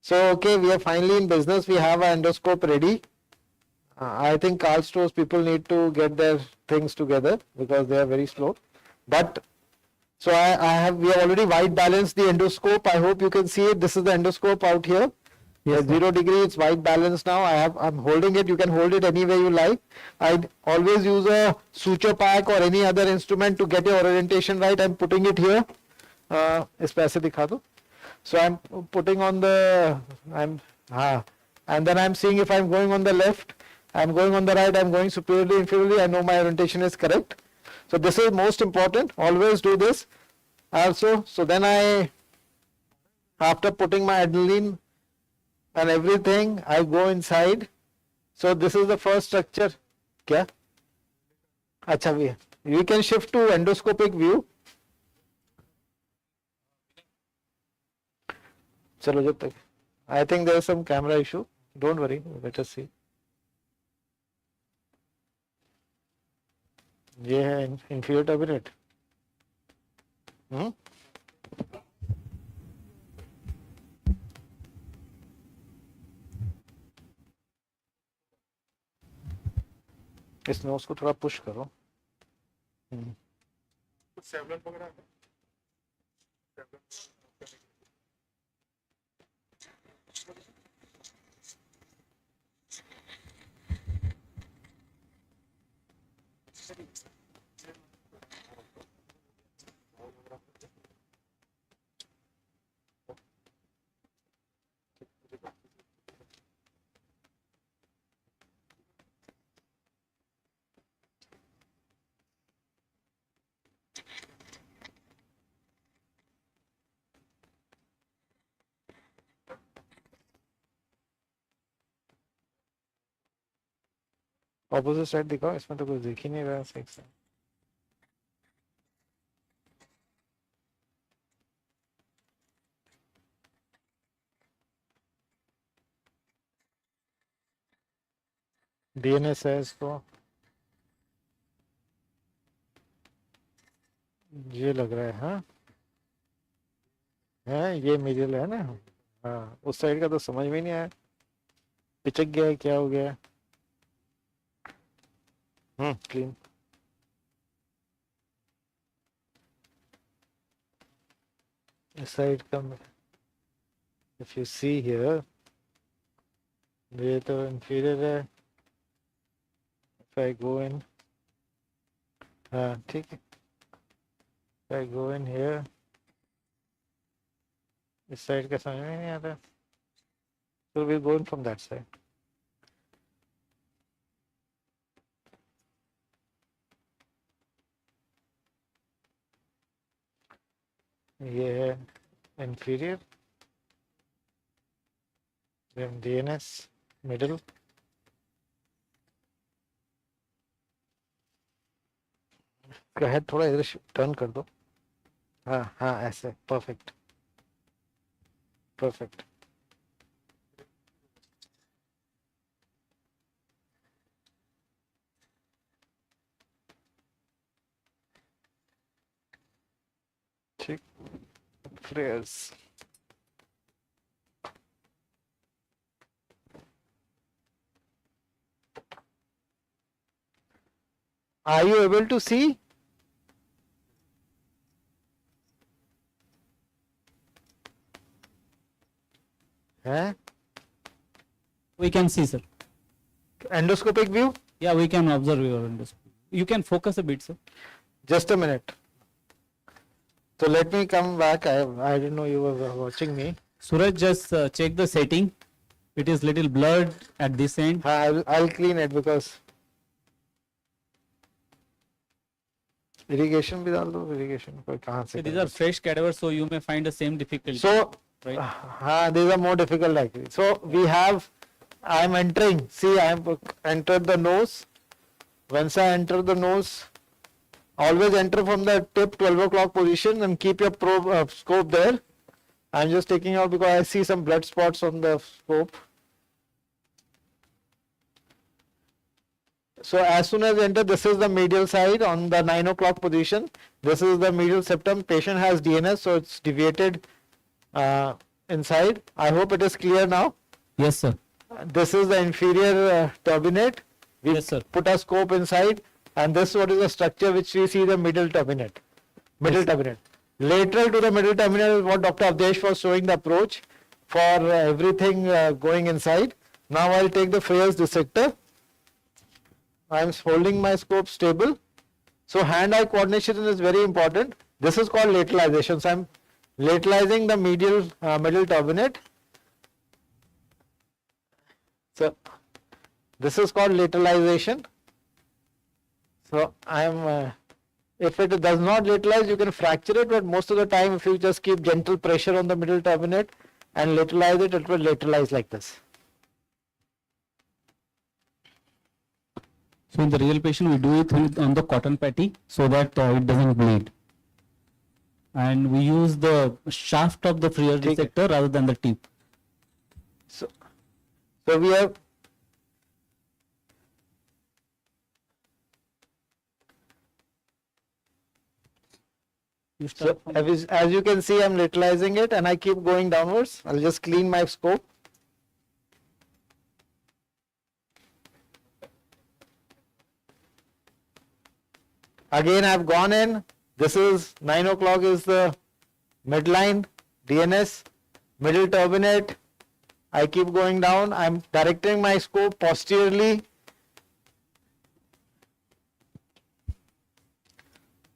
So okay, we are finally in business. We have our endoscope ready. I think Karl Stoll's people need to get their things together because they are very slow. But so we have already white balanced the endoscope. I hope you can see it. This is the endoscope out here. Yes, At 0 degree, it's white balance now. I'm holding it. You can hold it any way you like. I always use a suture pack or any other instrument to get your orientation right. I'm putting it here. इस पे ऐसे दिखा दो. So I'm putting on the, and then I'm seeing if I'm going on the left, I'm going on the right, I'm going superiorly, inferiorly, I know my orientation is correct. So this is most important, always do this also. So then after putting my adrenaline and everything, I go inside. So this is the first structure. क्या? अच्छा भी है. We can shift to endoscopic view. चलो जब तक. I think there is some camera issue. Don't worry. Let us see. ये है inferior turbinate. इस नोज को थोड़ा पुश करो. Several वगैरह है? ऑपोजिट साइड दिखाओ. इसमें तो कुछ दिख ही नहीं रहा सही से. डीएनएस है इसको. ये लग रहा है. हाँ है, ये मीडियल है ना. हाँ, उस साइड का तो समझ में नहीं आया. पिचक गया है, क्या हो गया है. Clean. This side come. If you see here, ये तो inferior है. If I go in, हाँ ठीक है. If I go in here, इस side का समझ में नहीं आता. So we'll go in from that side. ये है inferior, then DNS middle. इसका हेड थोड़ा इधर टर्न कर दो. हाँ हाँ ऐसे. Perfect perfect. ठीक. Prayers. Are you able to see? Huh? We can see, sir. Endoscopic view? Yeah, we can observe your endoscopy. You can focus a bit, sir. Just a minute. So let me come back. I didn't know you were watching me. Suraj, just check the setting. It is little blurred at this end. I'll clean it because irrigation भी डाल दो. Irrigation कोई कहाँ से. These are fresh cadavers, so you may find the same difficulty. So right? these are more difficult actually. So we have, I am entering. See, I am entered the nose. Once I enter the nose, always enter from the tip 12 o'clock position and keep your probe scope there. I am just taking out because I see some blood spots on the scope. So as soon as you enter, this is the medial side on the 9 o'clock position. This is the medial septum. Patient has DNS, so it's deviated inside. I hope it is clear now. Yes, sir. This is the inferior turbinate. We Yes, sir. put a scope inside, and this what is the structure which we see the middle turbinate. Middle turbinate. Lateral to the middle turbinate is what Dr. Avdesh was showing the approach for everything going inside. Now I'll take the Freyer's dissector. I'm holding my scope stable. So hand-eye coordination is very important. This is called lateralization. So I'm lateralizing the medial middle turbinate. So this is called lateralization. So I'm if it does not lateralize, you can fracture it, but most of the time if you just keep gentle pressure on the middle turbinate and lateralize it, it will lateralize like this. So in the real patient, we do it on the cotton patty so that it doesn't bleed. And we use the shaft of the Freer Okay. dissector rather than the tip. So we have You so start from as you can see, I'm lateralizing it and I keep going downwards. I'll just clean my scope. Again, I've gone in. This is 9 o'clock is the midline, DNS, middle turbinate. I keep going down. I'm directing my scope posteriorly.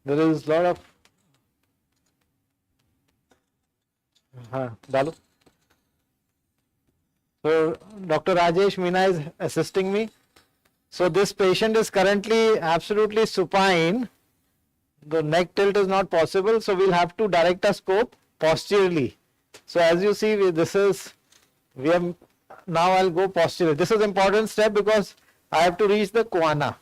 There is a lot of Dalu. So Dr. Rajesh Meena is assisting me. So this patient is currently absolutely supine. The neck tilt is not possible, so we'll have to direct a scope posteriorly. So as you see, now I'll go posterior. This is important step because I have to reach the choana.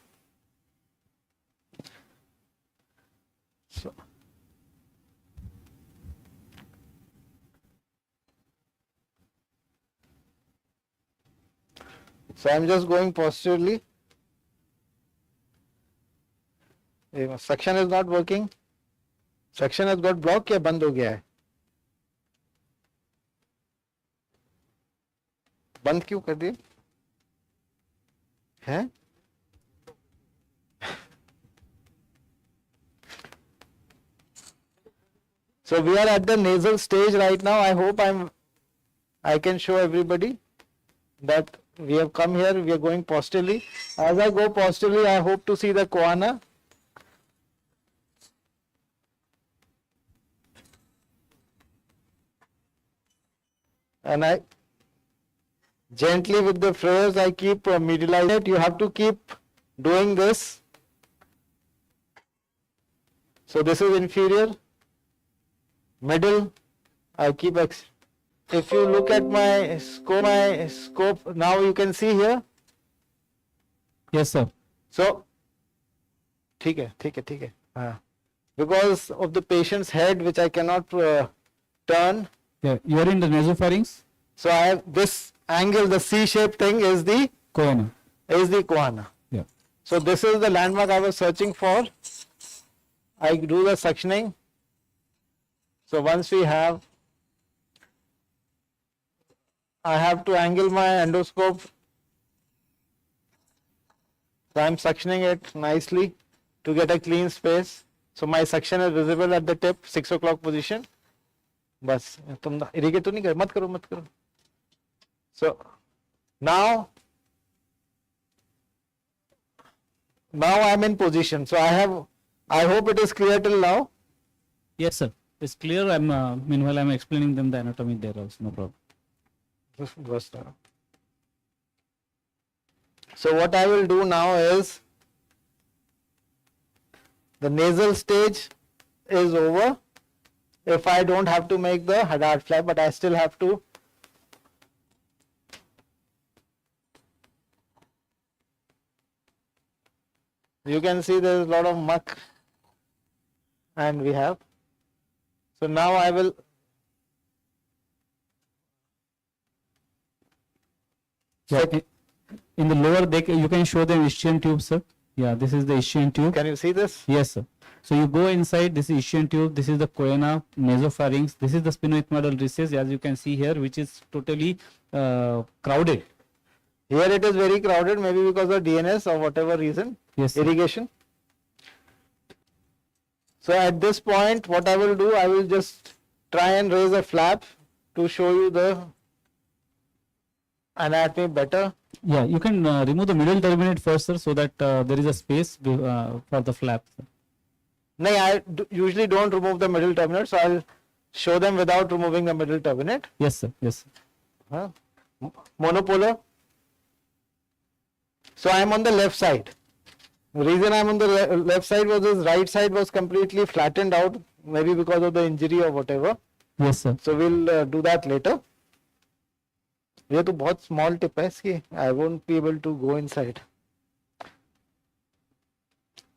So I'm just going posteriorly. Suction is not working. Suction has got blocked या बंद हो गया है? बंद क्यों कर दिए? हैं? So we are at the nasal stage right now. I hope I can show everybody that we have come here. We are going posteriorly. As I go posteriorly, I hope to see the choana. And I gently with the Freyers, I keep medializing it. You have to keep doing this. So this is inferior, middle. I keep if you look at my scope, now you can see here. yes, sir. So, ठीक है. Because of the patient's head, which I cannot turn. Yeah, you are in the nasopharynx, So I have this angle, the C-shaped thing is the choana. choana. Yeah. So this is the landmark I was searching for. I do the suctioning. So once we have, I have to angle my endoscope. So I'm suctioning it nicely to get a clean space. So my suction is visible at the tip, 6 o'clock position. बस तुम irrigate तो नहीं कर मत करो. So now I'm in position. So I hope it is clear till now. Yes, sir. It's clear. Meanwhile, I'm explaining them the anatomy there also. No problem. So what I will do now is the nasal stage is over. If I don't have to make the Hadad flap, but I still have to. You can see there is a lot of muck, and we have. So now I will. Yeah. in the lower, you can show them ischion tube, sir. Yeah, this is the ischion tube. Can you see this? Yes, sir. So you go inside, this is ischion tube, this is the coena, nasopharynx, this is the sphenoethmoidal recess, as you can see here, which is totally crowded. Here it is very crowded, maybe because of DNS or whatever reason, Yes, sir. irrigation. So at this point, what I will do, I will just try and raise a flap to show you the anatomy better. Yeah, you can remove the middle turbinate first, sir, so that there is a space for the flap. Sir. No, usually don't remove the middle turbinate, so I'll show them without removing the middle turbinate. Yes, sir. Yes, sir. Monopolar. So I am on the left side. The reason I am on the left side was this right side was completely flattened out, maybe because of the injury or whatever. Yes, sir. So we'll do that later. ये तो बहुत small tip है इसकी. I won't be able to go inside.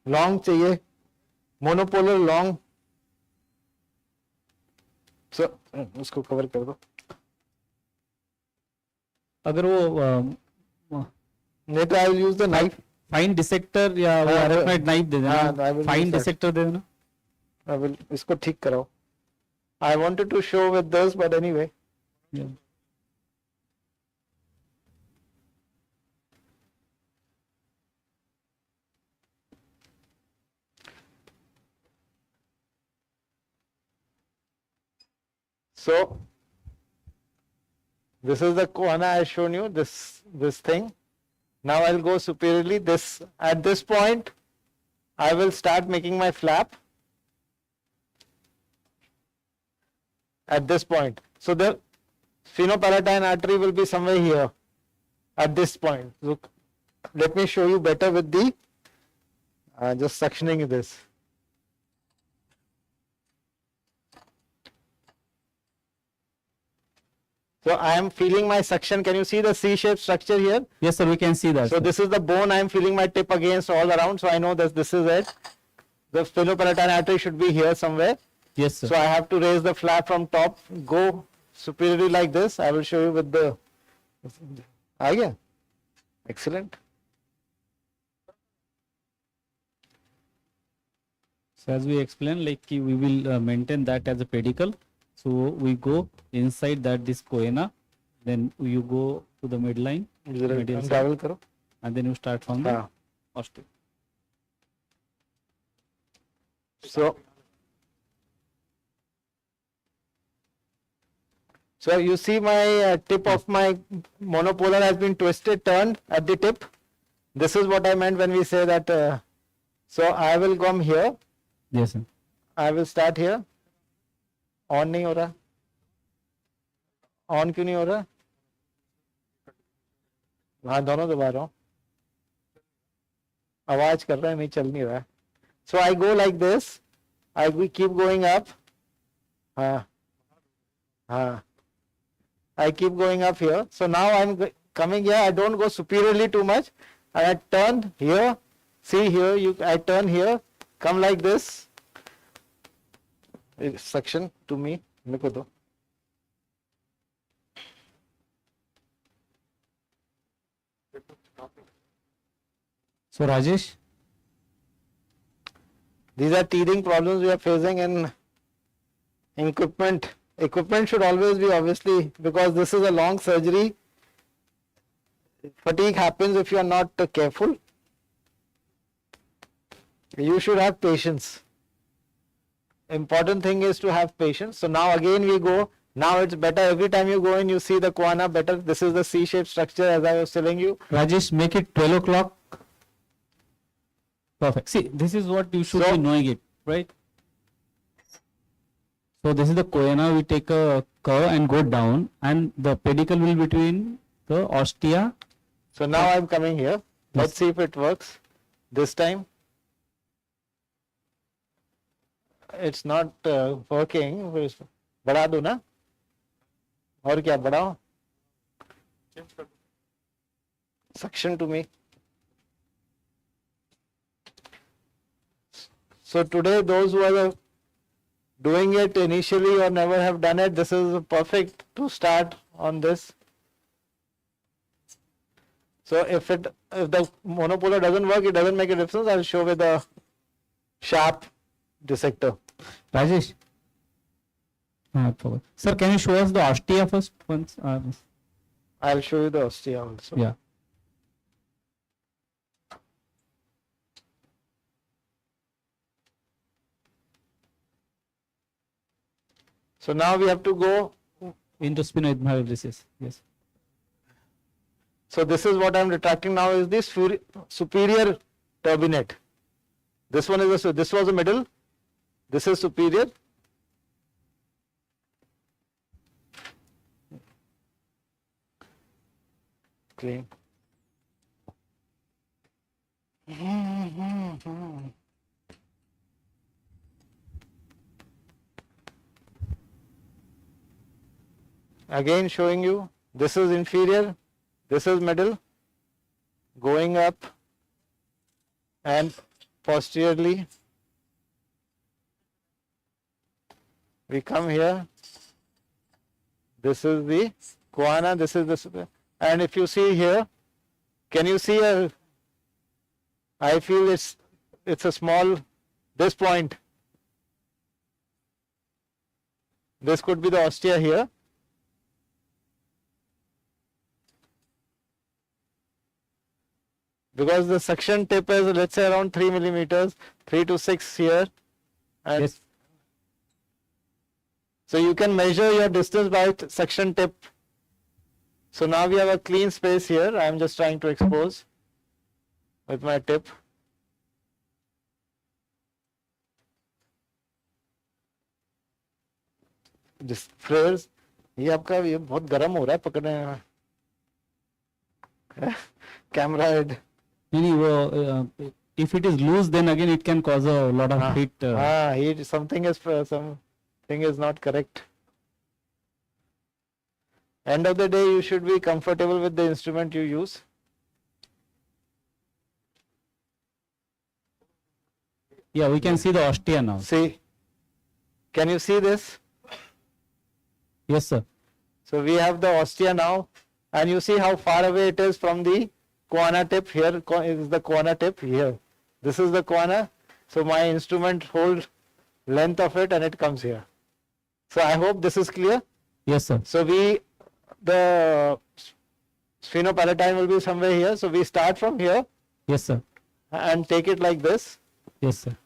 Long चाहिए. Monopolar long. So उसको cover कर दो. अगर वो नहीं तो I will use the knife. Fine dissector या वो हाँ, अरेक्नॉइड नाइफ दे हाँ, I देना, will फाइन use that. डिसेक्टर दे देना. I will इसको ठीक कराओ. I wanted to show with this, but anyway. Yeah. So this is the coana I shown you, this thing. Now I'll go superiorly. At this point, I will start making my flap. At this point. So the sphenopalatine artery will be somewhere here. At this point. Look, let me show you better with the just suctioning this. So I am feeling my suction. Can you see the C-shaped structure here? Yes, sir, we can see that. So sir. this is the bone I am feeling my tip against all around. So I know that this is it. The sphenopalatine artery should be here somewhere. Yes, sir. So I have to raise the flap from top, go superiorly like this. I will show you with the. Yeah. Excellent. So as we explained, like we will maintain that as a pedicle. So we go inside that this coena, then you go to the midline, medial side, Travel karo. and then you start from the हाँ. osteo. So you see my tip of my monopolar has been twisted, turned at the tip. This is what I meant when we say that. So I will come here. Yes, sir. I will start here. On नहीं हो रहा. On क्यों नहीं हो रहा? हाँ, दोनों दबा रहा हूँ. आवाज कर रहा है, नहीं चल नहीं रहा है. So I go like this. We keep going up. हाँ. I keep going up here. So now I'm coming here. I don't go superiorly too much. I turn here. See here. I turn here. Come like this. Suction to me. मेरे को दो. So Rajesh, These are teething problems we are facing in equipment. Equipment should always be, obviously, because this is a long surgery. Fatigue happens if you are not careful. You should have patience. Important thing is to have patience. So now again we go. Now it's better. Every time you go in, you see the coana better. This is the C-shaped structure as I was telling you. Rajesh, make it 12 o'clock. Perfect. See, this is what you should So- be knowing it, right? So this is the coena. We take a curve and go down, and the pedicle will be between the ostia. So now I'm coming here. Let's see if it works this time. It's not working. बढ़ा दो ना? और क्या बढ़ाओ? Suction to me. So today, those who are doing it initially or never have done it, this is perfect to start on this. So if the monopolar doesn't work, it doesn't make a difference. I'll show with a sharp dissector. Rajesh. I forgot. Sir, can you show us the ostia first once? I'll show you the ostia also. Yeah. So now we have to go. Into sphenoidolysis. Yes. So this is what I'm retracting now is this superior turbinate. This one is this was the middle. This is superior. Clean. Again showing you, this is inferior, this is middle, going up and posteriorly we come here. This is the guana, this is the, and if you see here, can you see I feel it's a small, this point, this could be the ostia here. Because the suction tip is, let's say, around 3 millimeters, 3 to 6 here. And Yes. so you can measure your distance by suction tip. So now we have a clean space here. I am just trying to expose with my tip. This flares, ये आपका ये बहुत गर्म हो रहा है पकड़ने में. Camera head. If it is loose, then again it can cause a lot of heat. Heat. Something is not correct. End of the day, you should be comfortable with the instrument you use. Yeah, we can see the ostia now. See, can you see this? Yes, sir. So we have the ostia now, and you see how far away it is from the guana tip. Here is the guana tip here. This is the guana. So my instrument holds length of it and it comes here. So I hope this is clear. Yes, sir. So the sphenopalatine will be somewhere here. So we start from here Yes, sir. and take it like this. Yes, sir.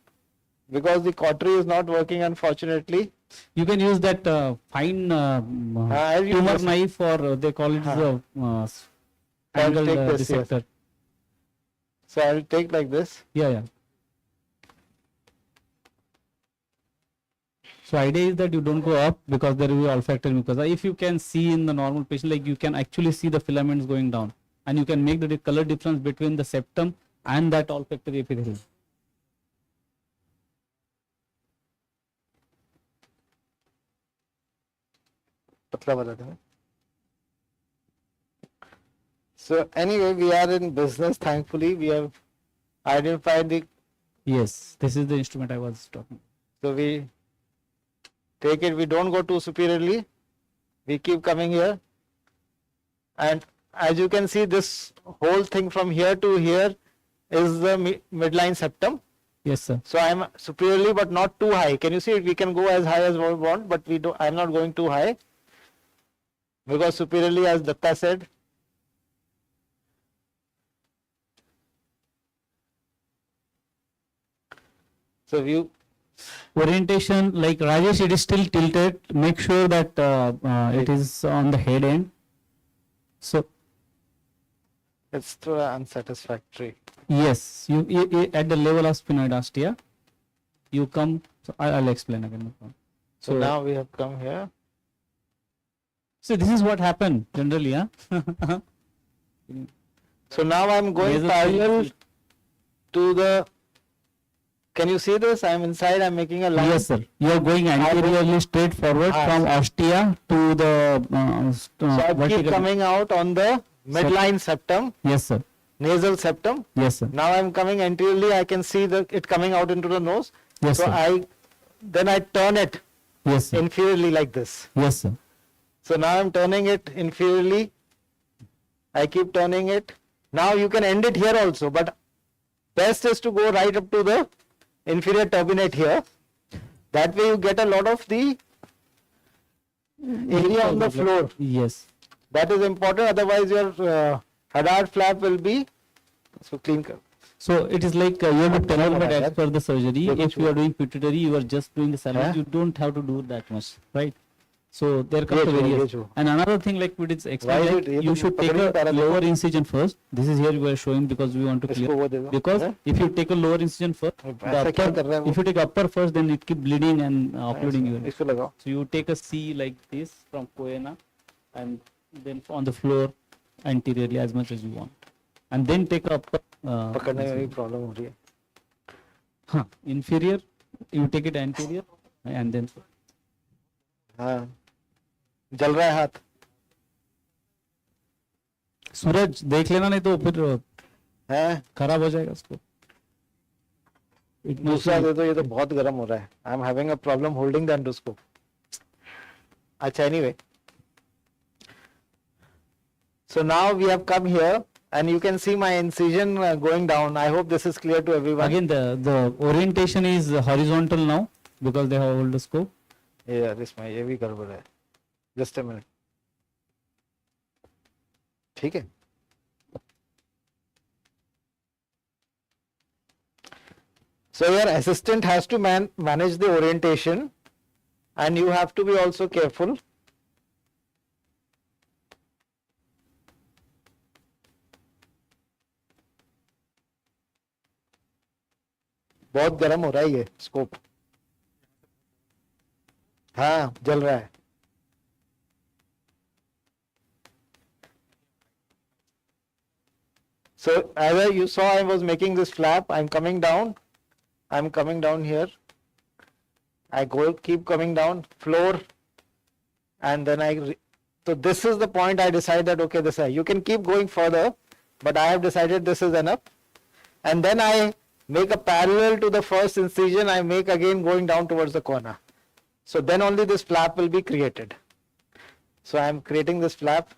Because the cautery is not working, unfortunately. You can use that fine I'll use tumor this. knife, or they call it the I'll angled take this, yes. dissector. So I'll take like this. Yeah, yeah. So idea is that you don't go up because there will be olfactory mucosa. If you can see in the normal patient, like you can actually see the filaments going down, and you can make the color difference between the septum and that olfactory epithelium. पतला वाला था. So anyway, we are in business. Thankfully, we have identified the. Yes, this is the instrument I was talking. So we take it. We don't go too superiorly. We keep coming here, and as you can see, this whole thing from here to here is the midline septum. Yes, sir. So I am superiorly, but not too high. Can you see it? We can go as high as we want, but we do. I am not going too high because superiorly, as Datta said. So view. Orientation, like Rajesh, it is still tilted. Make sure that it is on the head end. So It's too unsatisfactory. yes, you at the level of sphenoid ostia, you come. So I'll explain again. No problem. So now we have come here. So this is what happened generally, huh? So now I'm going Nasal parallel sphincter. to the. Can you see this? I'm inside. I'm making a line. Yes, sir. You are going anteriorly straight forward from ostia to the So I keep vertical. coming out on the midline septum, Yes, sir. nasal septum. Yes, sir. Now I'm coming anteriorly. I can see it coming out into the nose. Yes, So sir. then I turn it Yes, sir. inferiorly like this. Yes, sir. So now I'm turning it inferiorly. I keep turning it. Now you can end it here also, but best is to go right up to the inferior turbinate here. That way you get a lot of the area on the floor. Yes. That is important, otherwise your Hadar flap will be so clean. So it is like you have to tailor made as per the surgery. देखो If you are doing pituitary, you are just doing the salvage. हाँ? You don't have to do that much, right? So there ये comes the जो, ये various. जो. And another thing, like we did Why explain, is like it- ये you तो should पकड़ take नहीं पा a रहा, देखो। lower incision first. This is here we are showing because we want to इसको clear. वो दे दो, Because हाँ? if you take a lower incision first, ऐसा क्या कर रहा है वो? if you take upper first, then it keep bleeding and occluding you. इसको लगाओ. So you take a C like this from coena, and then on the floor anteriorly as much as you want, and then take a upper. पकड़ने में भी problem हो रही है. Huh, inferior, you take it anterior, and then. हाँ, जल रहा है हाथ. सूरज देख लेना, नहीं तो फिर है. खराब हो जाएगा उसको. दूसरा दे दो, ये तो बहुत गर्म हो रहा है. I am having a problem holding the endoscope. अच्छा, anyway. So now we have come here and you can see my incision going down. I hope this is clear to everyone. Again, the orientation is horizontal now because they have hold the scope. Yeah, this my ये भी गड़बड़ है. Just a minute. ठीक है. So your assistant has to manage the orientation and you have to be also careful. बहुत गर्म हो रहा है ये स्कोप. हाँ, जल रहा है. So as you saw, I was making this flap. I'm coming down. I'm coming down here. I keep coming down floor, and then so this is the point I decided. Okay, this you can keep going further, but I have decided this is enough. And then I make a parallel to the first incision. I make again going down towards the corner. So then only this flap will be created. So I am creating this flap.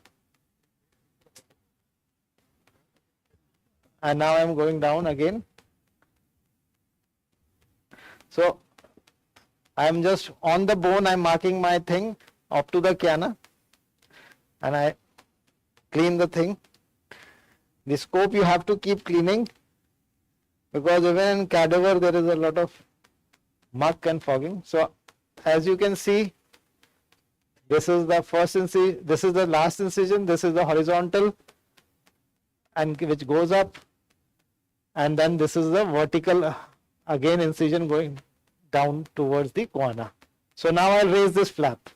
And now I am going down again. So I am just on the bone, I am marking my thing up to the chiana. And I clean the thing. The scope you have to keep cleaning, because even in cadaver there is a lot of muck and fogging. So as you can see, this is the first incision, this is the last incision, this is the horizontal, and which goes up, and then this is the vertical again incision going down towards the corner. So now I'll raise this flap.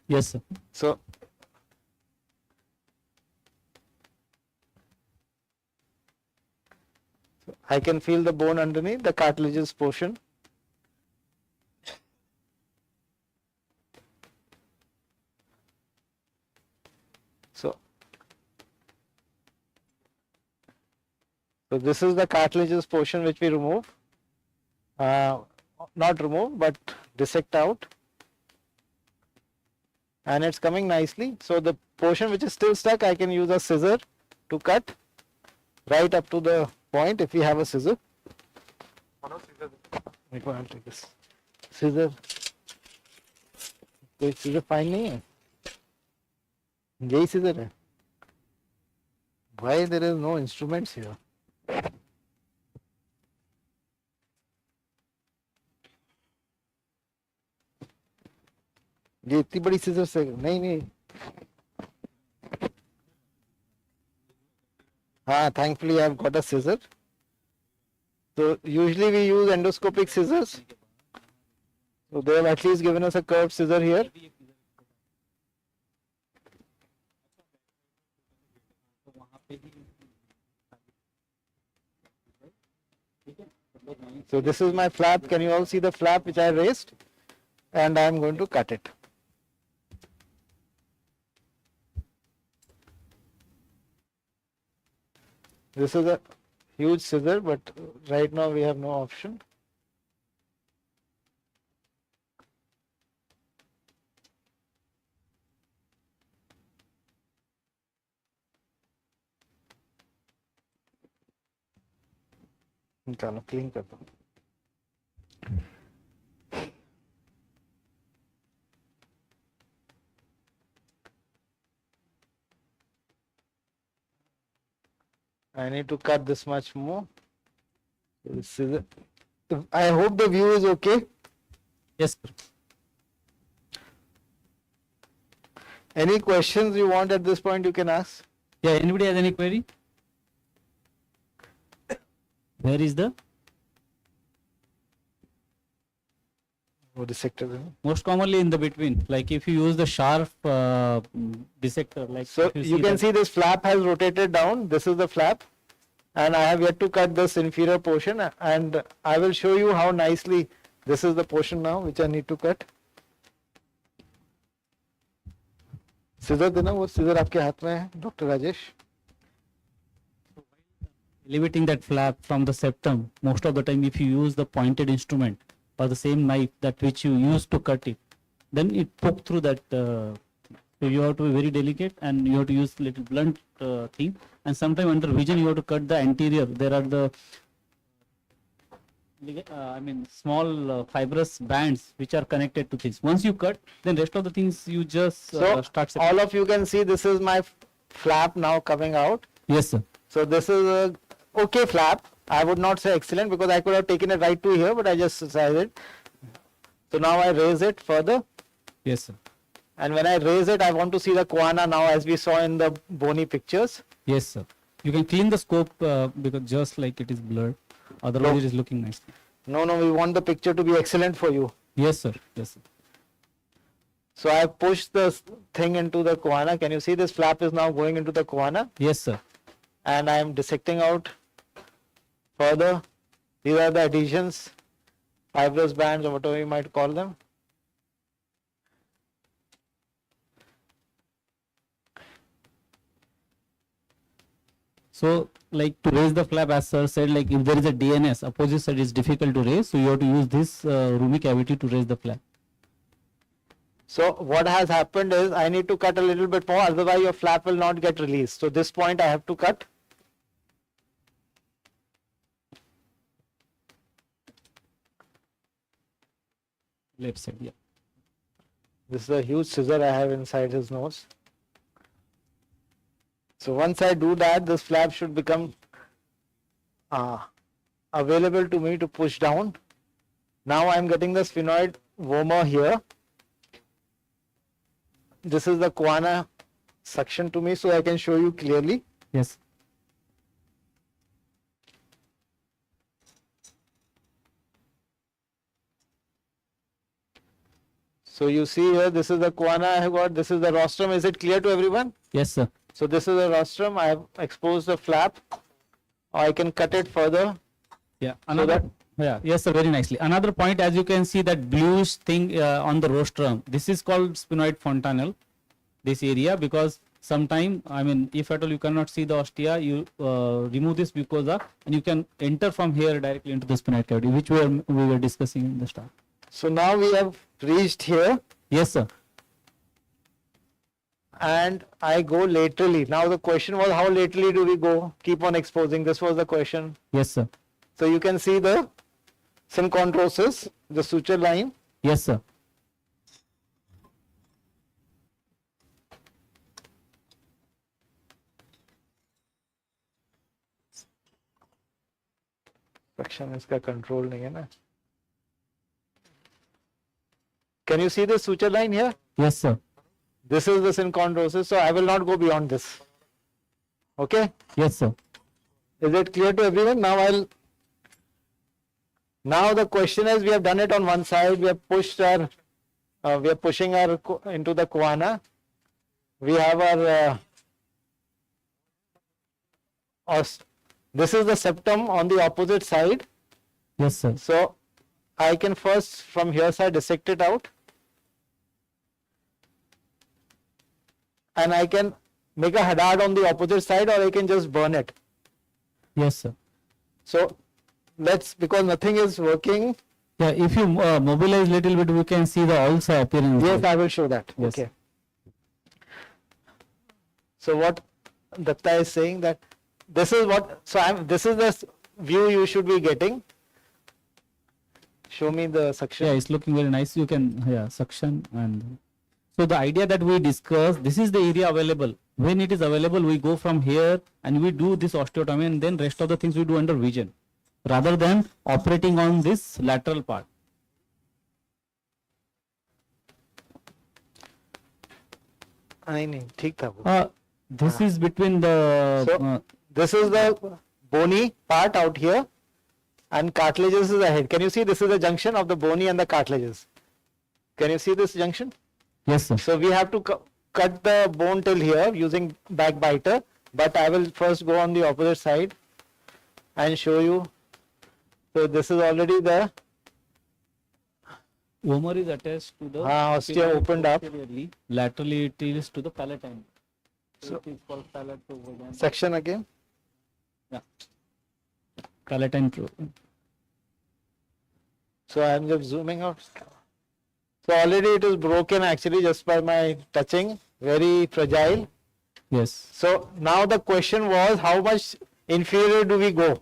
Yes, sir. So I can feel the bone underneath the cartilaginous portion. So this is the cartilaginous portion which we remove, not remove but dissect out, and it's coming nicely. So the portion which is still stuck, I can use a scissor to cut right up to the point if we have a scissor. I'll take this scissor. कोई scissor fine नहीं है, यही scissor है. Why there is no instruments here? ये इतनी बड़ी scissor से नहीं. Thankfully I have got a scissor. So usually we use endoscopic scissors. So they have at least given us a curved scissor here. So this is my flap. Can you all see the flap which I raised? And I am going to cut it. This is a huge scissor, but right now we have no option. निकालो clean कर दो. I need to cut this much more. This is it. I hope the view is okay. Yes, sir. Any questions you want at this point, you can ask. Yeah, anybody has any query? Where is the वो dissector है. most commonly in the between? Like if you use the sharp dissector, like So if you can that- see this flap has rotated down. This is the flap, and I have yet to cut this inferior portion, and I will show you how nicely this is the portion now which I need to cut. Scissor देना, वो scissor आपके हाथ में है, Dr. Rajesh. elevating that flap from the septum, most of the time if you use the pointed instrument or the same knife that which you use to cut it, then it poke through that. So you have to be very delicate and you have to use little blunt thing. And sometimes under vision you have to cut the anterior. There are the small fibrous bands which are connected to this. Once you cut, then rest of the things you just So start. all of you can see this is my flap now coming out. Yes, sir. So this is a okay flap. I would not say excellent because I could have taken it right to here, but I just sized it. So now I raise it further, Yes, sir. and when I raise it, I want to see the choana now, as we saw in the bony pictures. Yes, sir. You can clean the scope because just like it is blurred. Otherwise, No. it is looking nice. No, we want the picture to be excellent for you. Yes, sir. Yes, sir. So I pushed the thing into the choana. Can you see this flap is now going into the choana? Yes, sir. And I am dissecting out further. These are the adhesions, fibrous bands, or whatever you might call them. So, like to raise the flap, as sir said, like if there is a DNS, opposite side is difficult to raise, so you have to use this roomy cavity to raise the flap. So what has happened is I need to cut a little bit more, otherwise your flap will not get released. So this point I have to cut. Left side, yeah. This is a huge scissor I have inside his nose. So once I do that, this flap should become available to me to push down. Now I am getting the sphenoid vomer here. This is the choana suction to me, so I can show you clearly. Yes. So you see here, this is the choana I have got, this is the rostrum. Is it clear to everyone? Yes, sir. So this is the rostrum. I have exposed the flap. Or I can cut it further. Yeah. Another. Yeah. Yes, sir. Very nicely. Another point, as you can see, that bluish thing on the rostrum. This is called sphenoid fontanelle. This area, because sometime, I mean, if at all you cannot see the ostia, you remove this mucosa and you can enter from here directly into the sphenoid cavity, which we were discussing in the start. So now we have reached here. Yes, sir. And I go laterally. Now the question was, how laterally do we go? Keep on exposing. This was the question. Yes, sir. So you can see the synchondrosis, the suture line. Yes, sir. Section इसका control नहीं है ना. Can you see the suture line here? Yes, sir. This is the synchondrosis, so I will not go beyond this. Okay? Yes, sir. Is it clear to everyone? Now the question is, we have done it on one side. We have pushed our, we are pushing our into the choana. We have our, this is the septum on the opposite side. Yes, sir. So I can first from here side dissect it out. And I can make a hadad on the opposite side, or I can just burn it. Yes, sir. So let's, because nothing is working. Yeah, if you mobilize little bit, we can see the also appearing. Yes, I will show that. Yes. Okay. So what Datta is saying, that this is what, so this is the view you should be getting. Show me the suction. Yeah, it's looking very nice. You can, yeah, suction. And so the idea that we discussed, this is the area available. When it is available, we go from here and we do this osteotomy, and then rest of the things we do under vision, rather than operating on this lateral part. नहीं ठीक था वो. This is between the, So this is the bony part out here, and cartilages is ahead. Can you see this is the junction of the bony and the cartilages? Can you see this junction? yes sir. So we have to cut the bone till here using backbiter, but I will first go on the opposite side and show you. So this is already the Vomer is attached to the ostia opened up. posteriorly. Laterally it is to the palatine. So it is called palatine. section again. Palatine. So I am just zooming out. So already it is broken actually just by my touching, very fragile. Yes. So now the question was how much inferior do we go?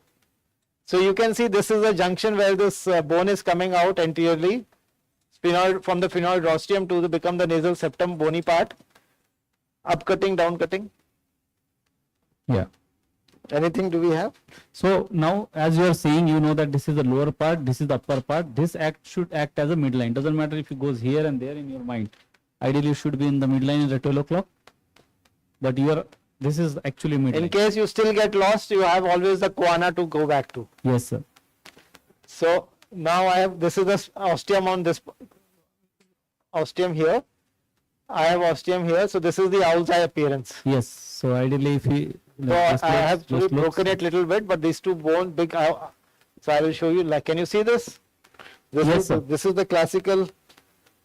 So you can see this is the junction where this bone is coming out anteriorly, sphenoid, from the sphenoid rostrum to become the nasal septum bony part. Up cutting, down cutting. Yeah. Anything do we have? So now, as you are saying, you know that this is the lower part, this is the upper part. This should act as a midline. Doesn't matter if it goes here and there in your mind. Ideally, you should be in the midline at 12 o'clock. But this is actually midline. In case you still get lost, you have always the choana to go back to. Yes, sir. So now I have, this is the ostium on this ostium here. I have ostium here. So this is the owl's eye appearance. Yes. So ideally, if we So I have broken it little bit, but these two bones big. So I will show you. Like, can you see this? This Yes, is sir. this is the classical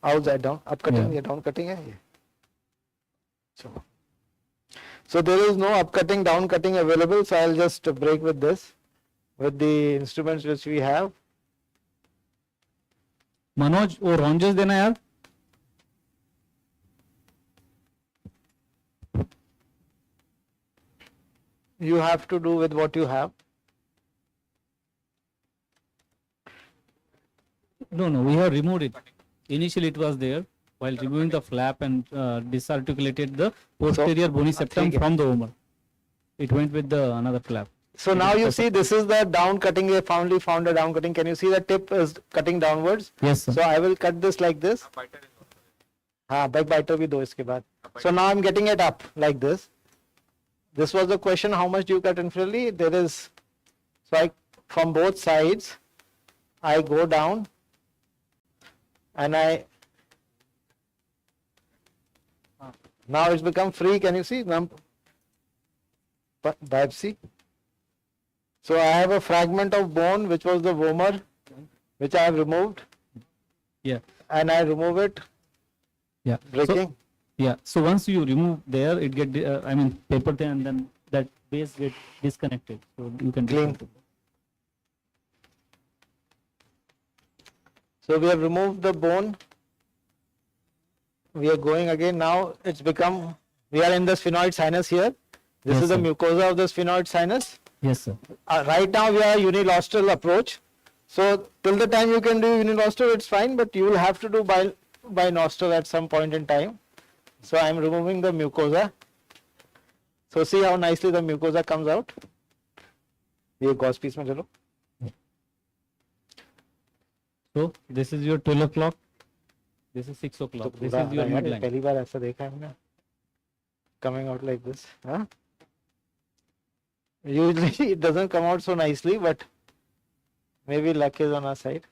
owl's eye down, up cutting, Yeah. down cutting. So there is no up cutting, down cutting available. So I'll just break with this, with the instruments which we have. Manoj वो रॉन्जेस देना यार. You have to do with what you have. No, we have removed it. Initially, it was there. While removing the flap and disarticulated the posterior bony septum from the vomer, it went with the another flap. So now you see this is the down cutting. We finally found a down cutting. Can you see the tip is cutting downwards? Yes, sir. So I will cut this like this. हाँ, backbiter भी दो इसके बाद. So now I'm getting it up like this. This was the question: how much do you cut inferiorly? There is, so I from both sides, I go down, and now it's become free. Can you see? Biopsy. So I have a fragment of bone which was the vomer, which I have removed, Yeah. and I remove it, Yeah. breaking. So once you remove there, it get paper there, and then that base get disconnected. So you can Clean. So we have removed the bone. We are going again. Now it's become, we are in the sphenoid sinus here. This Yes, is the sir. mucosa of the sphenoid sinus. Yes, sir. Right now we are unilostral approach. So till the time you can do unilostral, it's fine, but you will have to do binostril at some point in time. So I am removing the mucosa. So see how nicely the mucosa comes out. ये gauze piece में चलो. So this is your 12 o'clock. This is 6 तो o'clock. This पूरा is your यार, midline. पहली बार ऐसा देखा है हमने. Coming out like this. Huh? Usually it doesn't come out so nicely, but maybe luck is on our side.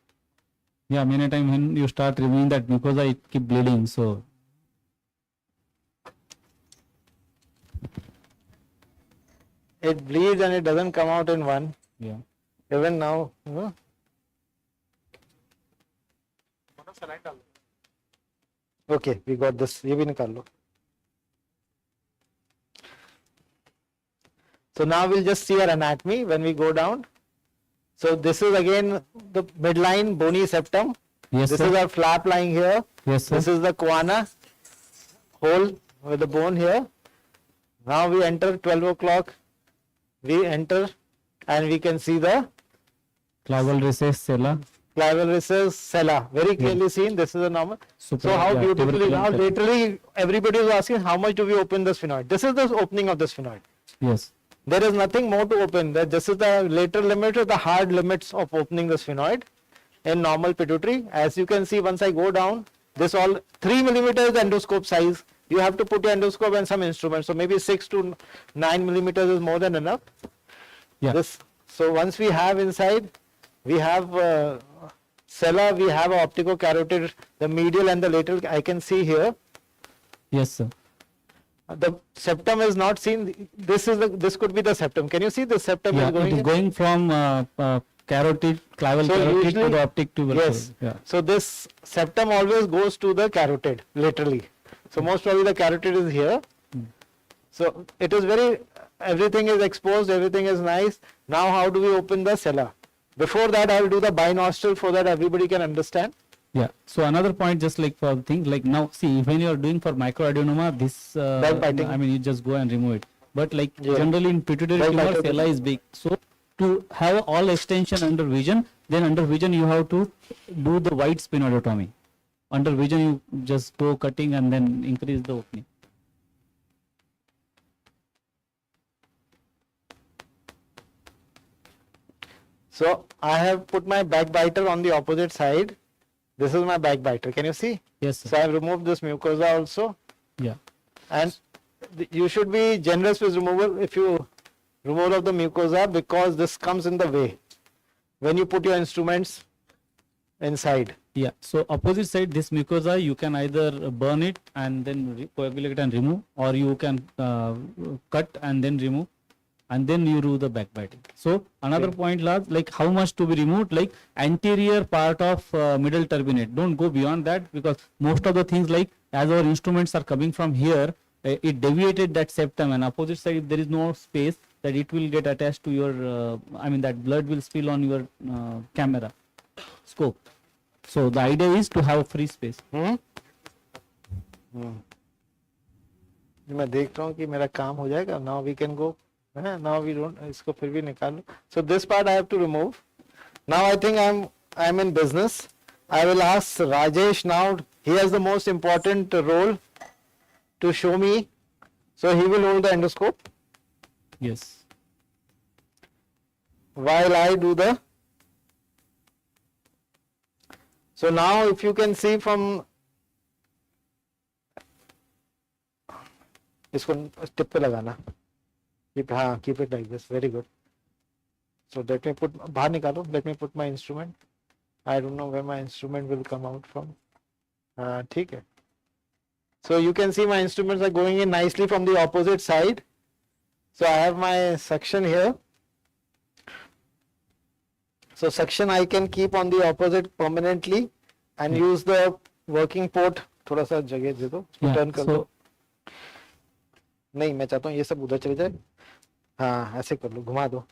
Yeah, many times when you start removing that mucosa, it keep bleeding. So It bleeds and it doesn't come out in one. yeah. Even now, you know. Okay, we got this. ये भी निकाल लो. So now we'll just see our anatomy when we go down. So this is again the midline bony septum. Yes, This sir. is our flap lying here. Yes, sir. This is the choana hole with the bone here. Now we enter 12 o'clock. We enter and we can see the Claval recess, sella. Claval recess, sella. Very clearly seen. This is a normal. So how beautifully, now literally everybody is asking how much do we open the sphenoid. This is the opening of the sphenoid. Yes. There is nothing more to open. This is the lateral limit or the hard limits of opening the sphenoid in normal pituitary. As you can see, once I go down, this all 3 millimeters endoscope size. You have to put your endoscope and some instruments. So maybe 6 to 9 millimeters is more than enough. Yeah. So once we have inside, we have sella, we have optico-carotid, the medial and the lateral. I can see here. Yes, sir. The septum is not seen. This could be the septum. Can you see the septum Yeah, is going? it is going from carotid, claval So carotid to usually- the optic tubule. Yes. Yeah. So this septum always goes to the carotid laterally. So most probably the carotid is here. So it is everything is exposed, everything is nice. Now how do we open the sella? Before that I will do the binostril so that everybody can understand. Yeah. So another point, just like for things like now, see when you are doing for microadenoma, this Backbiting. I mean you just go and remove it. But like Yeah. generally in pituitary tumor, Backbiting. sella is big. So to have all extension under vision, then under vision you have to do the wide sphenoidotomy. Under vision you just go cutting and then increase the opening. So I have put my backbiter on the opposite side. This is my backbiter. Can you see? Yes, sir. So I have removed this mucosa also. Yeah. And you should be generous with removal if you removal of the mucosa, because this comes in the way when you put your instruments inside. Yeah. So opposite side, this mucosa you can either burn it and then coagulate and remove, or you can cut and then remove, and then you do the backbiting. So another point, Lars, like how much to be removed, like anterior part of middle turbinate. Don't go beyond that, because most of the things, like as our instruments are coming from here, it deviated that septum, and opposite side there is no space that it will get attached to your, I mean that blood will spill on your camera scope. So the idea is to have free space. मैं देख रहा हूँ कि मेरा काम हो जाएगा. Now we can go. Now we don't. इसको फिर भी निकाल लो. So this part I have to remove. Now I think I'm in business. I will ask Rajesh now. He has the most important role to show me. So he will hold the endoscope Yes. while I do the. So now if you can see from इसको tip पे लगाना. Keep it like this. Very good. So let me put बाहर निकालो. Let me put my instrument. I don't know where my instrument will come out from. ठीक है. So you can see my instruments are going in nicely from the opposite side. So I have my suction here. So suction I can keep on the opposite permanently and use the working port. थोड़ा सा जगह दे दो. Yeah. Turn कर दो. So नहीं, मैं चाहता हूँ ये सब उधर चले जाए. हाँ, ऐसे कर लो, घुमा दो.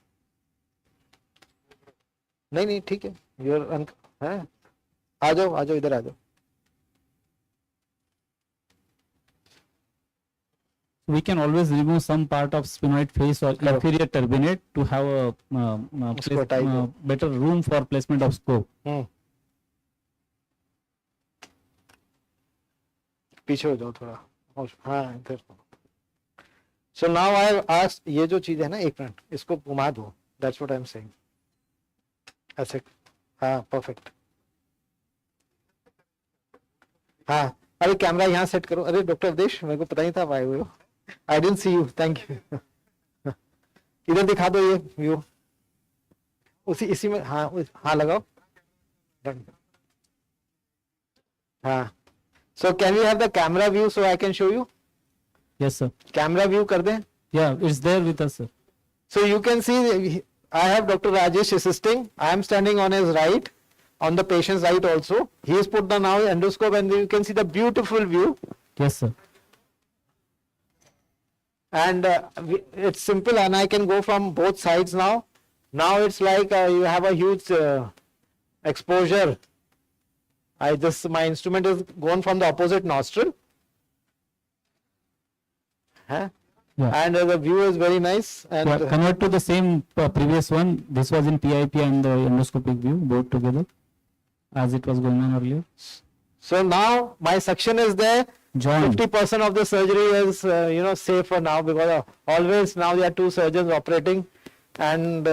नहीं ठीक है. है. आ जाओ इधर आ जाओ. we can always remove some part of sphenoid face or inferior turbinate to have a उसको hटाई दो. better room for placement of scope. पीछे हो जाओ थोड़ा. हाँ, इधर. So now I have asked, ये जो चीज है ना, एक मिनट, इसको घुमा दो. That's what I'm saying. ऐसे. हाँ, perfect. हाँ, अरे कैमरा यहाँ सेट करो. अरे डॉक्टर अवधेश, मेरे को पता नहीं था आप आए हुए हो. I didn't see you. Thank you. इधर दिखा दो ये व्यू. इसी में. हाँ लगाओ. हाँ. So can we have the camera view so I can show you? Yes, sir. Camera view कर दें. Yeah, it's there with us, sir. So you can see I have Dr. Rajesh assisting. I am standing on his right, on the patient's right also. He has put the now endoscope and you can see the beautiful view. Yes, sir. And it's simple and I can go from both sides now. Now it's like you have a huge exposure. My instrument is gone from the opposite nostril. Yeah. and the view is very nice. And Yeah, convert to the same previous one. This was in PIP and the endoscopic view, both together, as it was going on earlier. so now my suction is there. Join. 50% of the surgery is safe for now, because always now there are two surgeons operating, and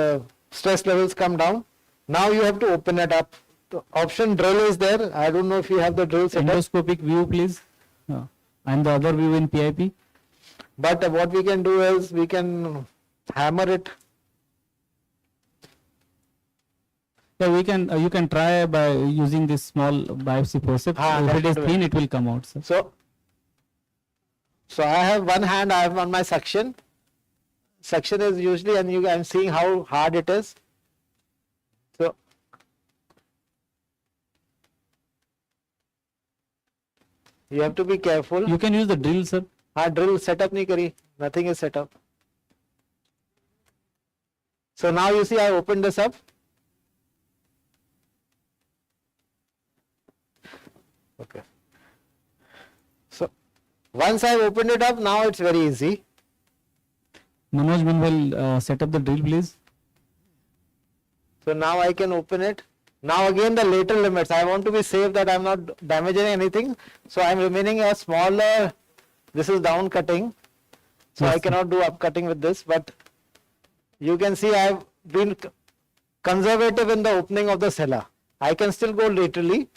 stress levels come down. Now you have to open it up. The option drill is there. I don't know if you have the drill set up, Endoscopic view, please. And the other view in PIP. but what we can do is we can hammer it. Yeah, we can. You can try by using this small biopsy forceps. If it is thin, it will come out. Sir. So I have one hand, I have on my suction. Suction is usually, and I'm seeing how hard it is. So you have to be careful. You can use the drill, sir. Drill setup nahi kari. Nothing is set up. So now you see I opened this up. Okay. So once I opened it up, now it's very easy. Manoj, meanwhile, set up the drill, please. So now I can open it. Now again the lateral limits. I want to be safe that I'm not damaging anything. So I'm remaining a smaller. This is down cutting. So Yes, I sir. cannot do up cutting with this. But you can see I've been conservative in the opening of the cellar. I can still go laterally,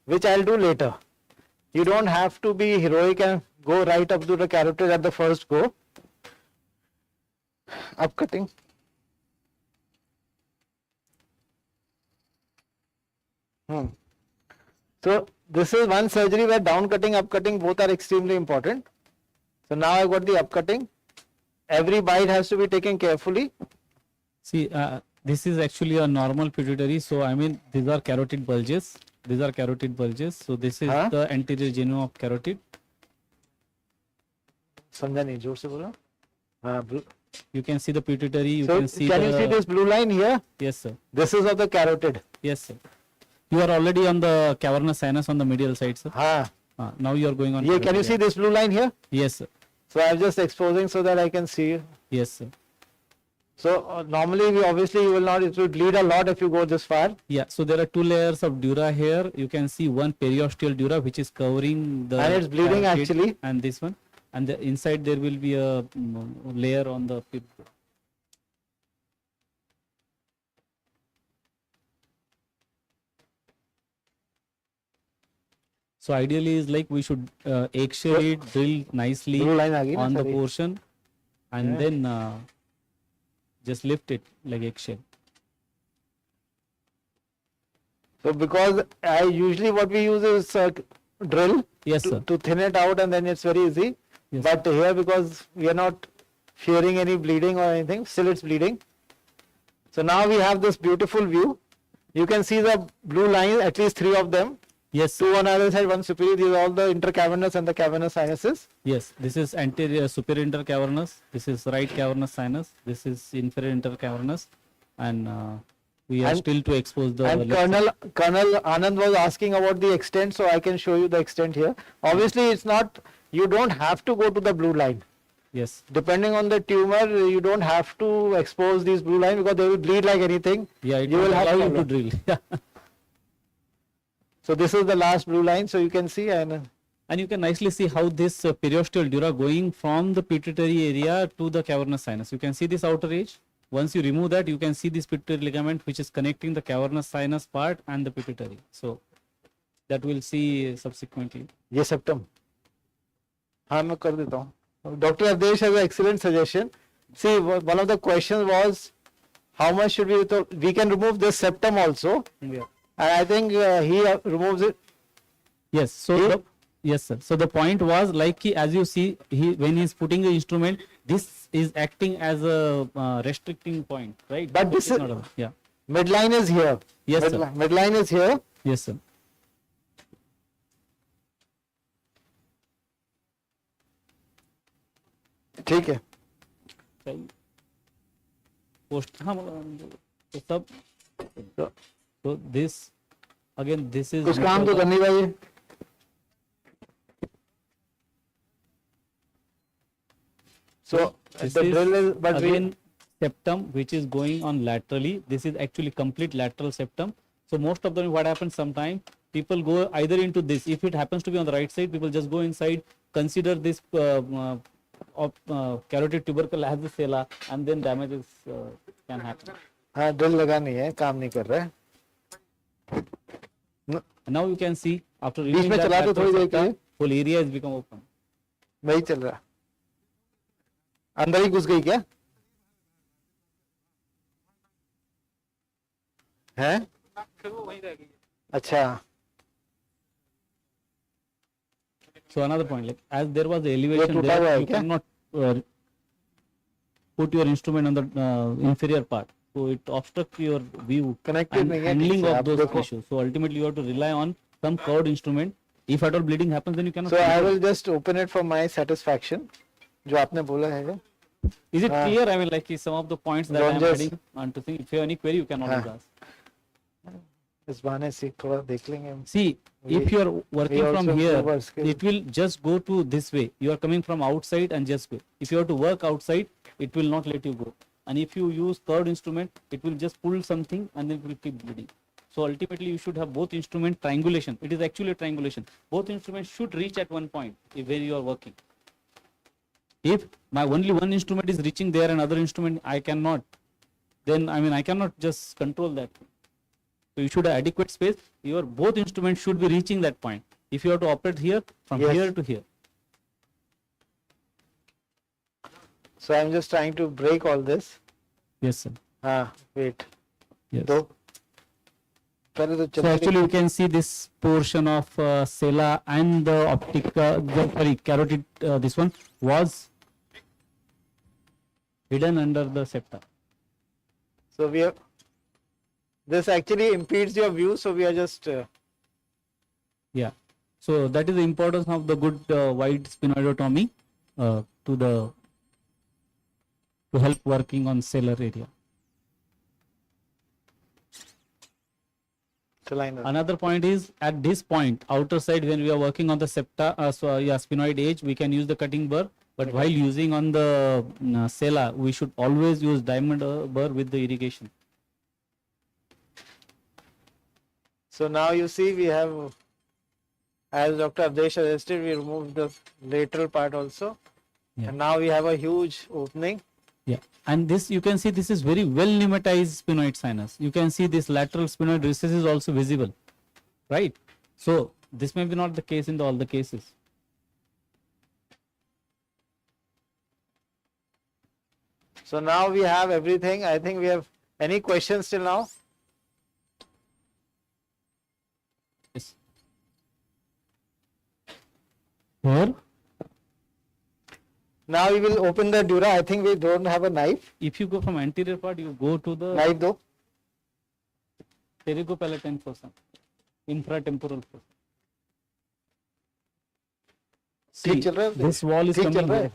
which I'll do later. You don't have to be heroic and go right up to the carotid at the first go. Up cutting. So this is one surgery where down cutting, up cutting both are extremely important. So now I got the up cutting. Every bite has to be taken carefully. See, this is actually a normal pituitary. So I mean, these are carotid bulges. These are carotid bulges. So this is Huh? the anterior genuine of carotid. समझा नहीं, जोर से बोलो. You can see the pituitary. You So can see can the. you see this blue line here? Yes, sir. This is of the carotid. Yes, sir. You are already on the cavernous sinus on the medial side, sir. Now you are going on. Can you carotid, see yeah. this blue line here? Yes, sir. So I'm just exposing so that I can see. Yes, sir. So normally you will not, it will bleed a lot if you go this far. Yeah. So there are two layers of dura here. You can see one periosteal dura which is covering the. And it's bleeding carotid, actually. And this one, and the inside there will be a layer on the. So ideally is like we should eggshell it, drill nicely Blue line aa gayi na, on the sorry. portion, and then just lift it like eggshell. So because I usually what we use is drill Yes, sir. to thin it out, and then it's very easy. Yes. But here, because we are not fearing any bleeding or anything, still it's bleeding. So now we have this beautiful view. You can see the blue lines, at least 3 of them. Yes, sir. 2 on either side, 1 superior. These are all the intercavernous and the cavernous sinuses. Yes, this is anterior superior intercavernous. This is right cavernous sinus. This is inferior intercavernous, and we are And- still to expose the. And left side. Colonel Anand was asking about the extent, so I can show you the extent here. Obviously, it's not, you don't have to go to the blue line. Yes. Depending on the tumor, you don't have to expose these blue lines because they will bleed like anything. Yeah, it You will have allow you to problem. drill. Yeah. So this is the last blue line, so you can see, and And you can nicely see how this periosteal dura going from the pituitary area to the cavernous sinus. You can see this outer edge. Once you remove that, you can see this pituitary ligament which is connecting the cavernous sinus part and the pituitary. So that we'll see subsequently. ये septum. हाँ मैं कर देता हूँ. Dr. Avdesh has an excellent suggestion. See, one of the questions was how much should we? So we can remove this septum also, Yeah. and I think he removes it. Yes. So yes, sir. So the point was like as you see, when he is putting the instrument, this is acting as a restricting point, right? But this is not a, yeah. midline is here. Yes, sir. Midline is here. Yes, sir. ठीक है. Post. हाँ तो सब. So this again this is. कुछ काम तो करनी चाहिए. So This the is drill is, but we, again septum which is going on laterally. This is actually complete lateral septum. So most of them, what happens sometimes, people go either into this. If it happens to be on the right side, people just go inside, consider this carotid tubercle as the sella, and then damages can happen. हाँ drill लगा नहीं है, काम नहीं कर रहा है. And now you can see after beach removing में that चला दो lateral थोड़ी देर के septa, लिए. whole area has become open. वही चल रहा. अंदर ही घुस गई क्या? हैं? अच्छा. So another point, like as there was the elevation टूटा हुआ there, है you क्या? cannot put your instrument on the inferior part. So it obstructs your view Connected and नहीं है handling ठीक से, of आप those देखो. tissues. So ultimately you have to rely on some curved instrument. If at all bleeding happens, then you cannot. So I control. will just open it for my satisfaction. जो आपने बोला है. Is it clear? I mean, like some of the points that I am Don't adding on to think. If you have any query, you can always ask. इस बहाने से थोड़ा देख लेंगे. See, if you are working we from also here, improve our skill. it will just go to this way. You are coming from outside and just go. If you have to work outside, it will not let you go. And if you use curved instrument, it will just pull something and then it will keep bleeding. So ultimately, you should have both instrument triangulation. It is actually a triangulation. Both instruments should reach at one point where you are working. If my only one instrument is reaching there and other instrument I cannot, then I mean I cannot just control that. So you should have adequate space. Your both instruments should be reaching that point. If you have to operate here, from Yes. here to here. So I'm just trying to break all this. Yes, sir. हाँ, wait. Yes. दो. पहले तो So चलने actually, you can see this portion of sella and the carotid. This one was hidden under the septa. So we have, this actually impedes your view, so we are just Yeah. So that is the importance of the good wide sphenoidotomy to help working on cellar area. चलाएंगे. Another point is at this point, outer side, when we are working on the septa, sphenoid edge, we can use the cutting burr. But while using on the sella, we should always use diamond burr with the irrigation. So now you see we have, as Dr. Abdesh suggested, we removed the lateral part also. Yeah. And now we have a huge opening. Yeah, and this you can see this is very well pneumatized sphenoid sinus. You can see this lateral sphenoid recess is also visible, right? So this may be not the case in all the cases. So now we have everything. I think we have any questions till now? Yes. Here, Now we will open the dura. I think we don't have a knife. if you go from anterior part, you go to the Knife do. pterygopalatine fossa, infratemporal fossa. ठीक See, चल रहा है? this wall is ठीक चल coming रहा है? here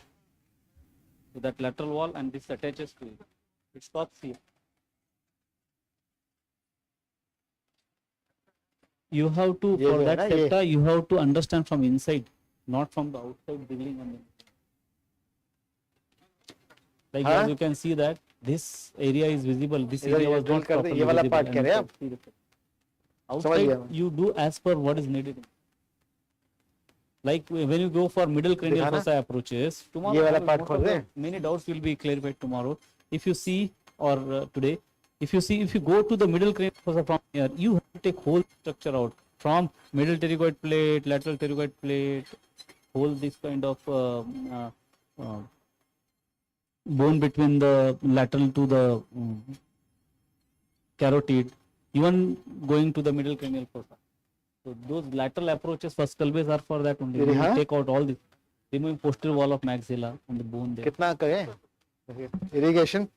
to that lateral wall, and this attaches to it. It stops here. You have to, ये for जो है that ना, ये- septa, you have to understand from inside, not from the outside building. And like हाँ? as you can see that this area is visible. This इधर area ये was drill not कर दे, properly ये वाला visible. part कह रहे हैं and आप? see the septa. समझ Outside, गया मैं. you do as per what is needed. Like when you go for middle cranial दिखाना? fossa approaches, tomorrow ये वाला I will- part most खोल of the दें? many doubts will be clarified tomorrow. If you see or today, if you go to the middle cranial fossa from here, you have to take whole structure out from middle pterygoid plate, lateral pterygoid plate, whole this kind of bone between the lateral to the carotid, even going to the middle cranial fossa. So those lateral approaches for skull base are for that only. Really, We will huh? take out all this, removing posterior wall of maxilla and the bone there. कितना करें? Irrigation.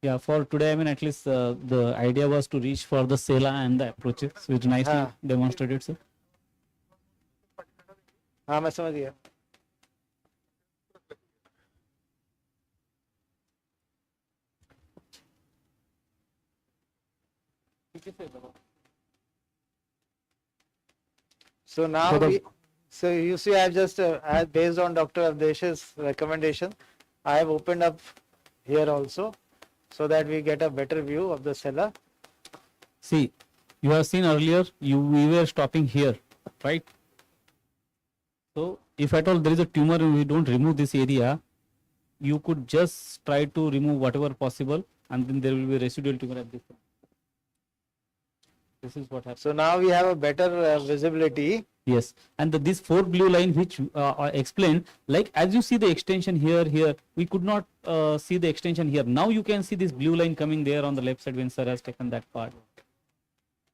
Yeah, for today, I mean, at least the idea was to reach for the sella and the approaches, which nicely हाँ. demonstrated, sir. हाँ मैं समझ गया. So now So the- we So you see, I've just, based on Dr. Avdesh's recommendation, I have opened up here also so that we get a better view of the cellar. See, you have seen earlier, we were stopping here, right? So if at all there is a tumor and we don't remove this area, you could just try to remove whatever possible, and then there will be residual tumor at this point. This is what happens. So now we have a better visibility. Yes, and this 4 blue line which I explained, like as you see the extension here, we could not see the extension here. Now you can see this blue line coming there on the left side when sir has taken that part.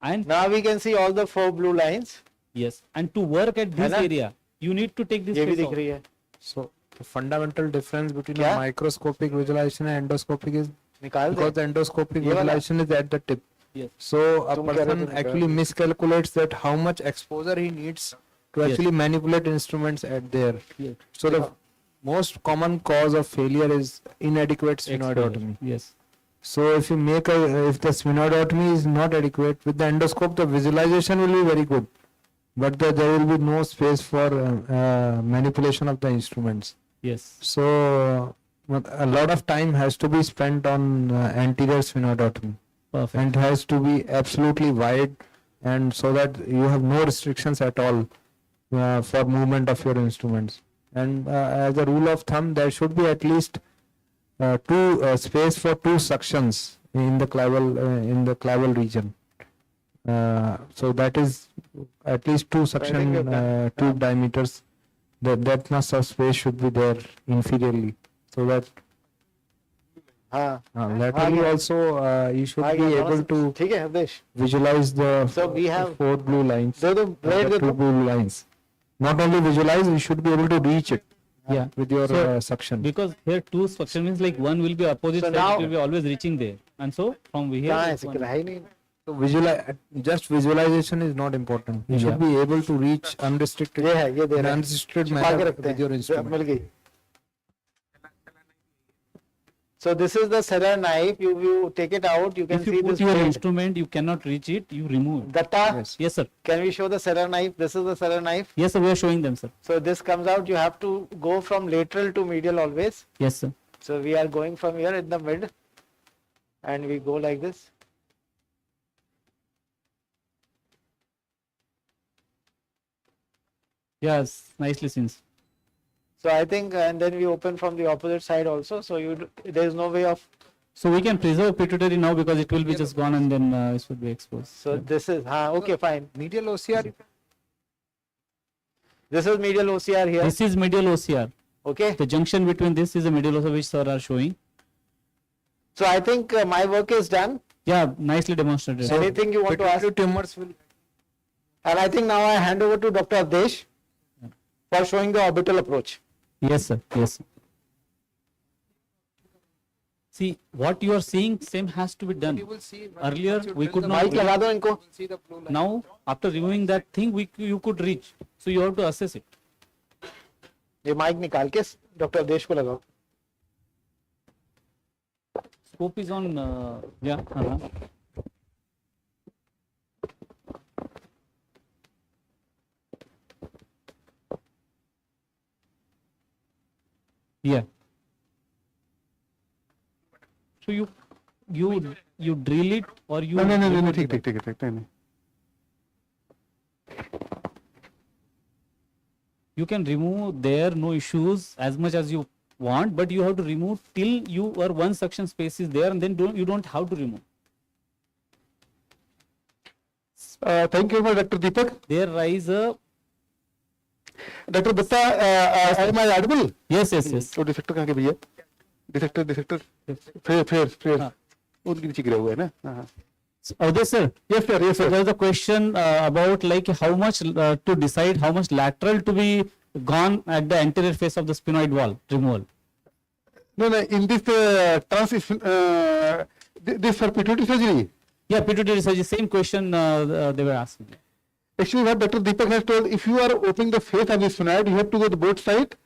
And Now we can see all the 4 blue lines. yes, and to work at this है ना? area, you need to take this ये भी face दिख off. रही है. So the fundamental difference between क्या? a microscopic visualization and endoscopic is निकाल because they. the endoscopic ये वाला? visualization is at the tip. Yes. So a तुम कह रहे थे person निकाल actually they. miscalculates that how much exposure he needs to Yes. actually manipulate instruments at there. Yes. So the most common cause of failure is inadequate sphenoidotomy. Yes. So if you make if the sphenoidotomy is not adequate with the endoscope, the visualization will be very good, but there will be no space for manipulation of the instruments. Yes. So a lot of time has to be spent on anterior sphenoidotomy, Perfect. and it has to be absolutely wide, and so that you have no restrictions at all for movement of your instruments. And as a rule of thumb, there should be at least two space for 2 suctions in the claval region. So that is at least 2 suction you've done. tube diameters. That much of space should be there inferiorly, so that हाँ. laterally गया. also you should uh be गया able दोनों to से. ठीक है Awadhesh. visualize the So we have 4 blue lines. दे दो blade The दे 2 दो. blue lines. Not only visualize, you should be able to reach it Yeah. with your So, suction. Because here 2 suction means like one will be opposite So side, now- it will be always reaching there, and so from here. कहाँ है this one- सिक्का है ही नहीं. So just visualization is not important. You Yeah. should be able to reach unrestricted ये है, ये दे in रहा है. unrestricted छुपा के manner रखते with your हैं. instrument. मिल गई. So this is the cellar knife. You take it out. You can If see you put this your blade. instrument, you cannot reach it, you remove it. Datta, Yes. Yes, sir. can we show the cellar knife? This is the cellar knife. Yes, sir, we are showing them, sir. So this comes out. You have to go from lateral to medial always. Yes, sir. So we are going from here in the mid, and we go like this. Yes, nicely seen. So I think, and then we open from the opposite side also. So there is no way of. So we can preserve pituitary now because it will be just gone and then it should be exposed. So this is okay, fine. Medial OCR. This is medial OCR here. This is medial OCR. Okay. The junction between this is the medial OCR which sir are showing. So I think my work is done. Yeah, nicely demonstrated. Anything you want to ask? Tumors will. And I think now I hand over to Dr. Avdesh for showing the orbital approach. Yes, sir. Yes. Sir. See, what you are seeing, same has to be done. You will see. Earlier, we could not. Mic लगा दो इनको. See the blue line. Now, after removing that thing, you could reach. So you have to assess it. ये mic निकाल के doctor Awadhesh को लगाओ. Scope is on. Yeah. Yeah. So you drill it or you. नहीं ठीक ठीक ठीक ठीक नहीं. You can remove there, no issues, as much as you want, but you have to remove till one suction space is there, and then you don't have to remove. Thank you very much, Dr. Deepak. There rise a. Dr. Datta, am I audible? Yes. तो डिफेक्टर कहाँ के भैया? डिफेक्टर fair हाँ. उनके नीचे गिरा हुआ है ना. हाँ. Avdesh sir. Yes sir, yes So sir. there is a question about like how much to decide how much lateral to be gone at the anterior face of the sphenoid wall removal. No, in this this for pituitary surgery. Yeah, pituitary surgery. Same question they were asking. Actually, what Dr. Deepak has told, if you are opening the face of the sphenoid, you have to go to both sides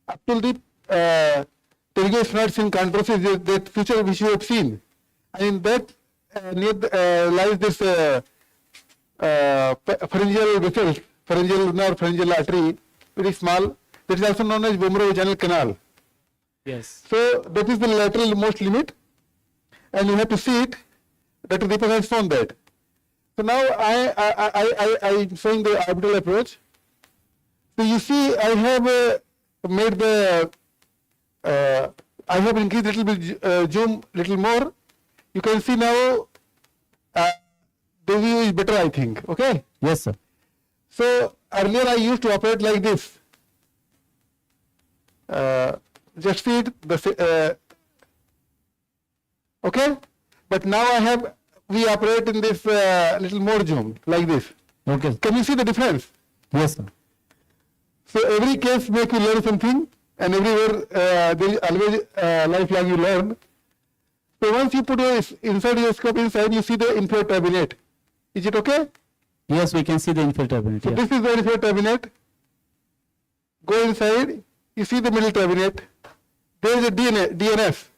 up till the pterygium sphenoid synchondrosis, that feature which you have seen, and in that near lies this pharyngeal vessels pharyngeal nerve, pharyngeal artery, very small. That is also known as vomerovaginal canal. Yes. So that is the lateral most limit, and you have to see it. Dr. Deepak has shown that. So now I'm showing the orbital approach. So you see, I have made the, I have increased little bit zoom little more. You can see now the view is better, I think. Okay. Yes, sir. So earlier I used to operate like this. Just feed the okay, but now we operate in this little more zoom like this. Okay. Can you see the difference? Yes, sir. So every case make you learn something, and everywhere there is always lifelong you learn. So once you put inside your scope inside, you see the inferior turbinate. Is it okay? Yes, we can see the inferior turbinate. So Yeah. this is the inferior turbinate. Go inside, you see the middle turbinate. There is a DNS.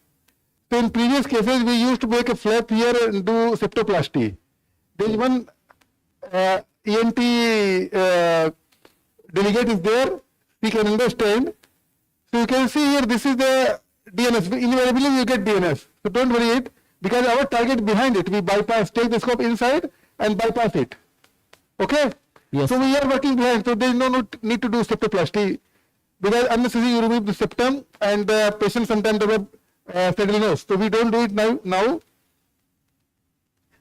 So in previous cases, we used to make a flap here and do septoplasty. There is one ENT delegate is there, we can understand. So you can see here, this is the DNS. Invariably you get DNS. So don't worry it, because our target behind it, we bypass, take the scope inside and bypass it. Okay? Yes. So we are working behind, so there is no need to do septoplasty, because unnecessarily you remove the septum and the patient sometimes develop saddle nose. So we don't do it now.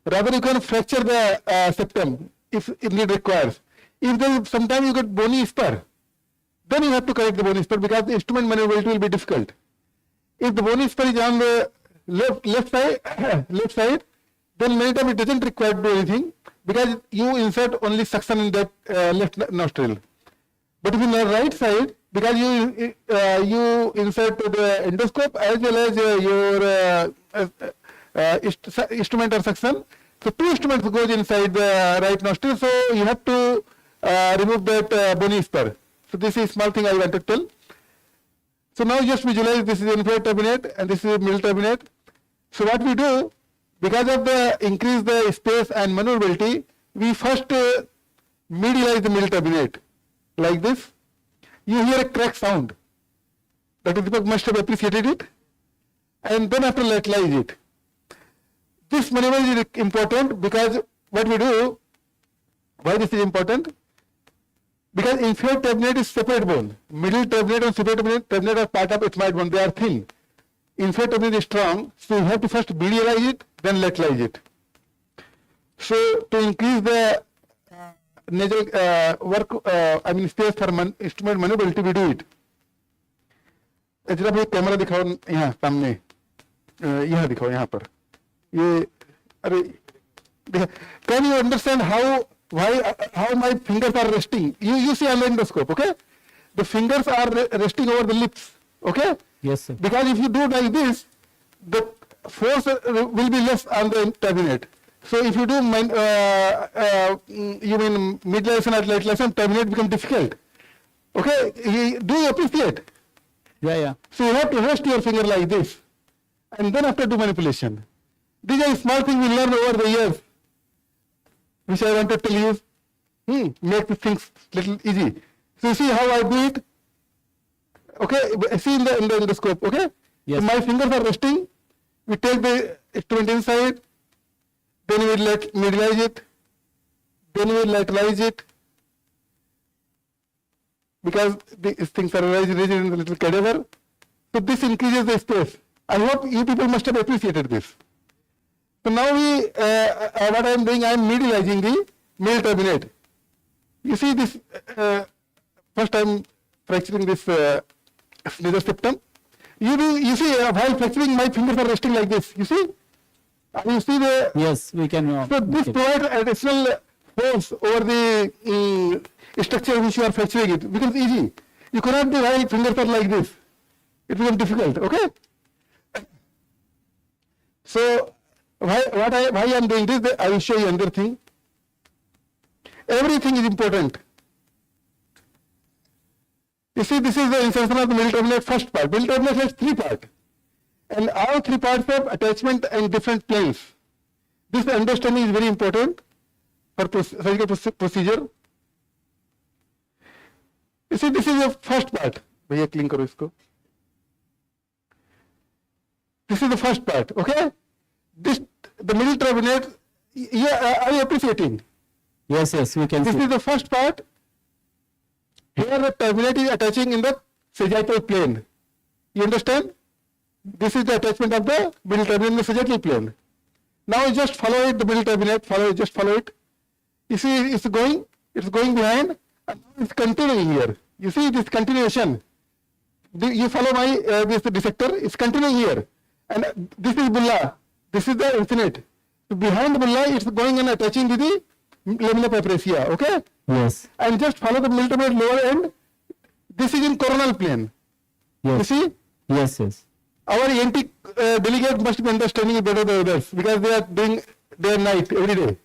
Rather you can fracture the septum if need requires. If there sometimes you get bony spur, then you have to correct the bony spur, because the instrument maneuverability will be difficult. If the bony spur is on the left side, then many times it doesn't require to do anything, because you insert only suction in that left nostril. But if in the right side, because you insert the endoscope as well as your instrument or suction, so two instruments goes inside the right nostril, so you have to remove that bony spur. So this is small thing I want to tell. So now just visualize this is the inferior turbinate and this is the middle turbinate. So what we do, because of the increase the space and maneuverability, we first medialize the middle turbinate like this. You hear a crack sound. Dr. Deepak must have appreciated it. And then after lateralize it. This maneuver is important, because what we do, why this is important? Because inferior turbinate is separate bone. Middle turbinate and superior turbinate are part of ethmoid bone. They are thin. Inferior turbinate is strong, so you have to first medialize it, then lateralize it. So to increase the nasal space for instrument maneuverability, we do it. जरा भाई camera दिखाओ यहाँ सामने, यहाँ दिखाओ यहाँ पर. ये अरे, can you understand how my fingers are resting? You see on the endoscope, okay? The fingers are resting over the lips, okay? Yes, sir. Because if you do like this, the force will be less on the turbinate. So if you do you mean midlation or lateralization, turbinate become difficult. Okay, do you appreciate? Yeah. So you have to rest your finger like this, and then after do manipulation. These are small things we learn over the years, which I want to tell you. Make the things little easy. So you see how I do it. Okay, see in the endoscope. Okay. Yes. So my fingers are resting. We take the instrument inside. Then we medialize it. Then we lateralize it. Because these things are rigid in the little cadaver. So this increases the space. I hope you people must have appreciated this. So now what I am doing, I am medializing the middle turbinate. You see this, first I am fracturing this nasal septum. You see while fracturing my fingers are resting like this. You see? You see the... Yes, we can. So this provides additional force over the structure which you are fracturing it. It becomes easy. You cannot do while fingers are like this. It becomes difficult, okay? So why I am doing this, I will show you another thing. Everything is important. You see, this is the insertion of the middle turbinate first part. Middle turbinate has 3 parts. And all 3 parts have attachment and different planes. This understanding is very important for surgical procedure. You see, this is the first part. भैया clean करो इसको. This is the first part, okay? This, the middle turbinate, yeah, are you appreciating? Yes, yes, we can This see. is the first part. Here the turbinate is attaching in the sagittal plane. You understand? This is the attachment of the middle turbinate in the sagittal plane. Now you just follow it, the middle turbinate, follow it, just follow it. You see, it's going behind, and it's continuing here. You see this continuation. You follow my this dissector, it's continuing here. And this is bulla, this is the infinite. So behind bulla, it's going and attaching to the lamina papracia, okay? Yes, And just follow the middle turbinate lower end. This is in coronal plane. You yes, see? yes, yes. Our ENT delegate must be understanding it better than others because they are doing day and night every day.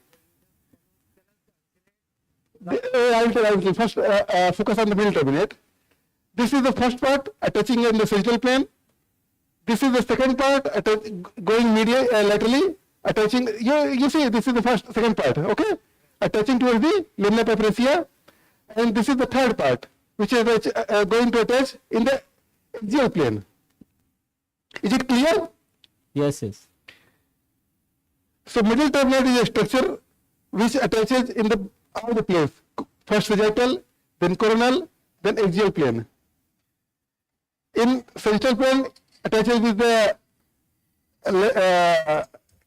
I will first focus on the middle turbinate. This is the first part attaching in the sagittal plane. This is the second part going laterally, attaching. You see, this is the second part, okay? Attaching towards the lamina papracia, and this is the third part, which is going to attach in the axial plane. Is it clear? Yes, yes. So middle turbinate is a structure which attaches in all the planes. First sagittal, then coronal, then axial plane. In sagittal plane, attaches with the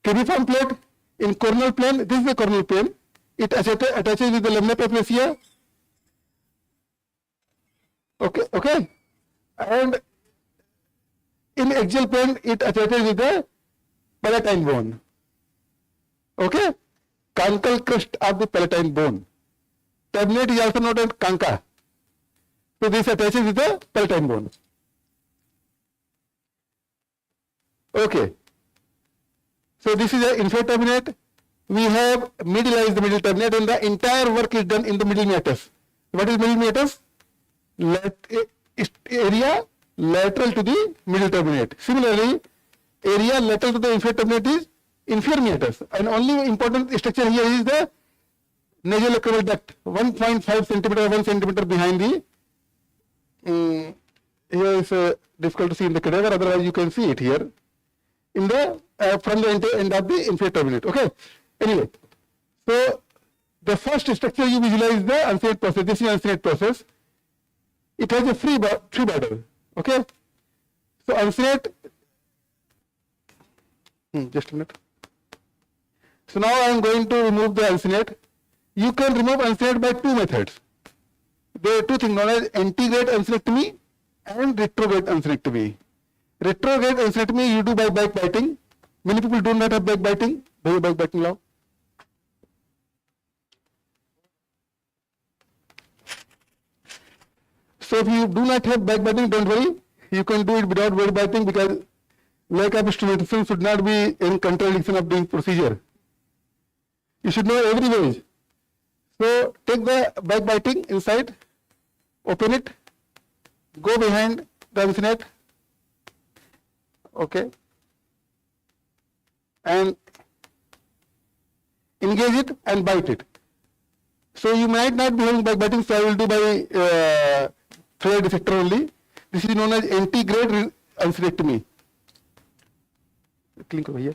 cuneiform plate. In coronal plane, this is the coronal plane. It attaches with the lamina papracia. Okay. And in axial plane, it attaches with the palatine bone. Okay? Cankal crest of the palatine bone. Turbinate is also known as canca. So this attaches with the palatine bone. Okay. So this is an inferior turbinate. We have medialized the middle turbinate, and the entire work is done in the middle meatus. What is middle meatus? Area lateral to the middle turbinate. Similarly, area lateral to the inferior turbinate is inferior meatus. And only important structure here is the nasolacrimal duct, 1.5 centimeter, 1 centimeter behind the. Here is difficult to see in the cadaver. Otherwise, you can see it here in the from the end of the inferior turbinate. Okay. Anyway, so the first structure you visualize the uncinate process. This is uncinate process. It has a free border. Okay. So uncinate. Just a minute. So now I am going to remove the uncinate. You can remove uncinate by two methods. There are two things known as antegrade uncinectomy and retrograde uncinectomy. Retrograde uncinectomy you do by backbiting. Many people do not have backbiting. Do you backbiting now? So if you do not have backbiting, don't worry. You can do it without backbiting because lack of instrumentation should not be in contradiction of doing procedure. You should know every way. So take the backbiting inside, open it, go behind the uncinate, okay, and engage it and bite it. So you might not be having backbiting, so I will do by thread dissector only. This is known as antegrade uncinectomy. Clean करो भैया.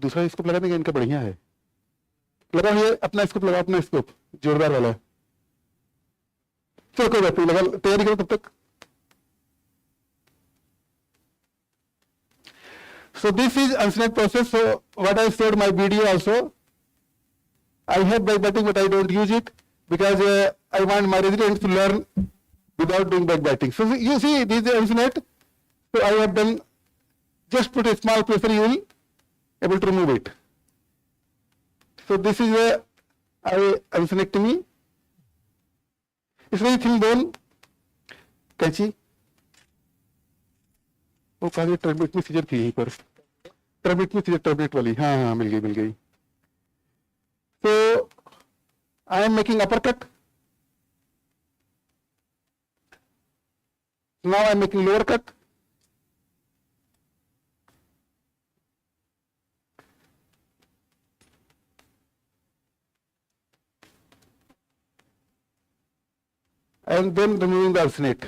दूसरा scope लगा देंगे, इनका बढ़िया है. लगाओ ये अपना स्कोप, लगाओ अपना स्कोप जोरदार वाला. चलो कोई बात नहीं, लगा तैयारी करो तब तक. So this is uncinate process. So what I showed my video also. I have backbiting, but I don't use it because I want my residents to learn without doing backbiting. So you see, this is uncinate. So I have done. Just put a small pressure, you will able to remove it. So this is a uncinectomy. It's very thin bone. कैंची. वो कहा टर्बिट में scissor थी यहीं पर. टर्बिट में scissor, टर्बिट वाली. हाँ मिल गई. So I am making uppercut. Now I am making lower cut. and then removing the arsenate.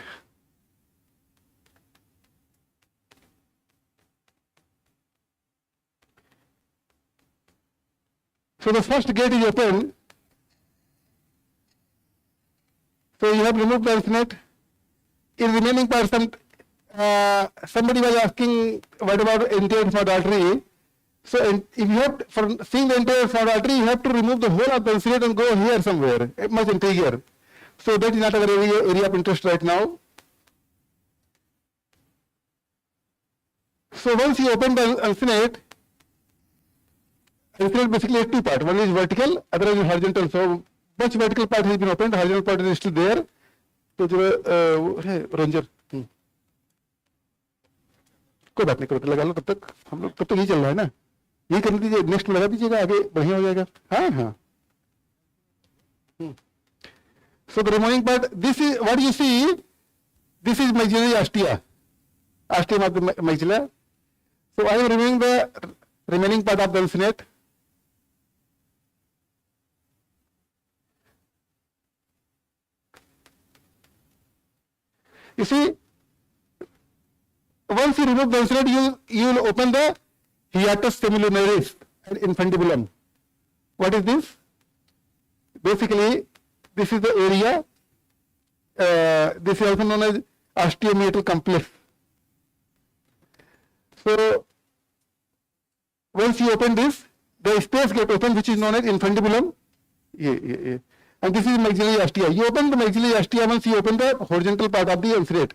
So the first gate is open. So you have removed the arsenate. In remaining part, somebody was asking what about anterior small artery. So if you have, for seeing the anterior small artery, you have to remove the whole of the arsenate and go here somewhere, much anterior. So that is not our area of interest right now. So once you open the arsenate basically has two parts. One is vertical, other is horizontal. So much vertical part has been opened, horizontal part is still there. तो जो ranger कोई बात नहीं करो, लगा लो तब तक, हम लोग तब तक यही चल रहा है ना, यही करने दीजिए, नेक्स्ट लगा दीजिएगा, आगे बढ़िया हो जाएगा. हाँ हाँ. So the remaining part, this is what you see, this is maxillary ostia, ostium of the maxilla. So I am removing the remaining part of the arsenate. You see, once you remove the arsenate, you will open the hiatus semilunaris and infundibulum. What is this? Basically, this is the area. This is also known as osteomeatal complex. So, once you open this, the space get open, which is known as infundibulum. And this is maxillary ostia. You open the maxillary ostia once you open the horizontal part of the arsenate.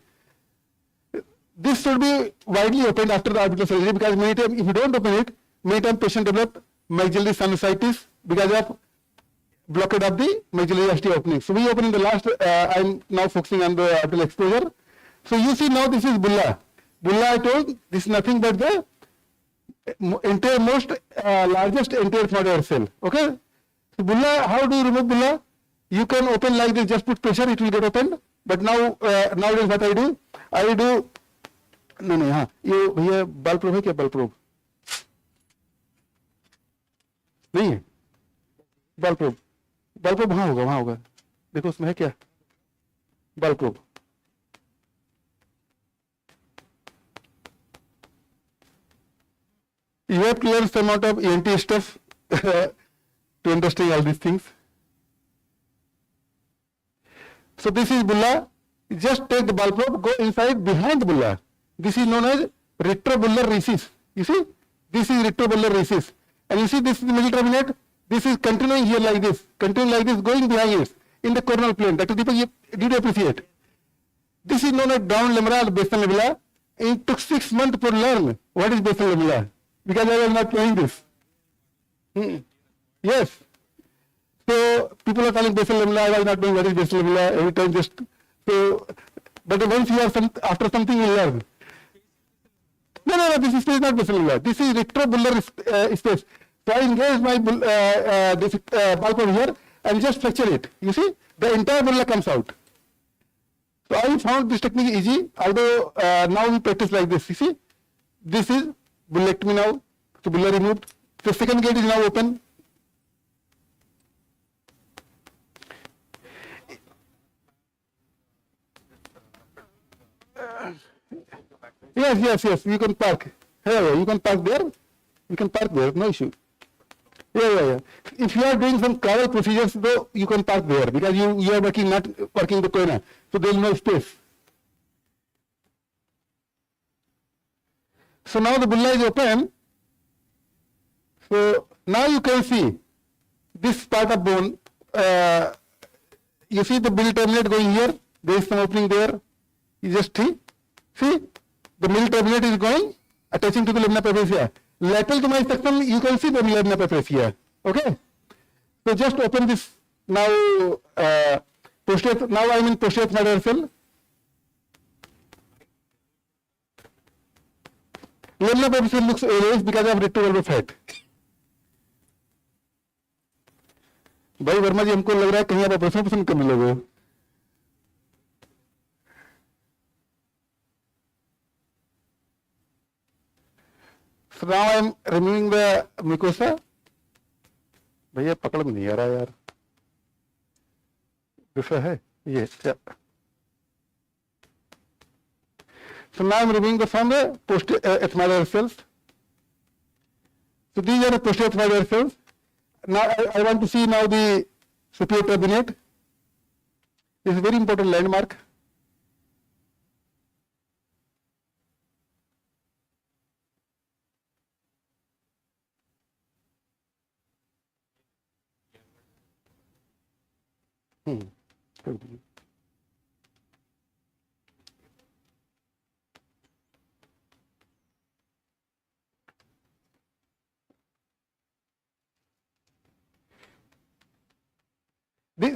This should be widely opened after the orbital surgery, because many times, if you don't open it, many times patient develop maxillary sinusitis because of blockade of the maxillary ostia opening. So we open in the last, I am now focusing on the orbital exposure. So you see now this is bulla. Bulla, I told, this is nothing but the largest anterior small cell. Okay? So bulla, how do you remove bulla? You can open like this, just put pressure, it will get opened. But now, nowadays what I do नहीं हाँ, ये भैया बाल proof है क्या? बाल proof नहीं है, बाल प्रूफ वहाँ होगा, देखो उसमें है क्या बाल proof. You have to learn some amount of ENT stuff to understand all these things. So this is bulla. Just take the ball probe, go inside behind the bulla. This is known as retrobullar recess. You see, this is retrobullar recess, and you see this is the middle trabinate. This is continuing here like this, going behind it in the coronal plane. That is, people, did you appreciate? This is known as down lamella, basal lamella. It took 6 months to learn what is basal lamella, because I was not knowing this. Yes. So people are calling basal lamella. I was not knowing what is basal lamella. Every time just so. But once you are after something, you learn. No. This space is not basal lamella. This is retrobullar space. So I engage my this bulb over here and just fracture it. You see, the entire bulla comes out. So I found this technique easy. Although now we practice like this. You see, this is bullectomy now. So bulla removed. The second gate is now open. Yes. You can park. Here, you can park there. You can park there. No issue. Yeah. If you are doing some travel procedures, though, you can park there, because you are not working the corner. So there is no space. So now the bulla is open. So now you can see this part of bone. You see the middle terminate going here. There is some opening there. You just see the middle terminate is going, attaching to the lamina papyracea. Lateral to my section, you can see the lamina papyracea. Okay. So just open this now. Now I am in posterior small cell. Lamina papyracea looks raised because of retrobulbar fat. भाई वर्मा जी, हमको लग रहा है कहीं आप operation पसंद करने लगे. So now I am removing the mucosa. भैया पकड़ में नहीं आ रहा यार. दूसरा है ये. So now I'm removing from the posterior ethmoidal cells. So these are the posterior ethmoidal cells. Now I want to see now the superior turbinate. This is a very important landmark.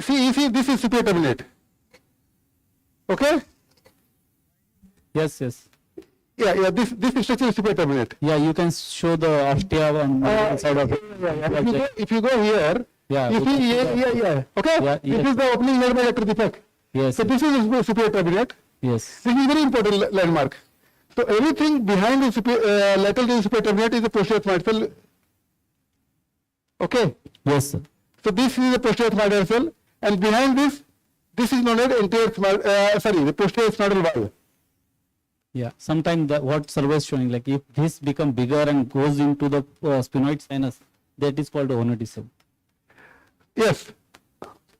See, this is superior turbinate. Okay? Yes, yes. Yeah, this structure is superior turbinate. Yeah, you can show the ostia on the side of it. If you go here, Yeah, you we see, can see yeah. Okay? Yeah, This yes. is the opening made by Dr. Deepak. Yes, So this is the superior turbinate. yes. This is very important landmark. So everything behind the lateral to the superior turbinate is the posterior ethmoidal cell. Okay? Yes, sir. So this is the posterior ethmoidal cell, and behind this is known as anterior the posterior ethmoidal wall. Yeah, sometimes what survey is showing, like if this become bigger and goes into the sphenoid sinus, that is called ovonotic. Yes.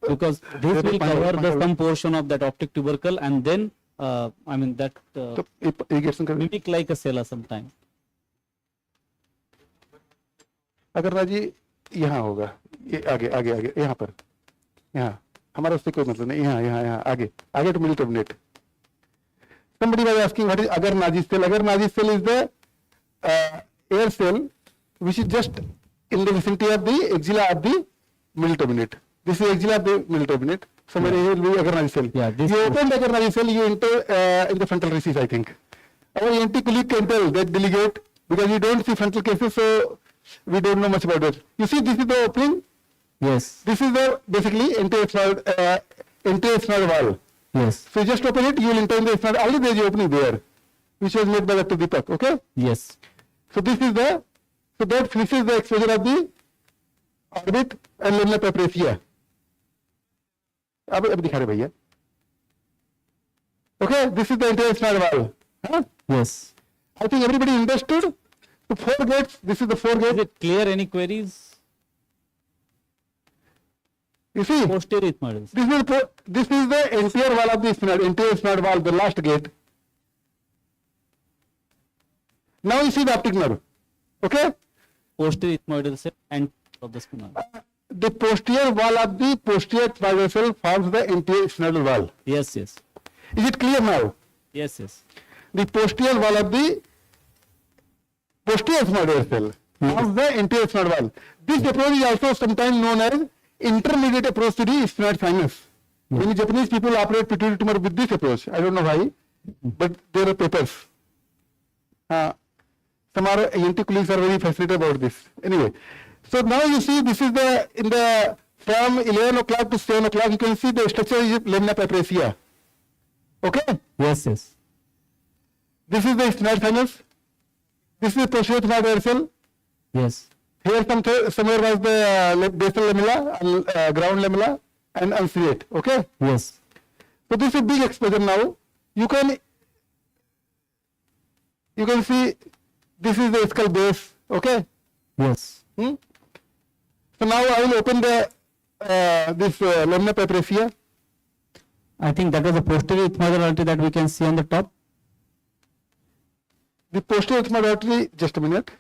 Because this will cover the some portion of that optic tubercle, and then I mean that So irrigation कर mimic like a cella sometimes. अगर राजी यहाँ होगा, ये आगे यहाँ पर, यहाँ हमारा उससे कोई मतलब नहीं, यहाँ आगे to middle turbinate. Somebody was asking what is agar Naji cell. Agar Naji cell is the air cell which is just in the vicinity of the axilla of the middle turbinate. This is axilla of the middle turbinate. Somewhere here will be agar Naji cell. Yeah, this You open the agar Naji cell, you enter in the frontal recess, I think. Our ENT colleague can tell that delegate because we don't see frontal cases, so we don't know much about it. You see, this is the opening. Yes, This is the basically anterior wall. yes, So you just open it, you will enter in the ethmoid. Already there is an opening there, which was made by Dr. Deepak. Okay. yes. So this is so that finishes the exposure of the orbit and lamina papyracea. अब दिखा रहे भैया. Okay, this is the anterior ethmoid wall. Huh? Yes. I think everybody understood. The 4 gates. This is the 4 Is gates. it clear? Any queries? You see, Posterior ethmoidal. this is the anterior wall of the ethmoid, anterior ethmoid wall, the last gate. Now you see the optic nerve. Okay. Posterior ethmoidal cell and of the spinal. The posterior wall of the posterior ethmoidal cell forms the anterior ethmoidal wall. Yes, yes, Is it clear now? yes, yes. The posterior wall of the posterior ethmoidal cell forms the anterior ethmoidal wall. This approach is also sometimes known as intermediate approach to the sphenoid sinus. Many Japanese people operate pituitary tumor with this approach. I don't know why, but there are papers. Some are ENT colleagues are very fascinated about this. Anyway, so now you see this is from 11 o'clock to 7 o'clock. You can see the structure is lamina papyracea. Okay. Yes, yes. This is the sphenoid sinus. This is the posterior ethmoidal cell. Yes. Here somewhere was the basal lamella, ground lamella, and unciliate. Okay. Yes. So this is a big exposure now. You can see this is the skull base. Okay. Yes. So now I will open the this lamina papyracea. I think that was the posterior ethmoidal artery that we can see on the top. The posterior ethmoidal artery. Just a minute.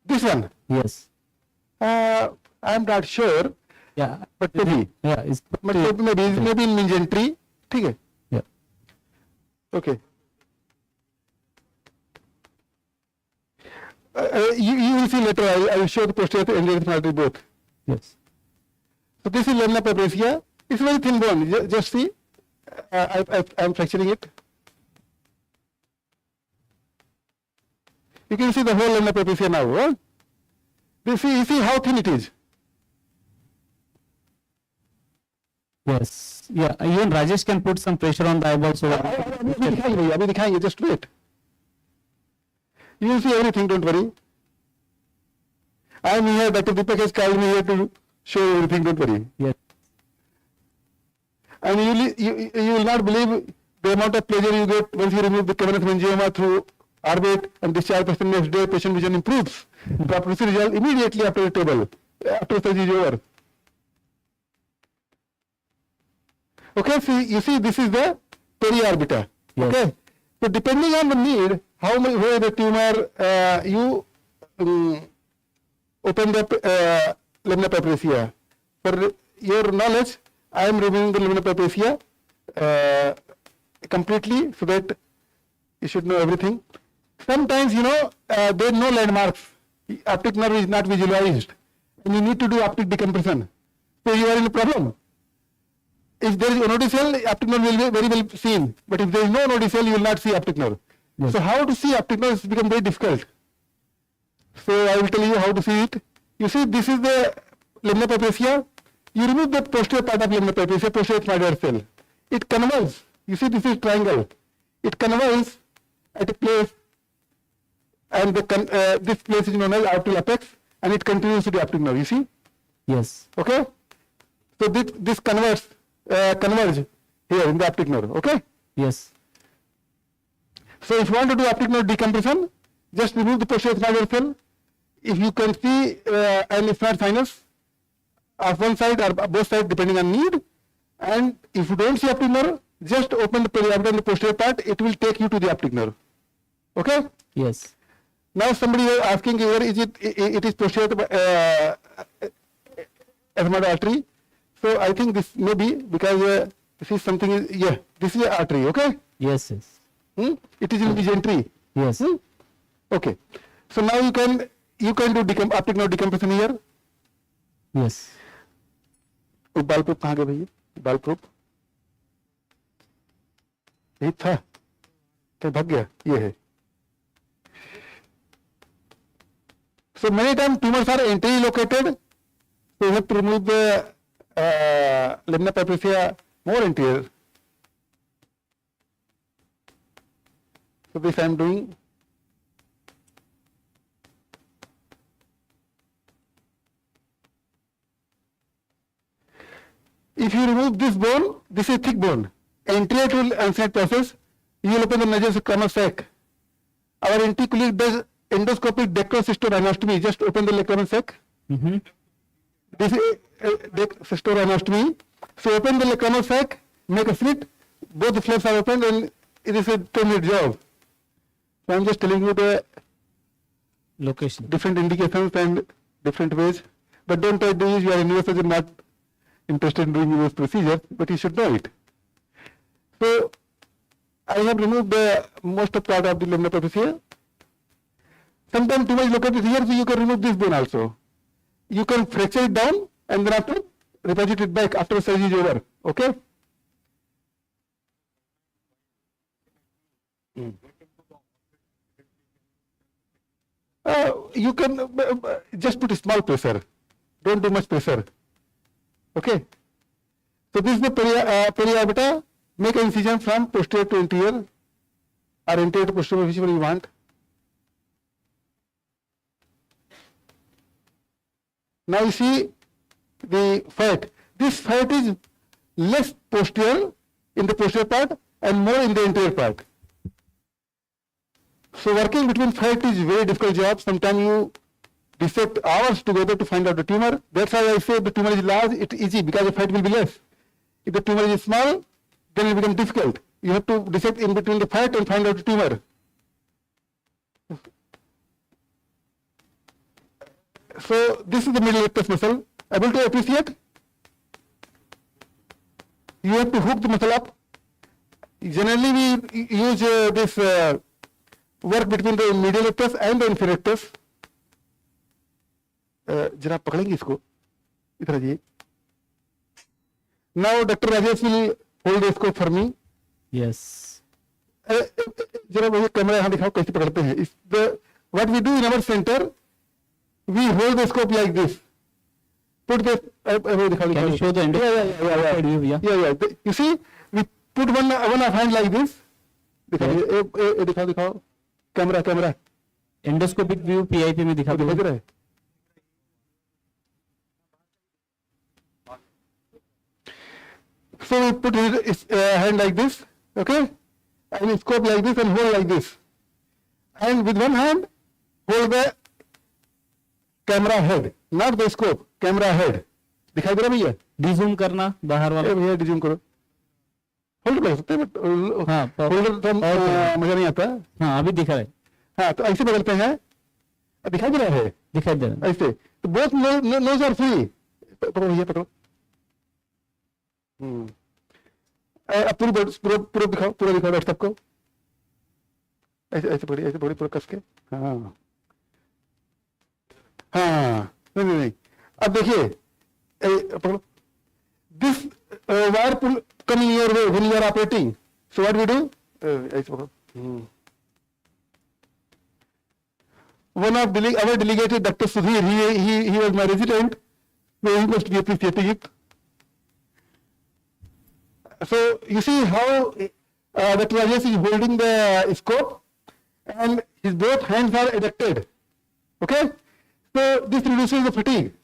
This one. Yes. I am not sure, Yeah. but maybe. Yeah. It's मतलब maybe in mesentery, ठीक है? Yeah. Okay. You will see later. I will show the posterior and anterior artery both. Yes. So this is lamina papyracea. It's very thin bone. Just see. I am fracturing it. You can see the whole lamina papyracea now. Huh? You see how thin it is. Yes. Yeah. Even Rajesh can put some pressure on the eyeball. So अभी दिखाएंगे. Just wait. You will see everything. Don't worry. I am here. Dr. Deepak has called me here to show everything. Don't worry. yes. and you will not believe the amount of pleasure you get once you remove the cavernous meningioma through orbit and discharge patient next day. Patient vision improves. Prophecy result immediately after the table, after surgery is over. Okay, so you see this is the periorbita. Yes. Okay, so depending on the need, how much where the tumor you open the lamina papiacea. For your knowledge, I am removing the lamina papiacea completely so that you should know everything. Sometimes there are no landmarks. Optic nerve is not visualized, and you need to do optic decompression. So you are in a problem. If there is a nodal cell, optic nerve will be very well seen. But if there is no nodal cell, you will not see optic nerve. Yes. So how to see optic nerve has become very difficult. So I will tell you how to see it. You see, this is the lamina papiacea. You remove the posterior part of lamina papiacea, posterior spider cell. It converges. You see, this is triangle. It converges at a place, and this place is known as aortic apex, and it continues to the optic nerve. You see? Yes. Okay. So this converge here in the optic nerve. Okay. Yes. So if you want to do optic nerve decompression, just remove the posterior spider cell. If you can see an infrared sinus of one side or both sides depending on need, and if you don't see optic nerve, just open the periorbital and the posterior part. It will take you to the optic nerve. Okay. Yes. Now somebody is asking where is it? It is posterior ethmoid artery. So I think this may be because this is something. This is an artery. Okay. Yes. Yes. It is in the gentry. Yes. Okay. So now you can do optic nerve decompression here. Yes. बाल proof कहाँ गए भैया? बाल proof यही था क्या भाग गया? ये है. So many times tumors are anteriorly located. So you have to remove the lamina papiacea more anterior. So this I am doing. If you remove this bone, this is thick bone. Anterior to ancient process, you will open the nasal sac. Our NT colleague does endoscopic dectocystorynostomy. Just open the lacrimal sac. Mm-hmm. This is dectocystorynostomy. So open the lacrimal sac, make a slit. Both the flaps are opened, and it is a 10-minute job. So I am just telling you the Location. different indications and different ways. But don't try to do it. You are a neurosurgeon, not interested in doing those procedures, but you should know it. So I have removed the most of part of the lamina papiacea. Sometimes too much located here, so you can remove this bone also. You can fracture it down and then after reposition it back after surgery is over. Okay? You can just put a small pressure. Don't do much pressure. Okay. So this is the periorbita. Make an incision from posterior to anterior or anterior to posterior, whichever you want. Now you see the fat. This fat is less posterior in the posterior part and more in the anterior part. So working between fat is very difficult job. Sometimes you dissect hours together to find out the tumor. That's why I say if the tumor is large, it's easy because the fat will be less. If the tumor is small, then it becomes difficult. You have to dissect in between the fat and find out the tumor. So this is the middle rectus muscle. Able to appreciate? You have to hook the muscle up. Generally we use this work between the medial rectus and the inferior rectus. जरा पकड़ेंगे इसको इधर आइए. Now Dr. Rajesh will hold the scope for me. Yes. जरा मुझे camera यहाँ दिखाओ कैसे पकड़ते हैं. What we do in our center, we hold the scope like this. Put the Can you show the endoscopic view? Yeah. You see, we put one of hand like this. दिखाओ camera. Endoscopic view PIP में दिखा दो. दिख रहा है. So we put his hand like this, okay, and his scope like this and hold like this. And with one hand, hold the camera head, not the scope, camera head. दिखाई दे रहा भैया? डिजूम करना बाहर वाला. भैया डिज्यूम करो. होल्डर लगा सकते हैं बट हाँ, होल्डर तो मजा नहीं आता. हाँ अभी दिखा रहा है. हाँ तो ऐसे बदलते हैं. दिखाई दे रहा है दिखाई दे रहा है. ऐसे. तो बोथ नोज आर फ्री. पकड़ो भैया पकड़ो. अब पूरा दिखाओ, पूरा दिखाओ डॉक्टर साहब को. ऐसे ऐसे पकड़िए पूरा कस के. हाँ हाँ नहीं. अब देखिए पकड़ो. This wire pull coming your way when you are operating. So what we do? ऐसे पकड़ो. One of our delegated Dr. Sudhir, he was my resident, so he must be appreciating it. So you see how Dr. Rajesh is holding the scope and his both hands are adducted. Okay? So this reduces the fatigue.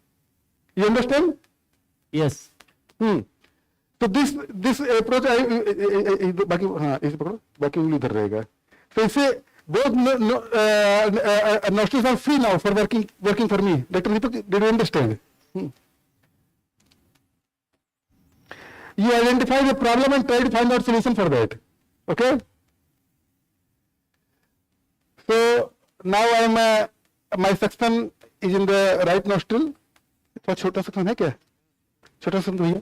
You understand? Yes. तो this approach बाकी हाँ इसे पकड़ो, बाकी उंगली इधर रहेगा. तो इससे both nostrils are free now for working for me. Dr. Deepak, did you understand? You identify the problem and try to find out solution for that. Okay? So now my suction is in the right nostril. थोड़ा छोटा suction है क्या? छोटा suction तो भैया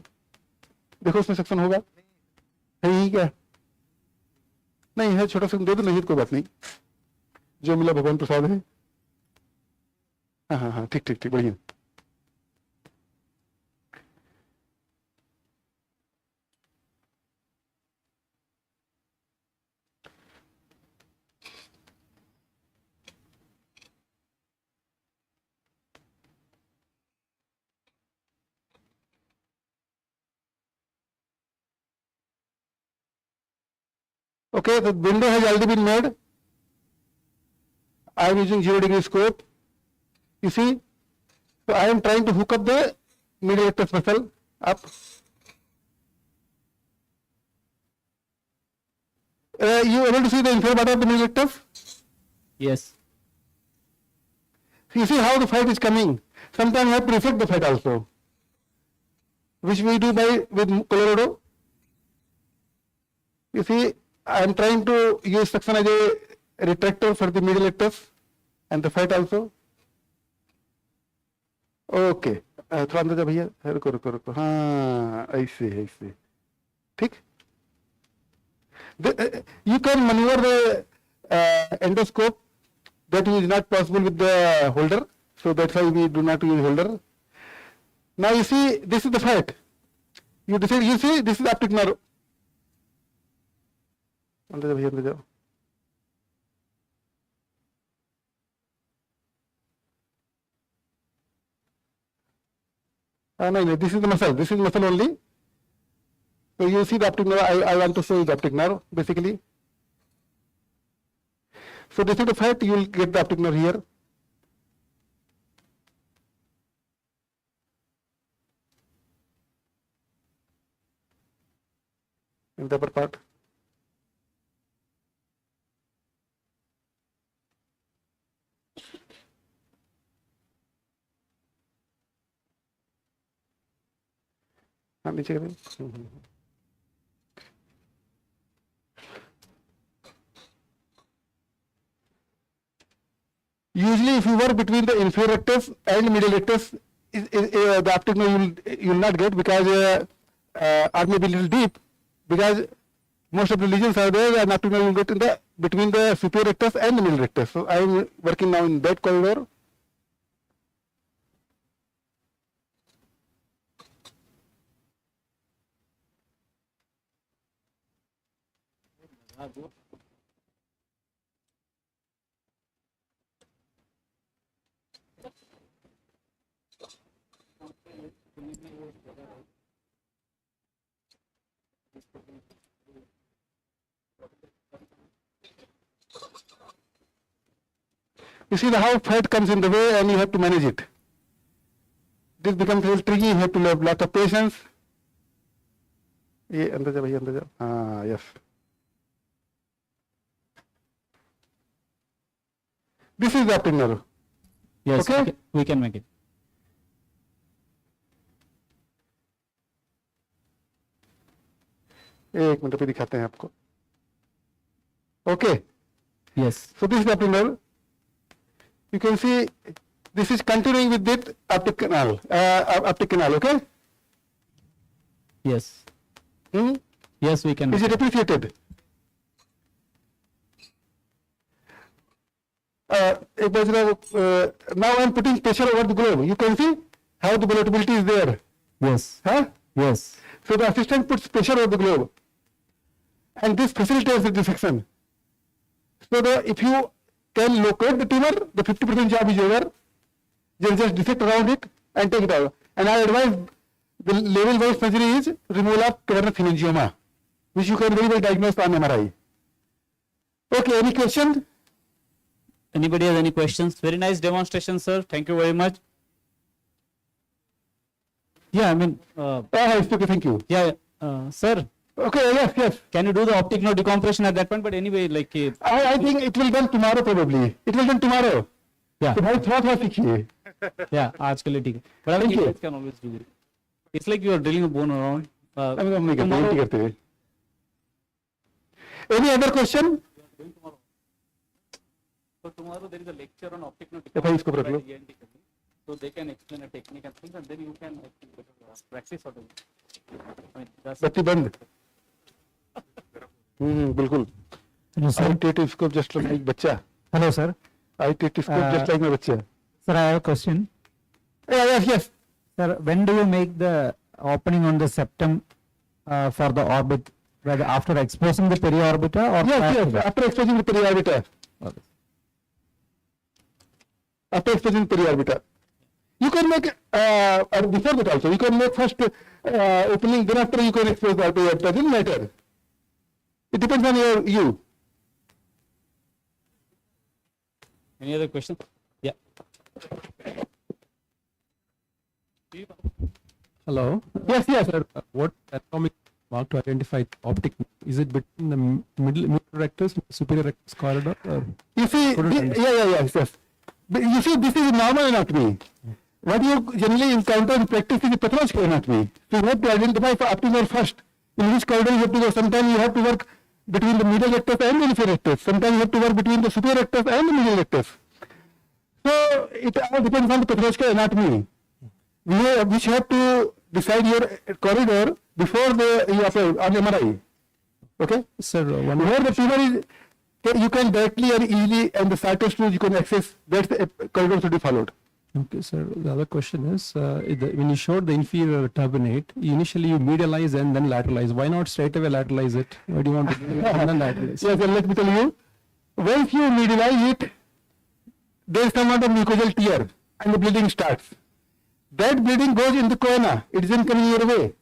देखो उसमें suction होगा है ही क्या? नहीं है. छोटा सक्शन दे दो. नहीं तो कोई बात नहीं, जो मिला भगवान प्रसाद है. हाँ हाँ हाँ ठीक ठीक ठीक बढ़िया. Okay, the window has already been made. I am using 0-degree scope. You see, so I am trying to hook up the middle rectus muscle up. You able to see the inferior part of the middle rectus? Yes. You see how the fight is coming. Sometimes you have to reflect the fight also, which we do with Colorado. You see, I am trying to use suction as a retractor for the middle rectus and the fight also. Okay. थोड़ा अंदर जा भैया. रुको. हाँ ऐसे ठीक. You can maneuver the endoscope. That is not possible with the holder, so that's why we do not use holder. Now you see, this is the fight. You see, this is the optic nerve. अंदर जाओ भैया, अंदर जाओ. No, this is the muscle. This is muscle only. So you see the optic nerve. I want to show you the optic nerve basically. So this is the fight. You will get the optic nerve here. In the upper part. नीचे करें. Usually, if you work between the inferior rectus and middle rectus, the optic nerve you will not get because or maybe a little deep, because most of the lesions are there and optic nerve you will get in between the superior rectus and the middle rectus. So I am working now in that corridor. You see how fat comes in the way and you have to manage it. This becomes a little tricky. You have to have lot of patience. ये अंदर जा भैया, अंदर जा. हाँ, yes. This is the optic nerve. Yes, Okay. we can make it. एक minute पे दिखाते हैं आपको. Okay. Yes. So this is the optic nerve. You can see this is continuing with that optic canal. Optic canal. Okay. Yes. Hmm? Yes, we can. Is it appreciated? एक बार जरा, now I am putting pressure over the globe. You can see how the volatility is there. Yes. Huh? Yes. So the assistant puts pressure over the globe, and this facilitates the dissection. So if you can locate the tumor, the 50% job is over. Just dissect around it and take it out. And I advise the level-wise surgery is removal of cavernous hemangioma, which you can very well diagnose on MRI. Okay, any question? Anybody has any questions? Very nice demonstration, sir. Thank you very much. Yeah, I mean, It's okay, thank you. yeah, sir, Okay, yes, yes. can you do the optic nerve decompression at that point? But anyway, like, I think it will done tomorrow probably. It will done tomorrow. yeah, तो भाई थोड़ा सीखिए. yeah, आज के लिए ठीक है. But I Thank think you. you can always do it. It's like you are drilling a bone around. हम नहीं करते, tomorrow- उल्टी करते हैं. Any other question? So tomorrow there is a lecture on optic nerve भाई इसको रख लो. by ENT company. So they can explain a technique and things, and then you can practice out of it. I mean, that's बत्ती बंद. बिल्कुल. I treat scope just like बच्चा. Hello, sir. I treat scope just like my बच्चा. Sir, I have a question. Yeah, yes, yes. Sir, when do you make the opening on the septum for the orbit? Whether after exposing the periorbita or Yes, prior to yes. that? After exposing the periorbita. Okay. After exposing the periorbita. You can make, or before that also, you can make first opening, then after you can expose the periorbita. Doesn't matter. It depends on you. any other question? Yeah. Hello. Yes, yes. Sir, what anatomic mark to identify optic? Is it between the middle rectus and superior rectus corridor? Or? You see, Couldn't understand. yes. But you see, this is normal anatomy. What you generally encounter in practice is pathological anatomy. So you have to identify for optic nerve first. In which corridor you have to go. Sometimes you have to work between the medial rectus and the inferior rectus. Sometimes you have to work between the superior rectus and the medial rectus. So it all depends on the pathological anatomy. Which have to decide your corridor before you apply on MRI. Okay? Sir, one Where the tumor is, you can directly and easily, and the cytostools you can access, that's the corridor should be followed. Okay, sir. The other question is, when you showed the inferior turbinate, initially you medialize and then lateralize. Why not straight away lateralize it? Why do you want to do it and then lateralize? Yes, and let me tell you, once you medialize it, there is some amount of mucosal tear and the bleeding starts. That bleeding goes in the corona, it isn't coming your way.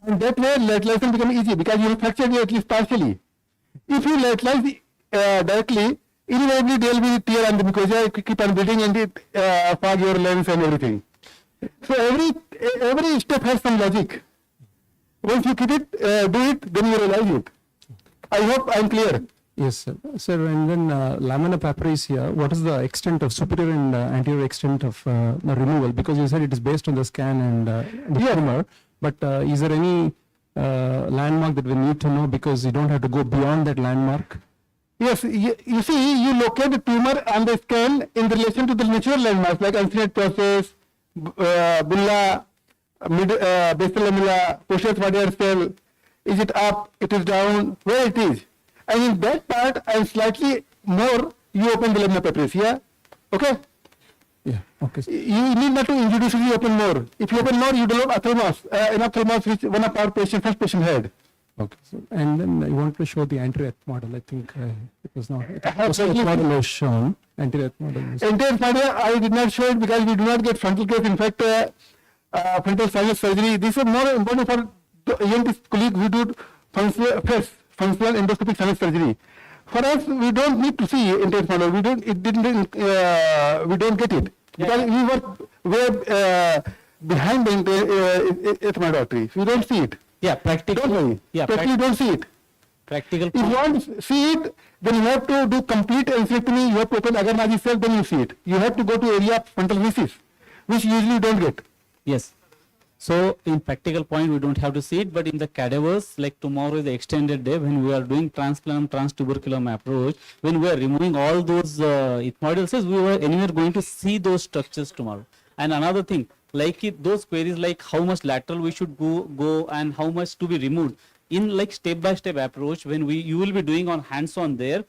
And that way lateralization becomes easy because you have fractured it at least partially. If you lateralize directly, inevitably there will be tear and the mucosa keep on bleeding and it fog your lens and everything. So every step has some logic. Once you keep it, do it, then you realize it. I hope I am clear. Yes, sir. Sir, and then lamina papiris here, what is the extent of superior and anterior extent of the removal? Because you said it is based on the scan and the tumor, but is there any landmark that we need to know because you don't have to go beyond that landmark? Yes, you see, you locate the tumor on the scan in relation to the natural landmarks like uncinate process, bulla, basal lamella, posterior spadial cell. Is it up? It is down? Where it is? And in that part, and slightly more, you open the lamina papiris. Yeah, okay. Yeah, okay. Sir. You need not to injudiciously open more. If you open more, you develop ophthalmos, an ophthalmos which one of our first patient had. Okay. So, and then you want to show the anterior model. I think it was not. Absolutely. Model was shown. Anterior model. Was Entire spine, I did not show it because we do not get frontal case. In fact, frontal sinus surgery. This is more important for the ENT colleague who do functional endoscopic sinus surgery. For us, we don't need to see entire spine. We don't get it because we work way behind the ethmoid artery. We don't see it. Yeah, practical. Don't worry. Yeah, Totally don't see it. practical. If you want to see it, then you have to do complete encephalopathy. You have to open agarmati cell, then you see it. You have to go to area of frontal recess, which usually you don't get. Yes. So in practical point, we don't have to see it, but in the cadavers, like tomorrow is the extended day when we are doing transplanum, transtuberculum approach, when we are removing all those ethmoidal cells, we were anywhere going to see those structures tomorrow. And another thing, like those queries like how much lateral we should go and how much to be removed in like step-by-step approach when you will be doing on hands-on there.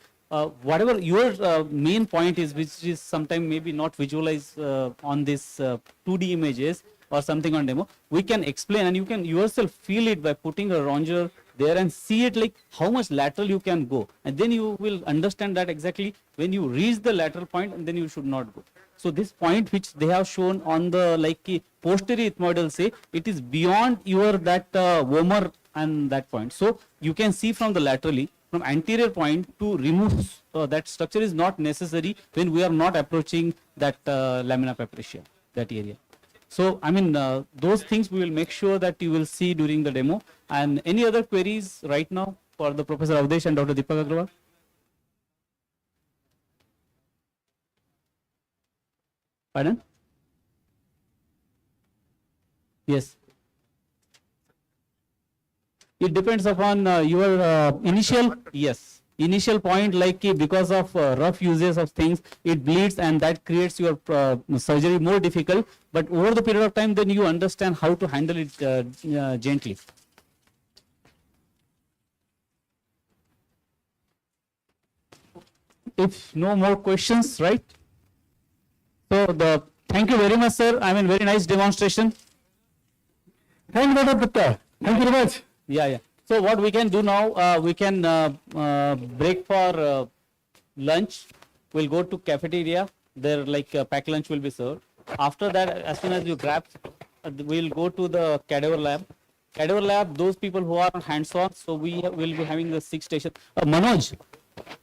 Whatever your main point is, which is sometimes maybe not visualized on this 2D images or something on demo, we can explain and you can yourself feel it by putting a ronger there and see it like how much lateral you can go, and then you will understand that exactly when you reach the lateral point and then you should not go. So this point which they have shown on the like posterior ethmoidal, say it is beyond your that vomer and that point. So you can see from the laterally, from anterior point to remove that structure is not necessary when we are not approaching that lamina papricia, that area. So I mean those things we will make sure that you will see during the demo. And any other queries right now for the Professor Avdesh and Dr. Deepak Agrawal? Pardon? Yes. It depends upon your initial point, like because of rough uses of things, it bleeds and that creates your surgery more difficult. But over the period of time, then you understand how to handle it gently. If no more questions, right? So thank you very much, sir. I mean, very nice demonstration. Thank you, Dr. Gupta. Thank you very much. Yeah. So what we can do now, we can break for lunch. We'll go to cafeteria. There, like packed lunch will be served. After that, as soon as you grab, we'll go to the cadaver lab. Cadaver lab, those people who are hands-on. So we will be having the 6 stations. Manoj,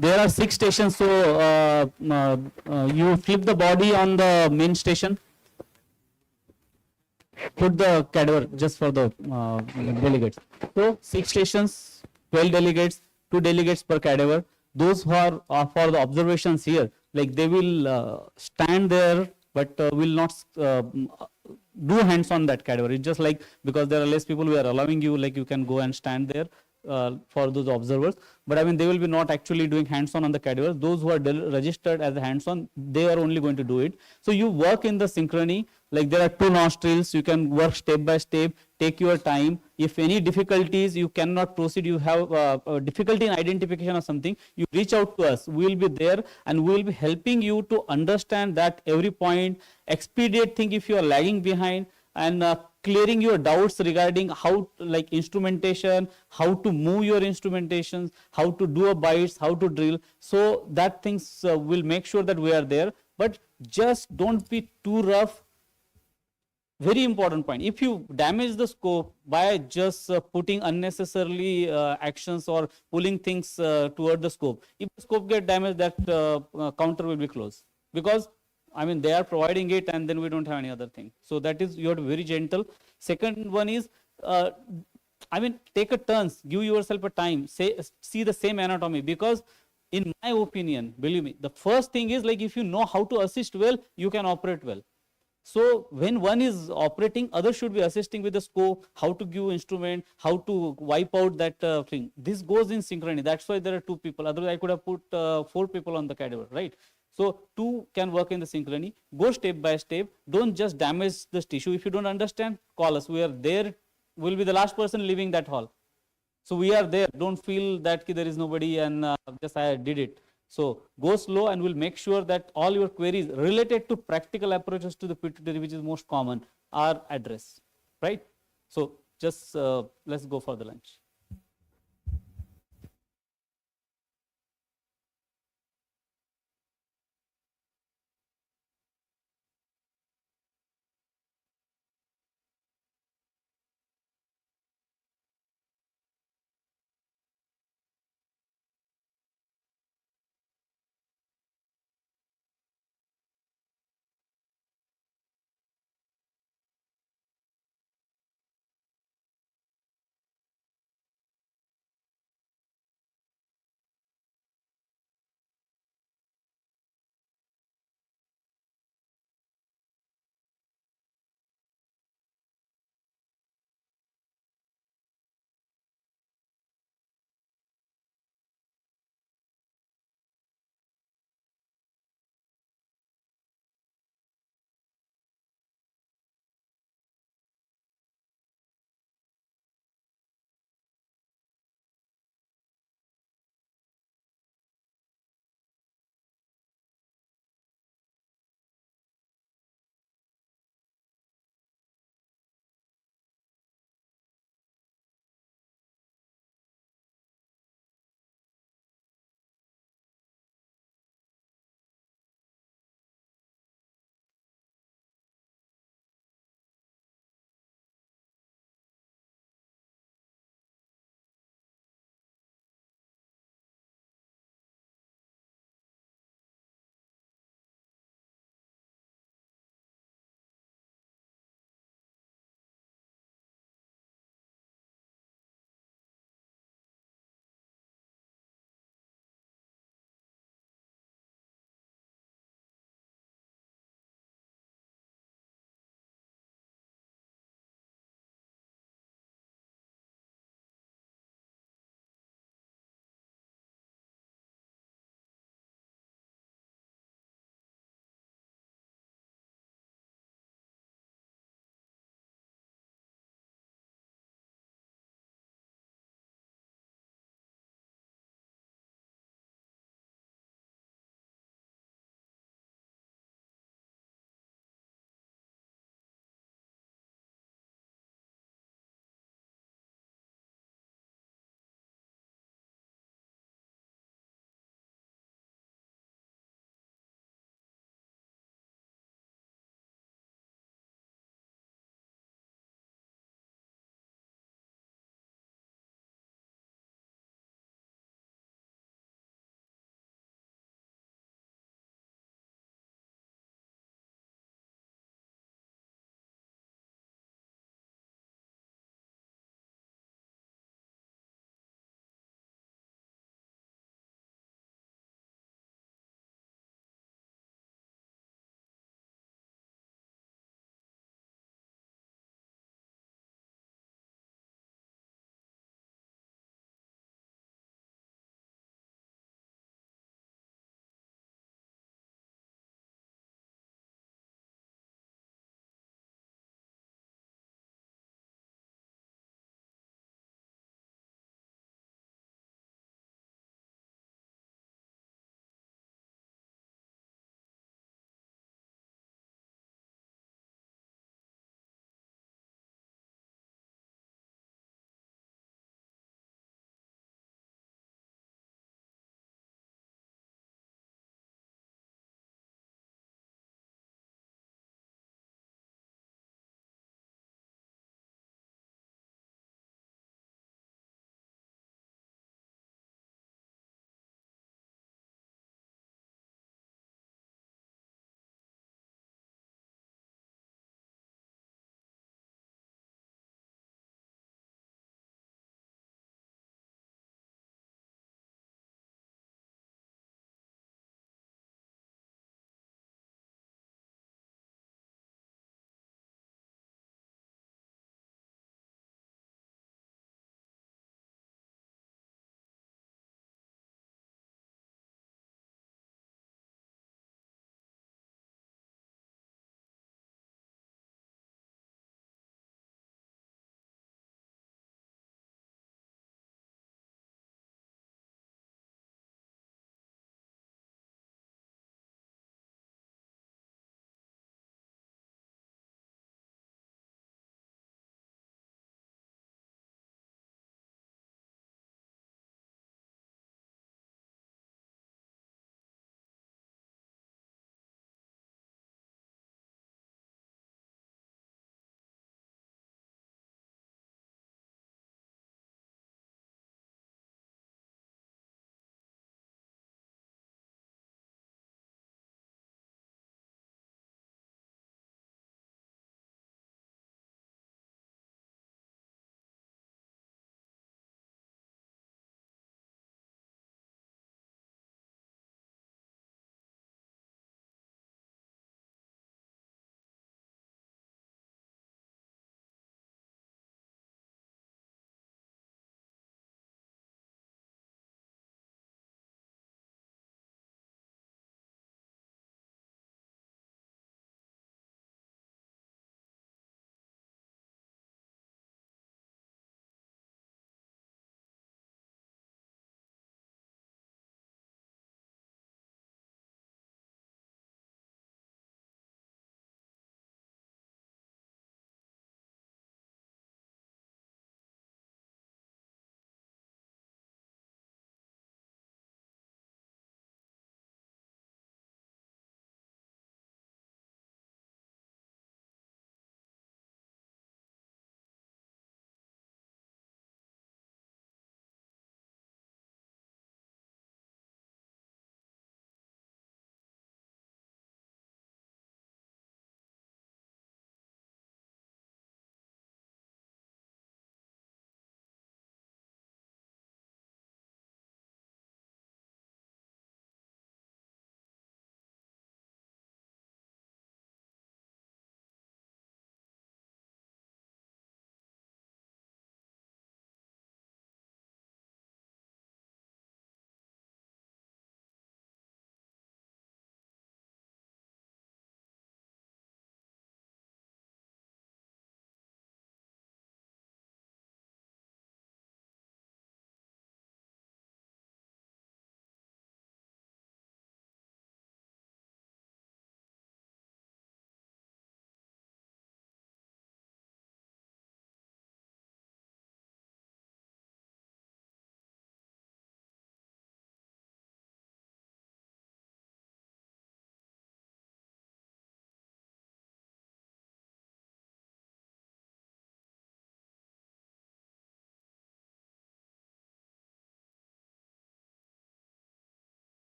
there are 6 stations. So you flip the body on the main station. Put the cadaver just for the delegates. So 6 stations, 12 delegates, 2 delegates per cadaver. Those who are for the observations here, like they will stand there, but will not do hands on that cadaver. It's just like because there are less people, we are allowing you, like you can go and stand there for those observers. But I mean, they will be not actually doing hands-on on the cadaver. Those who are registered as a hands-on, they are only going to do it. So you work in the synchrony, like there are 2 nostrils, you can work step by step, take your time. If any difficulties, you cannot proceed, you have a difficulty in identification or something, you reach out to us. We will be there and we will be helping you to understand that every point, expedite thing if you are lagging behind, and clearing your doubts regarding how, like instrumentation, how to move your instrumentations, how to do a bites, how to drill. So that things will make sure that we are there, but just don't be too rough. Very important point. If you damage the scope by just putting unnecessarily actions or pulling things toward the scope, if the scope get damaged, that counter will be closed, because I mean, they are providing it and then we don't have any other thing. So that is, you are very gentle. Second one is, I mean, take a turns, give yourself a time, see the same anatomy, because in my opinion, believe me, the first thing is like if you know how to assist well, you can operate well. So when one is operating, others should be assisting with the scope, how to give instrument, how to wipe out that thing. This goes in synchrony. That's why there are 2 people. Otherwise, I could have put 4 people on the cadaver, right? So 2 can work in the synchrony. Go step by step. Don't just damage this tissue. If you don't understand, call us. We are there. We'll be the last person leaving that hall. So we are there. Don't feel that there is nobody and just I did it. So go slow and we'll make sure that all your queries related to practical approaches to the pituitary, which is most common, are addressed, right? So just let's go for the lunch.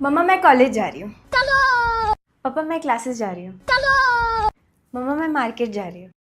मम्मा मैं college जा रही हूँ। पापा मैं classes जा रही हूँ। मम्मा मैं मार्केट जा रही हूँ।